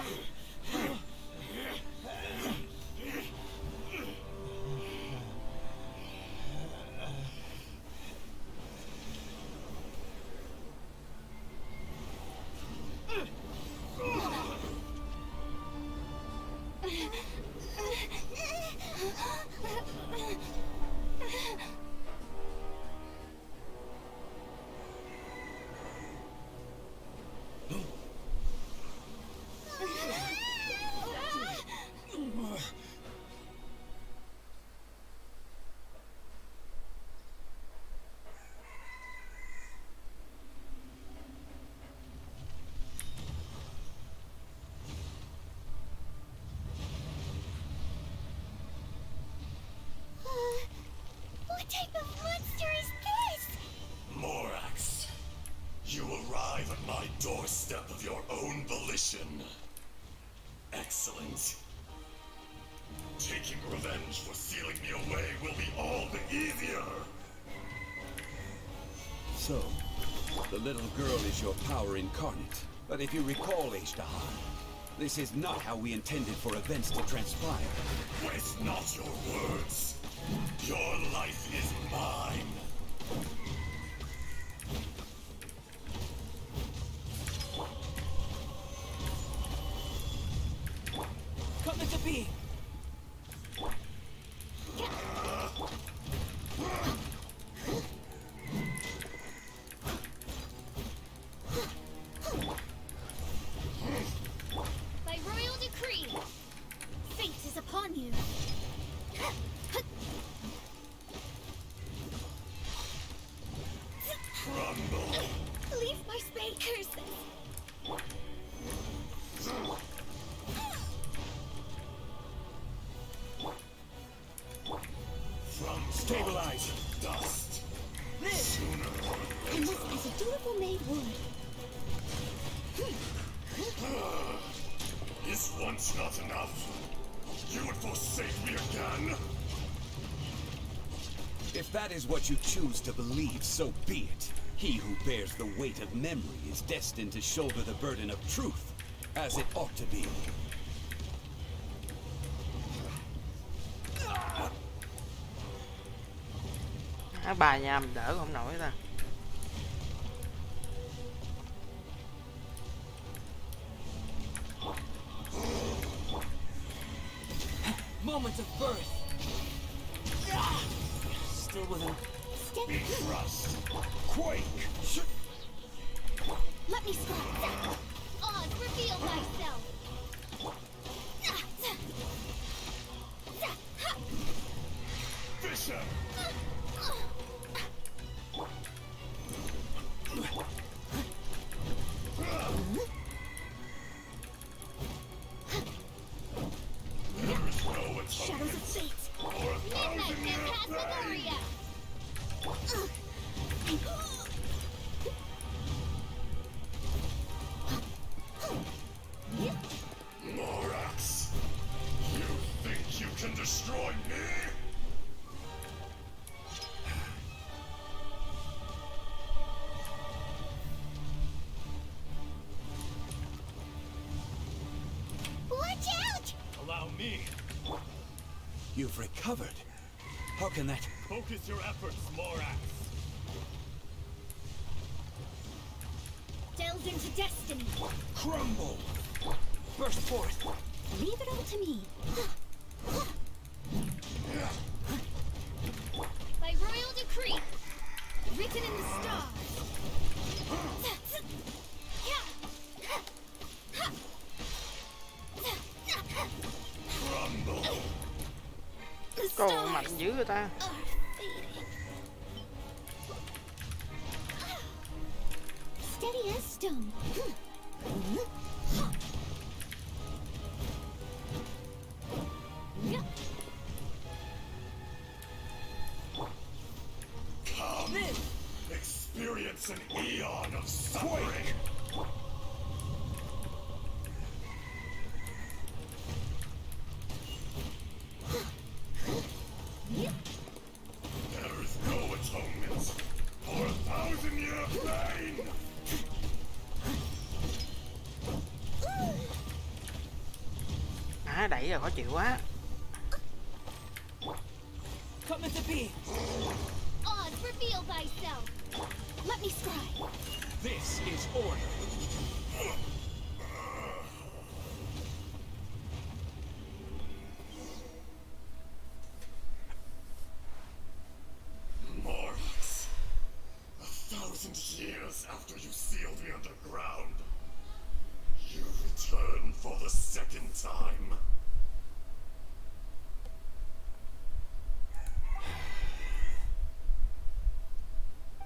What type of monster is this? Morax, you arrive at my doorstep of your own volition. Excellent. Taking revenge for sealing me away will be all the easier. So, the little girl is your power incarnate. But if you recall, H-Dahar, this is not how we intended for events to transpire. Waste not your words. Your life is mine. Come into being. By royal decree, fate is upon you. Leave my spade curses. From Stabilize. dust. And this is a dutiful made wood. Is once not enough? You would forsake me again? If that is what you choose to believe, so be it. He who bears the weight of memory is destined to shoulder the burden of truth, as it ought to be. Bà nhà mình đỡ không nổi ta. moments of birth. Still with him. Be trust. Quake. Let me start. Oz, reveal thyself. Fisher. There is no Shadows of atonement fate. for 1,000 Midnight years Phantasmagoria. Morax, you think you can destroy me? Watch out! Allow me. You've recovered. How can that... Focus your efforts, Morax. Delve into destiny. Crumble! Burst forth. Leave it all to me. By royal decree. Written in the stars. Crumble. The Cô mạnh stars dữ người ta. are fading. Steady as stone. Come. Experience an eon of suffering. There is no atonement for 1,000-year pain. Đẩy rồi khó chịu quá. Come into being. Oz, reveal thyself. Let me scry. This is order. Morax, 1,000 years after you sealed me underground, you return for the second time.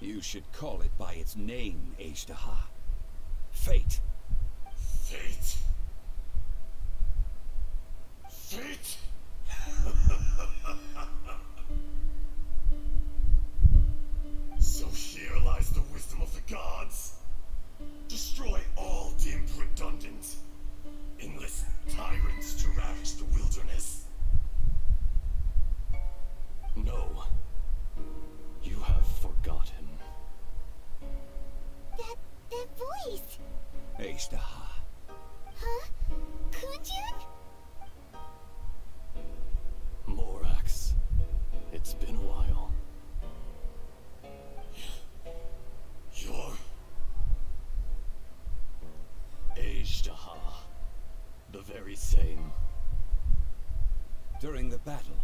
You should call it by its name, Ejdaha. Fate. Fate. Fate? So here lies the wisdom of the gods. Destroy all deemed redundant. Enlist tyrants to ravage the wilderness. No. You have forgotten. That voice. Ejdaha. Huh? Kunjun? Morax. It's been a while. You're Ejdaha. The very same. During the battle,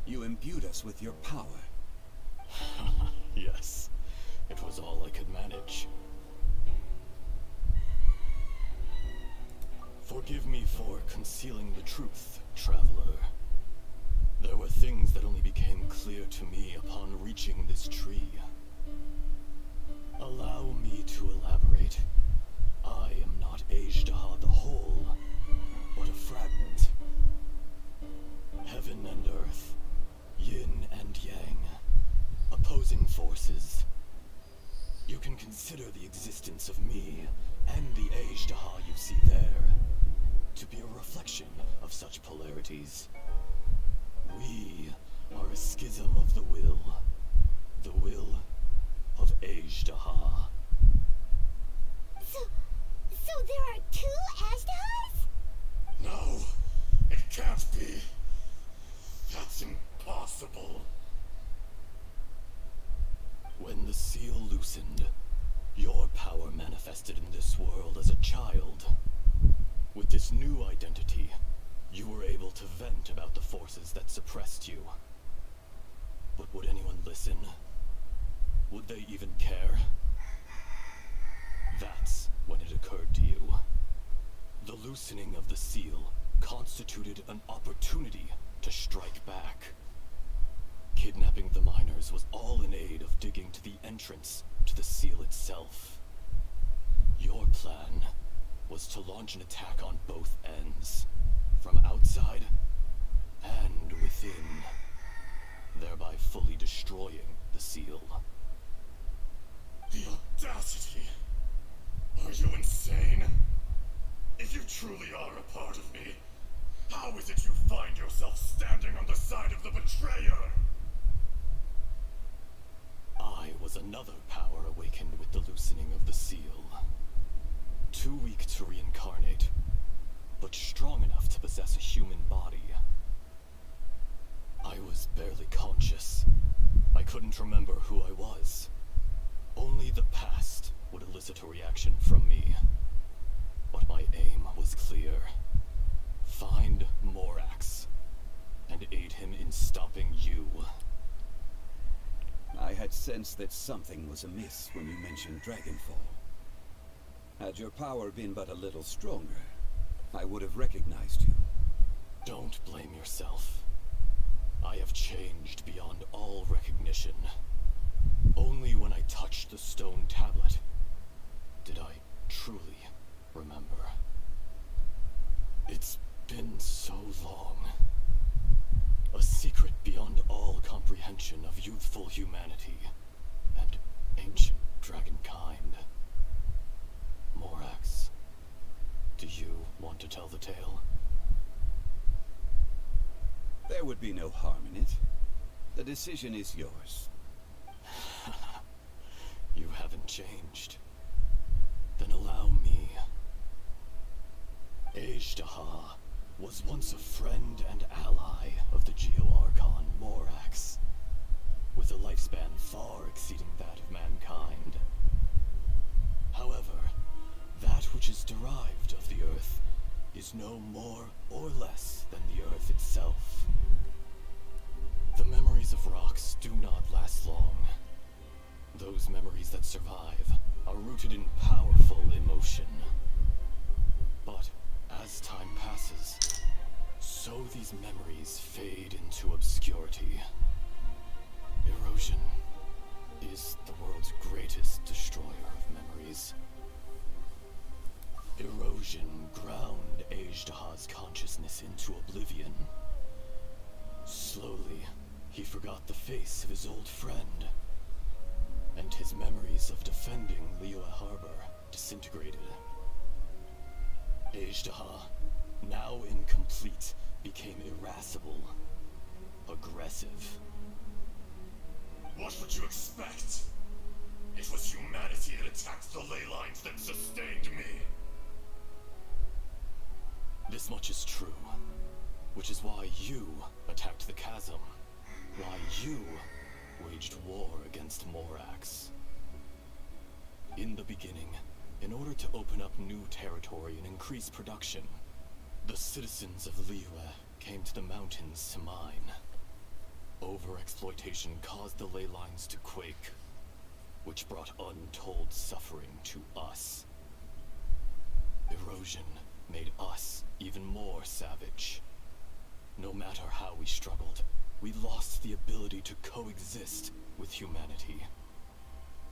you imbued us with your power. Yes. It was all I could manage. Forgive me for concealing the truth, traveler. There were things that only became clear to me upon reaching this tree. Allow me to elaborate. I am not Ejdaha the whole, but a fragment. Heaven and earth, yin and yang, opposing forces. You can consider the existence of me and the Ejdaha you see there to be a reflection of such polarities. We are a schism of the will of Ejdaha. So there are two Ashdars? No, it can't be. That's impossible. When the seal loosened, your power manifested in this world as a child. With this new identity, You were able to vent about the forces that suppressed you. But would anyone listen? Would they even care? That's when it occurred to you. The loosening of the seal constituted an opportunity to strike back. Kidnapping the miners was all in aid of digging to the entrance to the seal itself. Your plan was to launch an attack on both ends, from outside and within, thereby fully destroying the seal. The audacity! Are you insane? If you truly are a part of me, how is it you find yourself standing on the side of the betrayer? I was another power awakened with the loosening of the seal. Too weak to reincarnate, but strong enough to possess a human body. I was barely conscious. I couldn't remember who I was. Only the past would elicit a reaction from me. But my aim was clear. Find Morax, and aid him in stopping you. I had sensed that something was amiss when you mentioned Dragonfall. Had your power been but a little stronger, I would have recognized you. Don't blame yourself. I have changed beyond all recognition. Only when I touched the stone tablet did I truly remember. It's been so long. A secret beyond all comprehension of youthful humanity and ancient dragonkind. Morax, do you want to tell the tale? There would be no harm in it. The decision is yours. You haven't changed. Then allow me. Ejdaha was once a friend and ally of the Geo-Archon Morax, with a lifespan far exceeding that of mankind. However, that which is derived of the Earth is no more or less than the Earth itself. The memories of rocks do not last long. Those memories that survive are rooted in powerful emotion. But as time passes, so these memories fade into obscurity. Erosion is the world's greatest destroyer of memories. Erosion ground Ejdaha's consciousness into oblivion. Slowly, he forgot the face of his old friend, and his memories of defending Liyue Harbor disintegrated. Ejdaha, now incomplete, became irascible, aggressive. What would you expect? It was humanity that attacked the ley lines that sustained me. This much is true, which is why you attacked the chasm, why you waged war against Morax. In the beginning, in order to open up new territory and increase production, the citizens of Liyue came to the mountains to mine. Overexploitation caused the ley lines to quake, which brought untold suffering to us. Erosion made us even more savage. No matter how we struggled, we lost the ability to coexist with humanity.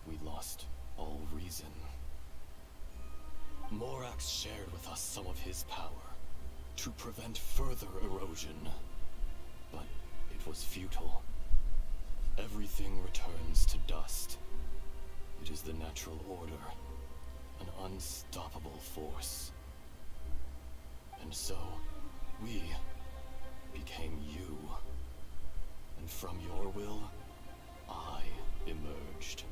We lost all reason. Morax shared with us some of his power to prevent further erosion, but it was futile. Everything returns to dust. It is the natural order, an unstoppable force. And so, we became you. And from your will, I emerged.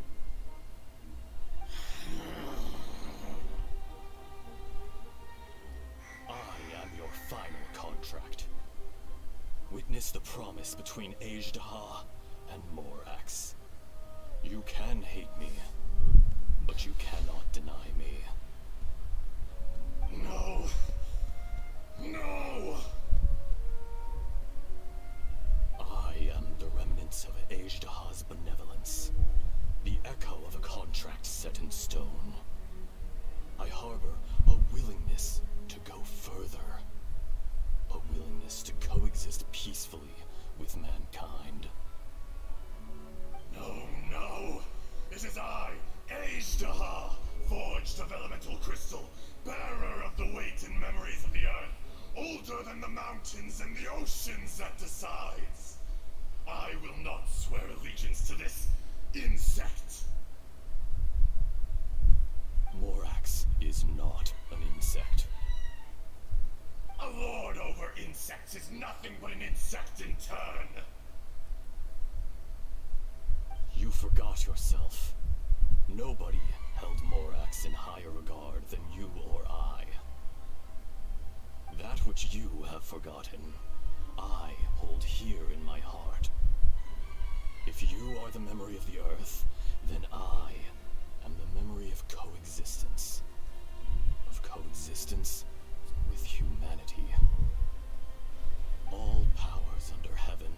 I am your final contract. Witness the promise between Ejdaha and Morax. You can hate me, but you cannot deny me. No! No! conscience that decides. I will not swear allegiance to this insect. Morax is not an insect. A lord over insects is nothing but an insect in turn. You forgot yourself. Nobody held Morax in higher regard than you or I. That which you have forgotten, I hold here in my heart. If you are the memory of the earth, then I am the memory of coexistence. Of coexistence with humanity. All powers under heaven,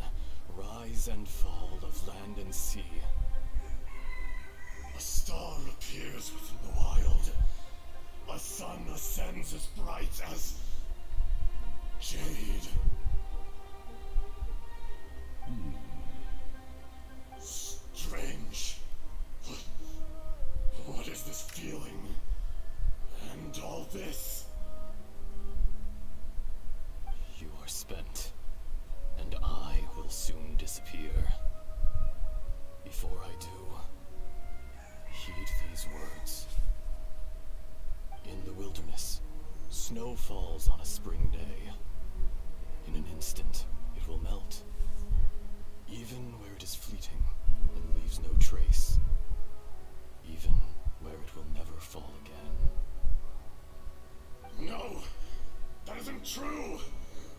rise and fall of land and sea. A star appears within the wild. A sun ascends as bright as jade. Strange. What is this feeling? And all this? You are spent, and I will soon disappear. Before I do, heed these words. In the wilderness, snow falls on a spring day. In an instant, it will melt, even where it is fleeting and leaves no trace, even where it will never fall again. No! That isn't true!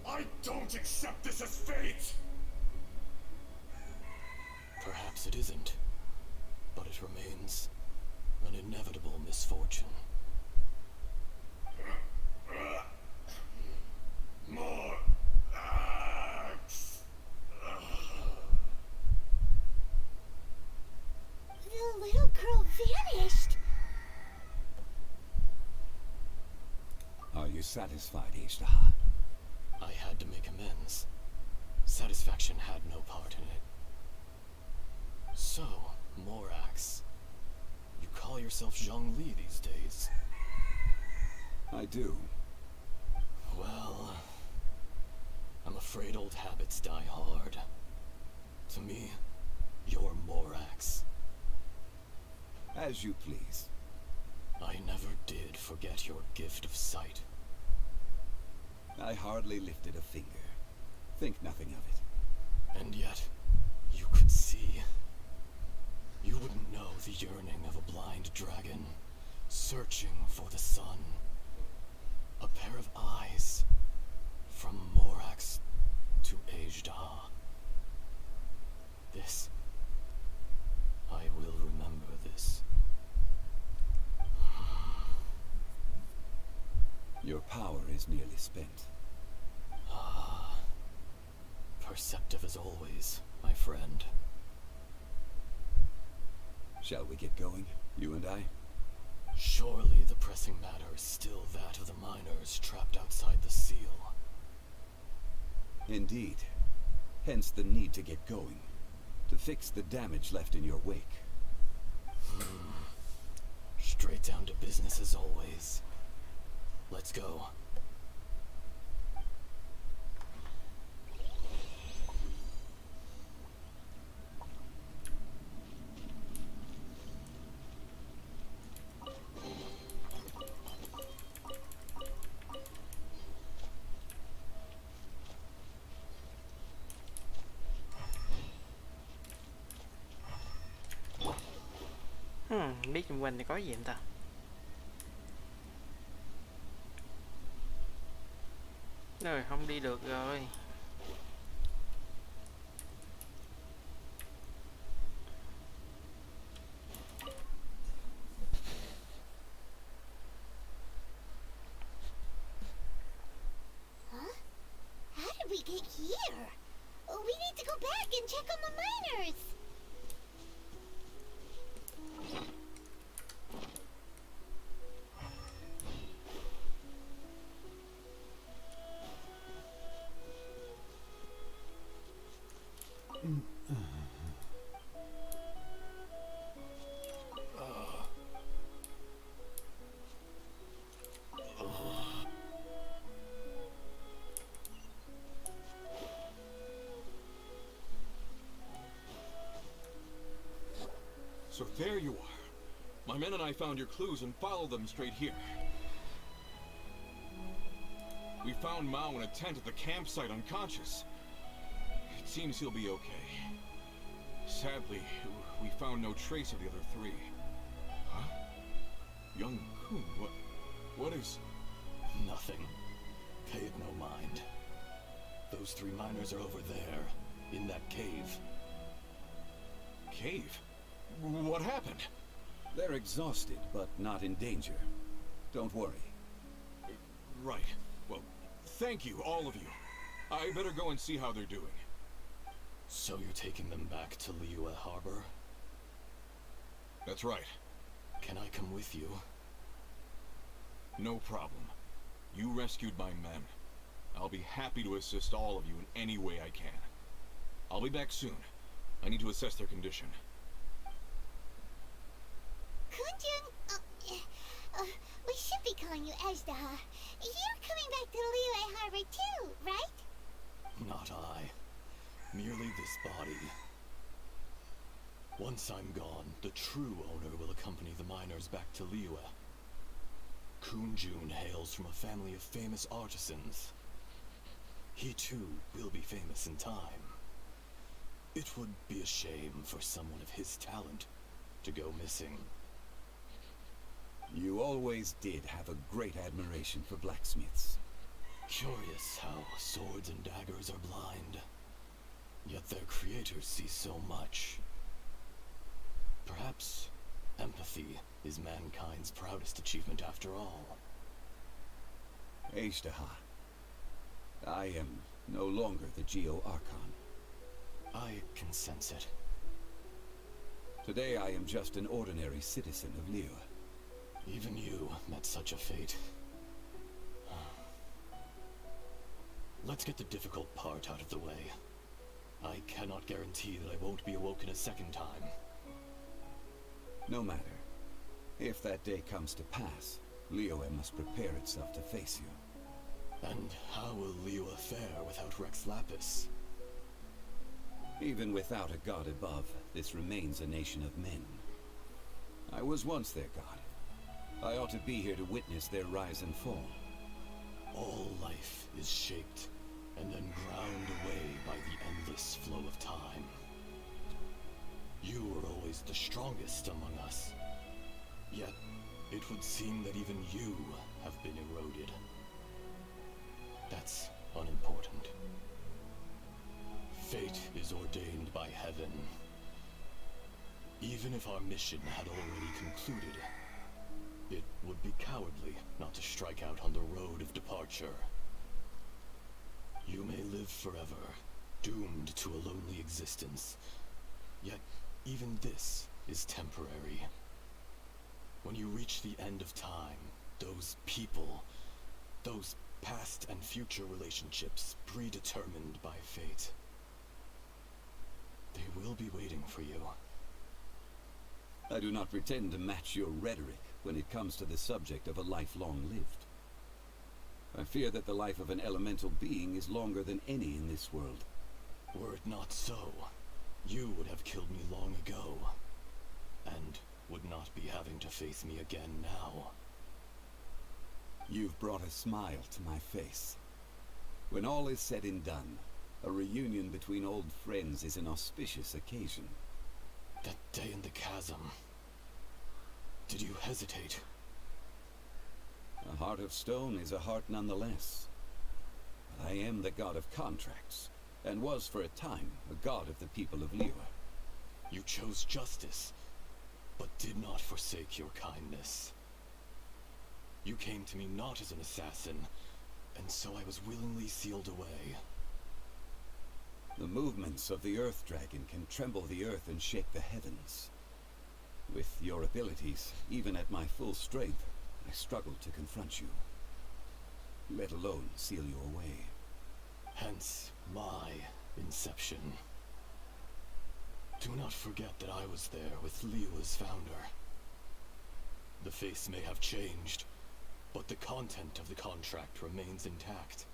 I don't accept this as fate! Perhaps it isn't, but it remains an inevitable misfortune. More axe. The little girl vanished. Are you satisfied, Ishtaha? I had to make amends. Satisfaction had no part in it. So, Morax, you call yourself Zhongli these days? I do. Well, I'm afraid old habits die hard. To me, you're Morax. As you please. I never did forget your gift of sight. I hardly lifted a finger. Think nothing of it. And yet, you could see. You wouldn't know the yearning of a blind dragon, searching for the sun. A pair of eyes, from Morax to Ejdah. This, I will remember this. Your power is nearly spent. Ah, perceptive as always, my friend. Shall we get going, you and I? Surely the pressing matter is still that of the miners trapped outside the seal. Indeed. Hence the need to get going. To fix the damage left in your wake. Straight down to business as always. Let's go. Biết xung quanh thì có gì không ta? Rồi, không đi được rồi. Huh? How did we get here? We need to go back and check on the miners. So there you are. My men and I found your clues and followed them straight here. We found Mao in a tent at the campsite unconscious. It seems he'll be okay. Sadly, we found no trace of the other three. Huh? Young Kun, what is... Nothing. Pay it no mind. Those 3 miners are over there, in that cave. Cave? What happened? They're exhausted, but not in danger. Don't worry. Right. Well, thank you, all of you. I better go and see how they're doing. So you're taking them back to Liyue Harbor? That's right. Can I come with you? No problem. You rescued my men. I'll be happy to assist all of you in any way I can. I'll be back soon. I need to assess their condition. Kunjun, we should be calling you Ajdaha. You're coming back to Liyue Harbor too, right? Not I. Merely this body. Once I'm gone, the true owner will accompany the miners back to Liyue. Kunjun hails from a family of famous artisans. He too will be famous in time. It would be a shame for someone of his talent to go missing. You always did have a great admiration for blacksmiths. Curious how swords and daggers are blind, yet their creators see so much. Perhaps empathy is mankind's proudest achievement after all. Ajdaha, I am no longer the Geo-Archon. I can sense it. Today I am just an ordinary citizen of Liyue. Even you met such a fate. Let's get the difficult part out of the way. I cannot guarantee that I won't be awoken a second time. No matter. If that day comes to pass, Liyue must prepare itself to face you. And how will Liyue fare without Rex Lapis? Even without a god above, this remains a nation of men. I was once their god. I ought to be here to witness their rise and fall. All life is shaped and then ground away by the endless flow of time. You were always the strongest among us. Yet, it would seem that even you have been eroded. That's unimportant. Fate is ordained by heaven. Even if our mission had already concluded, it would be cowardly not to strike out on the road of departure. You may live forever, doomed to a lonely existence. Yet, even this is temporary. When you reach the end of time, those people, those past and future relationships predetermined by fate, they will be waiting for you. I do not pretend to match your rhetoric when it comes to the subject of a life long lived. I fear that the life of an elemental being is longer than any in this world. Were it not so, you would have killed me long ago, and would not be having to face me again now. You've brought a smile to my face. When all is said and done, a reunion between old friends is an auspicious occasion. That day in the chasm, did you hesitate? A heart of stone is a heart nonetheless. But I am the god of contracts, and was for a time a god of the people of Liyue. You chose justice, but did not forsake your kindness. You came to me not as an assassin, and so I was willingly sealed away. The movements of the Earth Dragon can tremble the earth and shake the heavens. With your abilities, even at my full strength, I struggled to confront you, let alone seal you away. Hence my inception. Do not forget that I was there with Liyue's founder. The face may have changed, but the content of the contract remains intact.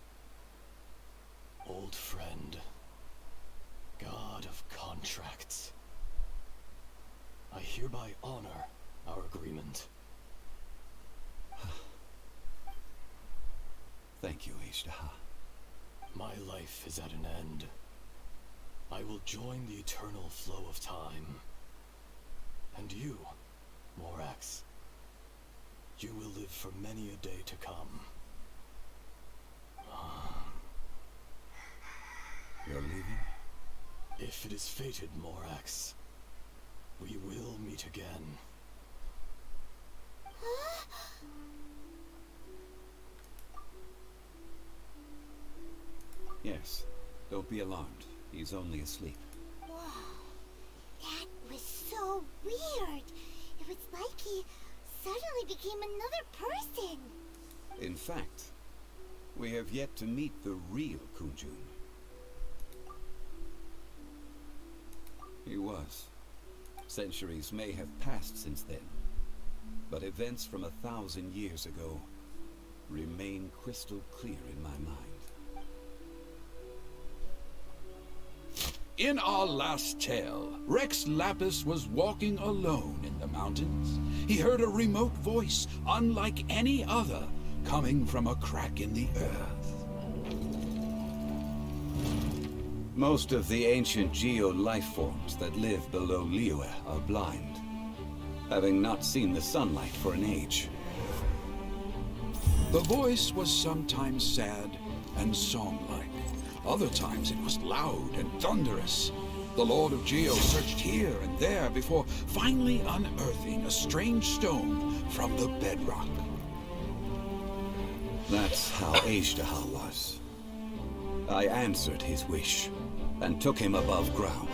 Old friend, god of contracts, I hereby Thank you, Ishtaha. My life is at an end. I will join the eternal flow of time. And you, Morax, you will live for many a day to come. You're leaving? If it is fated, Morax, we will meet again. Yes. Don't be alarmed. He's only asleep. Whoa. That was so weird. It was like he suddenly became another person. In fact, we have yet to meet the real Kunjun. He was. Centuries may have passed since then, but events from 1,000 years ago remain crystal clear in my mind. In our last tale, Rex Lapis was walking alone in the mountains. He heard a remote voice, unlike any other, coming from a crack in the earth. Most of the ancient geo-life forms that live below Liyue are blind, having not seen the sunlight for an age. The voice was sometimes sad and song-like. Other times it was loud and thunderous. The Lord of Geo searched here and there before finally unearthing a strange stone from the bedrock. That's how Ishtaha was. I answered his wish and took him above ground.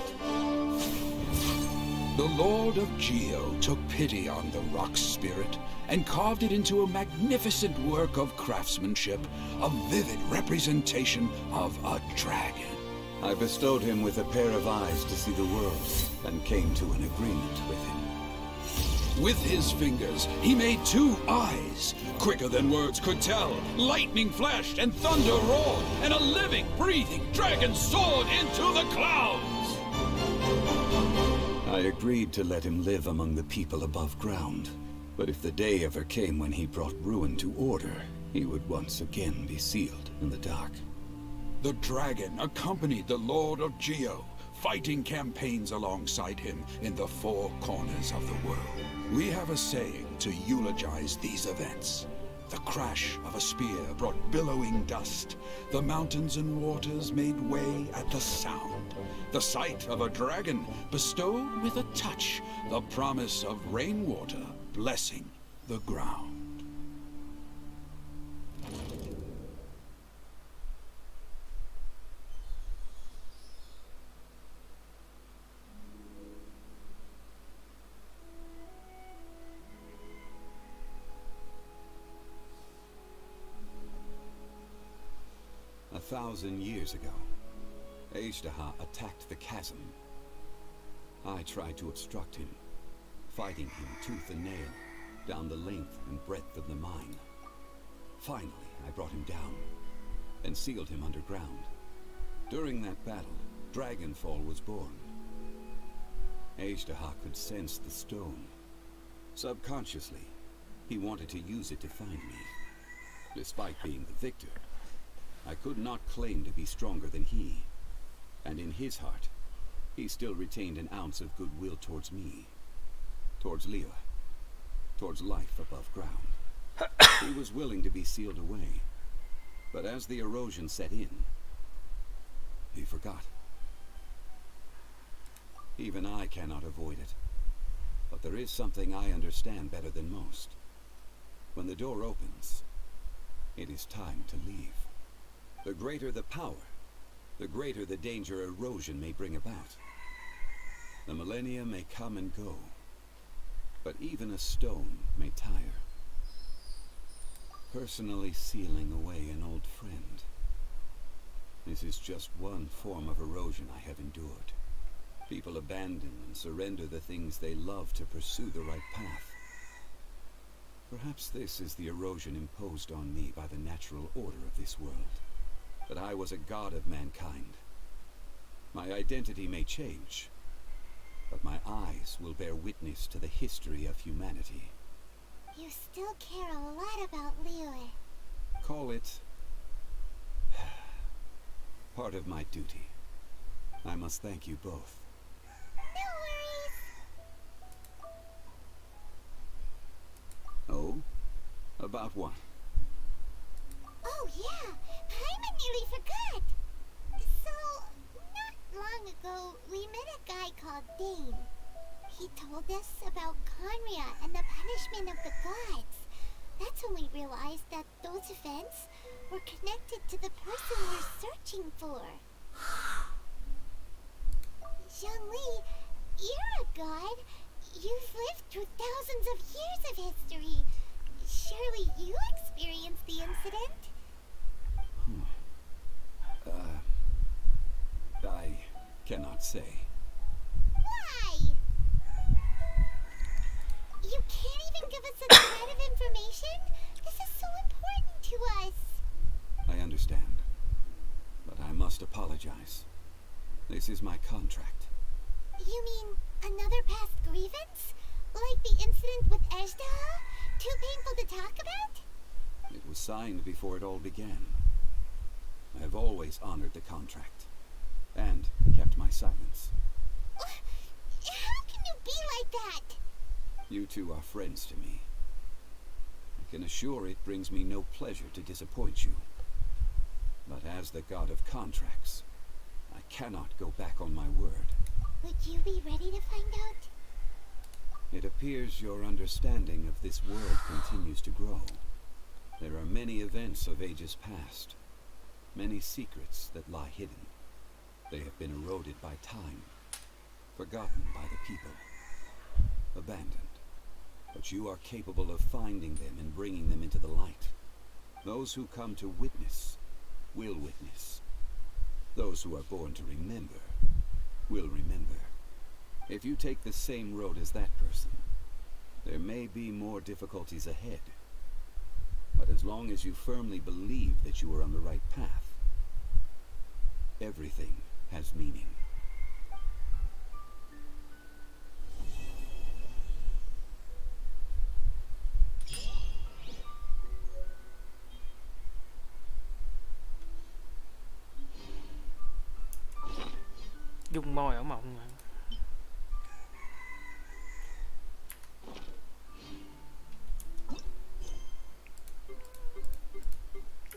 The Lord of Geo took pity on the rock spirit and carved it into a magnificent work of craftsmanship, a vivid representation of a dragon. I bestowed him with a pair of eyes to see the world and came to an agreement with him. With his fingers, he made 2 eyes. Quicker than words could tell, lightning flashed and thunder roared, and a living, breathing dragon soared into the clouds. I agreed to let him live among the people above ground. But if the day ever came when he brought ruin to order, he would once again be sealed in the dark. The dragon accompanied the Lord of Geo, fighting campaigns alongside him in the 4 corners of the world. We have a saying to eulogize these events. The crash of a spear brought billowing dust. The mountains and waters made way at the sound. The sight of a dragon bestowed with a touch the promise of rainwater blessing the ground. A 1,000 years ago, Ishtaha attacked the chasm. I tried to obstruct him, fighting him tooth and nail down the length and breadth of the mine. Finally, I brought him down and sealed him underground. During that battle, Dragonfall was born. Ishtaha could sense the stone. Subconsciously, he wanted to use it to find me. Despite being the victor, I could not claim to be stronger than he. And in his heart, he still retained an ounce of goodwill towards me. Towards Liyue. Towards life above ground. He was willing to be sealed away. But as the erosion set in, he forgot. Even I cannot avoid it. But there is something I understand better than most. When the door opens, it is time to leave. The greater the power, the greater the danger erosion may bring about. The millennia may come and go, but even a stone may tire. Personally sealing away an old friend. This is just one form of erosion I have endured. People abandon and surrender the things they love to pursue the right path. Perhaps this is the erosion imposed on me by the natural order of this world. That I was a god of mankind. My identity may change, but my eyes will bear witness to the history of humanity. You still care a lot about Liyue. Call it part of my duty. I must thank you both. No worries. Oh? About what? Oh yeah, Paimon nearly forgot. So, not long ago, we met a guy called Dane. He told us about Conria and the punishment of the gods. That's when we realized that those events were connected to the person we're searching for. Zhongli, you're a god. You've lived through thousands of years of history. Surely you experienced the incident? I cannot say. Why? You can't even give us a thread of information? This is so important to us. I understand. But I must apologize. This is my contract. You mean another past grievance? Like the incident with Ejdaha? Too painful to talk about? It was signed before it all began. I have always honored the contract. And kept my silence. How can you be like that? You two are friends to me. I can assure it brings me no pleasure to disappoint you. But as the god of contracts, I cannot go back on my word. Would you be ready to find out? It appears your understanding of this world continues to grow. There are many events of ages past, many secrets that lie hidden. They have been eroded by time, forgotten by the people, abandoned. But you are capable of finding them and bringing them into the light. Those who come to witness will witness. Those who are born to remember will remember. If you take the same road as that person, there may be more difficulties ahead. But as long as you firmly believe that you are on the right path, everything has meaning. Dung môi ở mộng mà.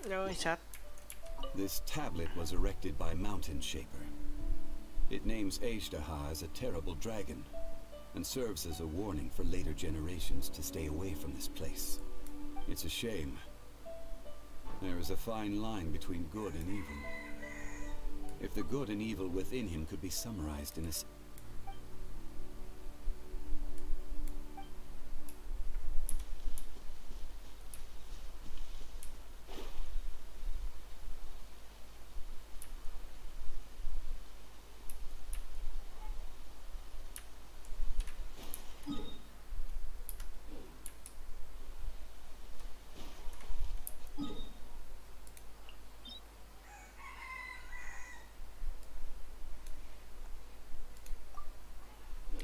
Rồi sách. This tablet was erected by Mountain Shaper. It names Ejdaha as a terrible dragon, and serves as a warning for later generations to stay away from this place. It's a shame. There is a fine line between good and evil. If the good and evil within him could be summarized in a...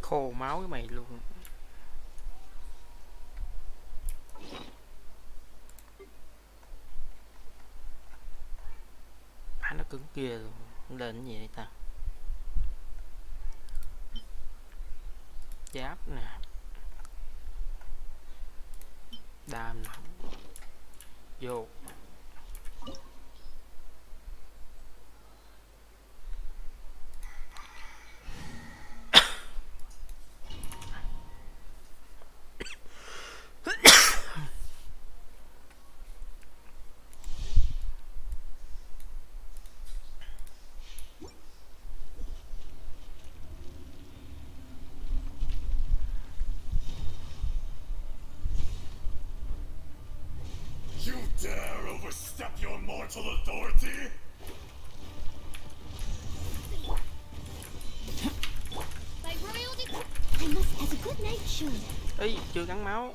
Khô máu cái mày luôn. Nó cứng kia luôn. Lên cái gì đây ta? Giáp nè. Đam nè. Vô. You dare overstep your mortal authority? By royal decree, I must have a good night soon. Ê, chưa gắn máu.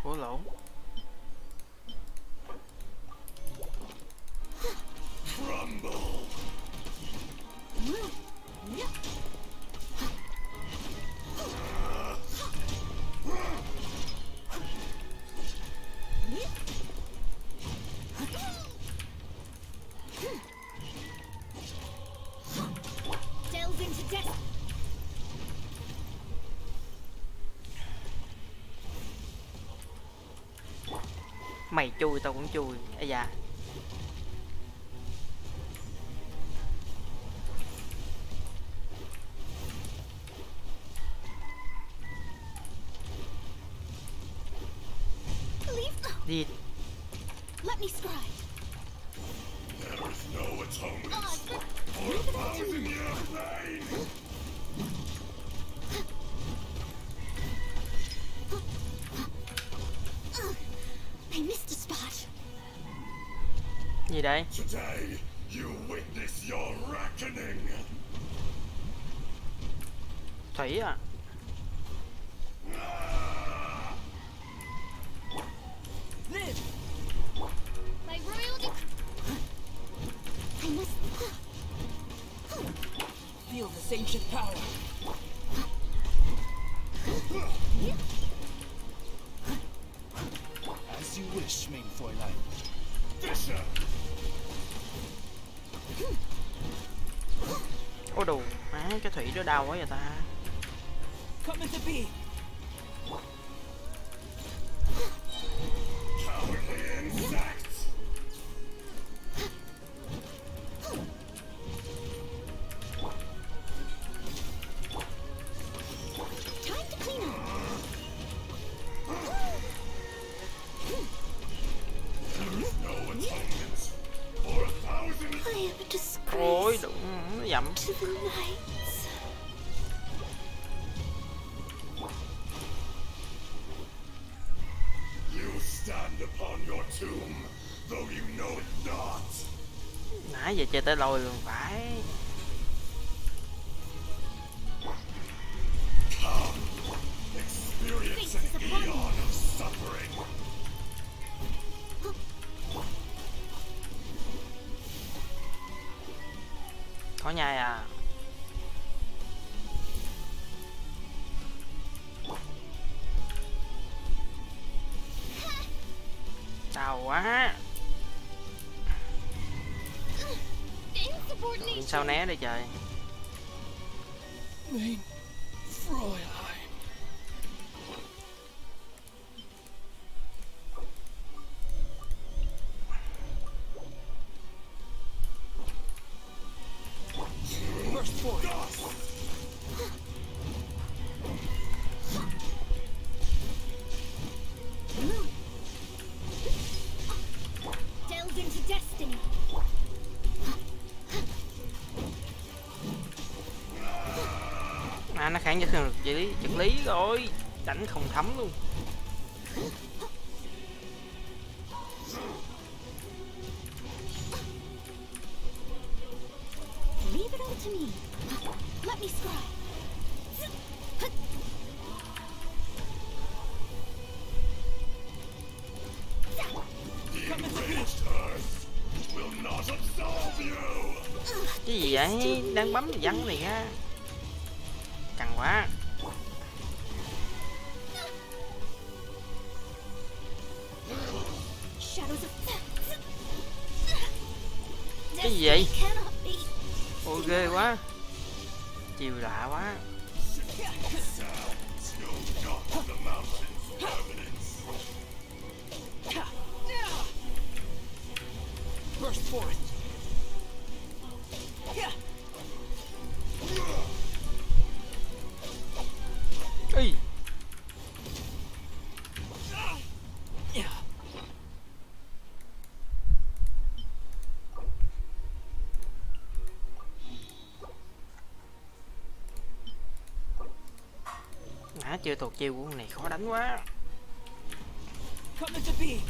Ủa lộn. Crumble. Mày chui tao cũng chui. Ây da. Đi. Let me scribe. There is no atonement for a thousand years of pain. I missed a spot. Gì đây? Today, you witness your reckoning. Thủy à? Live. My royal I must Feel this ancient power. As you wish, main Fräulein. Fisher! Ôi đồ, má cái thủy đó đau quá vậy ta. Come into being. Cowardly insects! time to clean up. There is no atonement for a thousand. I am a disgrace Ôi đúng, nó dậm. to the knights. You stand upon your tomb, though you know it not. Nãy giờ chơi tới lôi luôn phải. Come, experience an eon of suffering. Có nhai à. Đau quá. Sao né đây trời. Main Fräulein. Burst forth. Delve into destiny. À, nó kháng cho được vật lý rồi. Đánh không thấm luôn. Leave it all to me. Let me scribe. The enraged earth will not absolve you. Cái gì vậy? Đang bấm văng này ra. Căng quá. Shadows of Cái gì vậy? cannot be. Ôi ghê quá. Chiều lạ quá. No not the mountain's permanence. Burst forth. Ê. Nãy chưa thuộc chiêu của con này khó đánh quá. Come into being.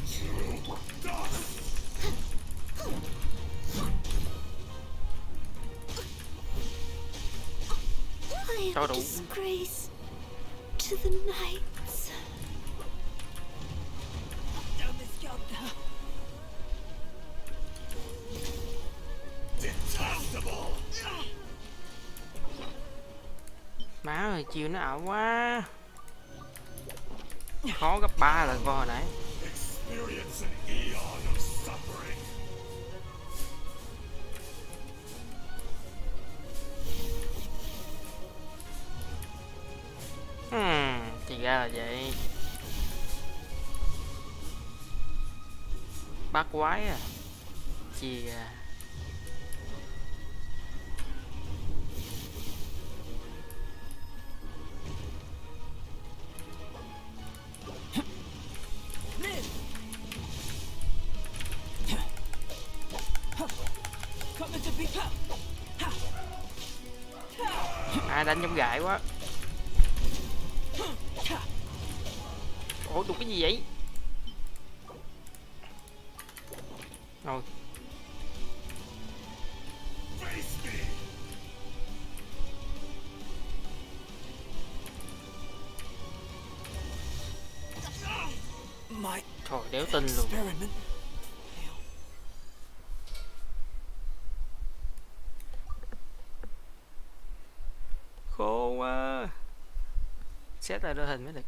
I am a disgrace to the knights. Down this yonder. Detestable. Má ơi, chiêu nó ảo quá. Khó gấp 3 lần con hồi nãy. Experience an eon of suffering. Thì ra là vậy. Bắt quái à. Chìa. À, đánh giống gại quá. Ủa đụng cái gì vậy? Rồi. Trời, đéo tin luôn. Khô quá. Xét lại đội hình mới được.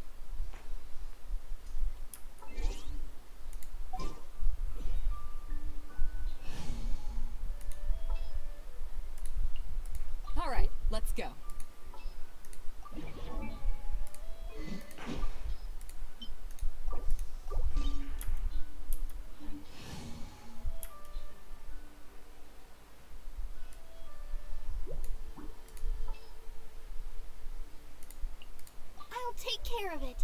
All right, let's go. I'll take care of it.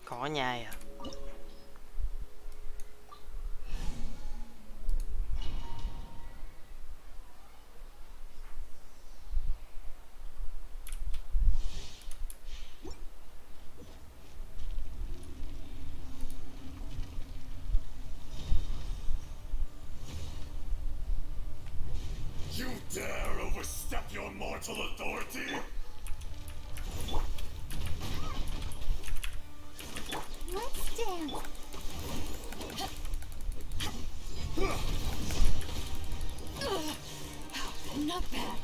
Cỏ nhai à. You dare overstep your mortal authority? Let's dance. Not bad.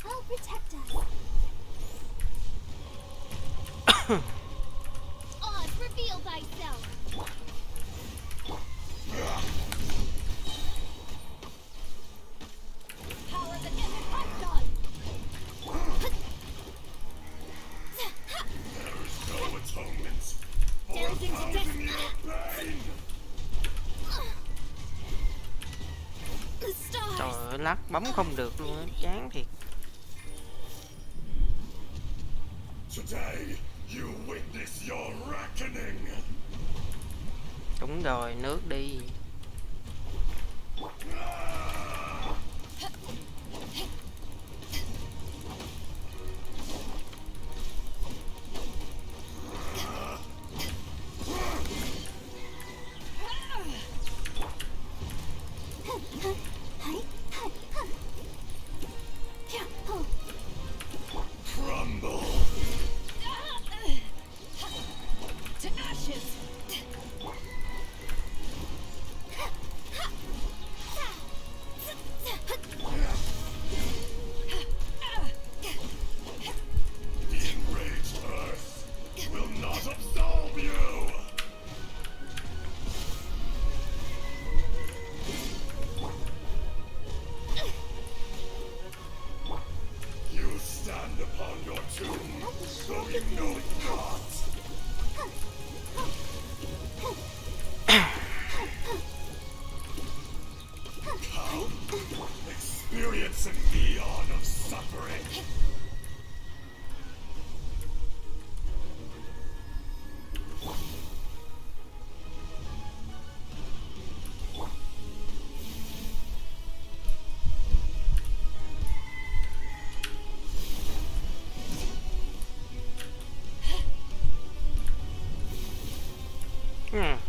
I'll protect us. Oz, reveal thyself. Power that isn't punched on. There is no atonement for Dancing to thousand year pain. The stars. Trời ơi, lắc bấm không được luôn á, chán thiệt. Today, you witness your reckoning. Đúng rồi, nước đi. Crumble. To ashes. The enraged earth will not absolve you. You stand upon your tomb, though you know it not. Come, experience an eon of suffering.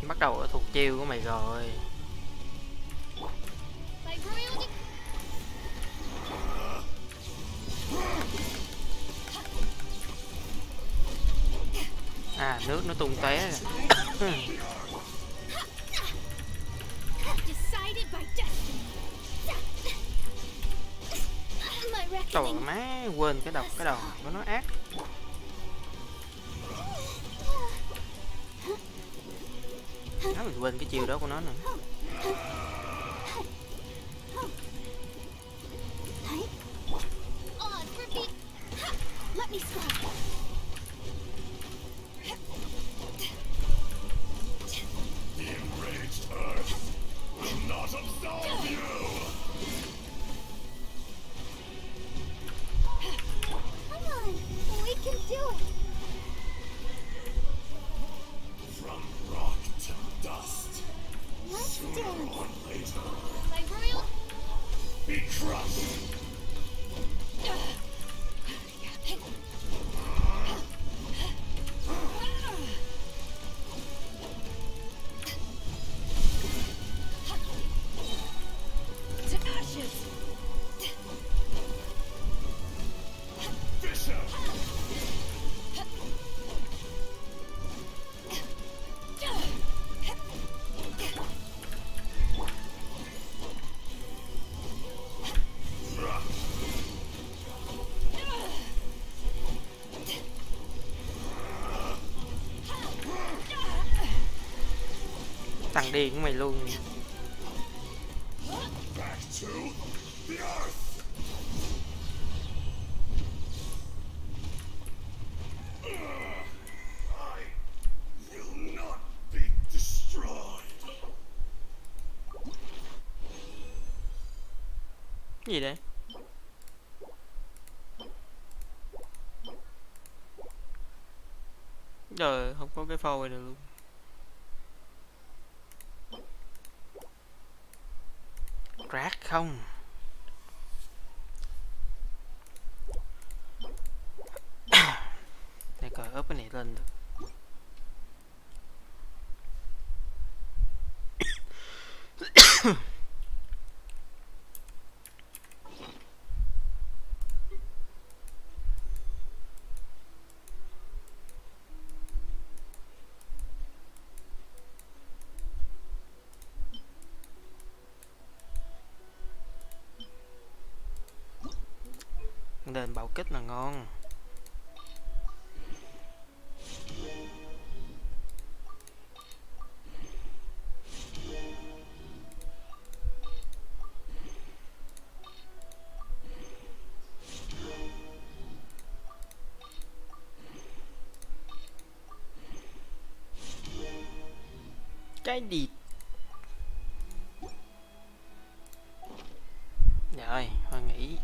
Bắt đầu ở thuộc chiêu của mày rồi. À, nước nó tung tóe rồi. Trời má, quên cái đòn của nó ác. Mình quên cái chiêu đó của nó nữa. Let me stop. The enraged earth will not absolve you! Come on, we can do it. From rock to dust. Let's Sooner dance. or later. My royal. Be crushed. To ashes! Fisher! Thằng điên của mày luôn. Back to the earth! I will not be destroyed. Gì đấy? Trời, không có cái phôi nào luôn. Rác không. Để coi ốp cái này lên được. Đền bạo kích là ngon. Cái gì? Rồi, thôi nghỉ.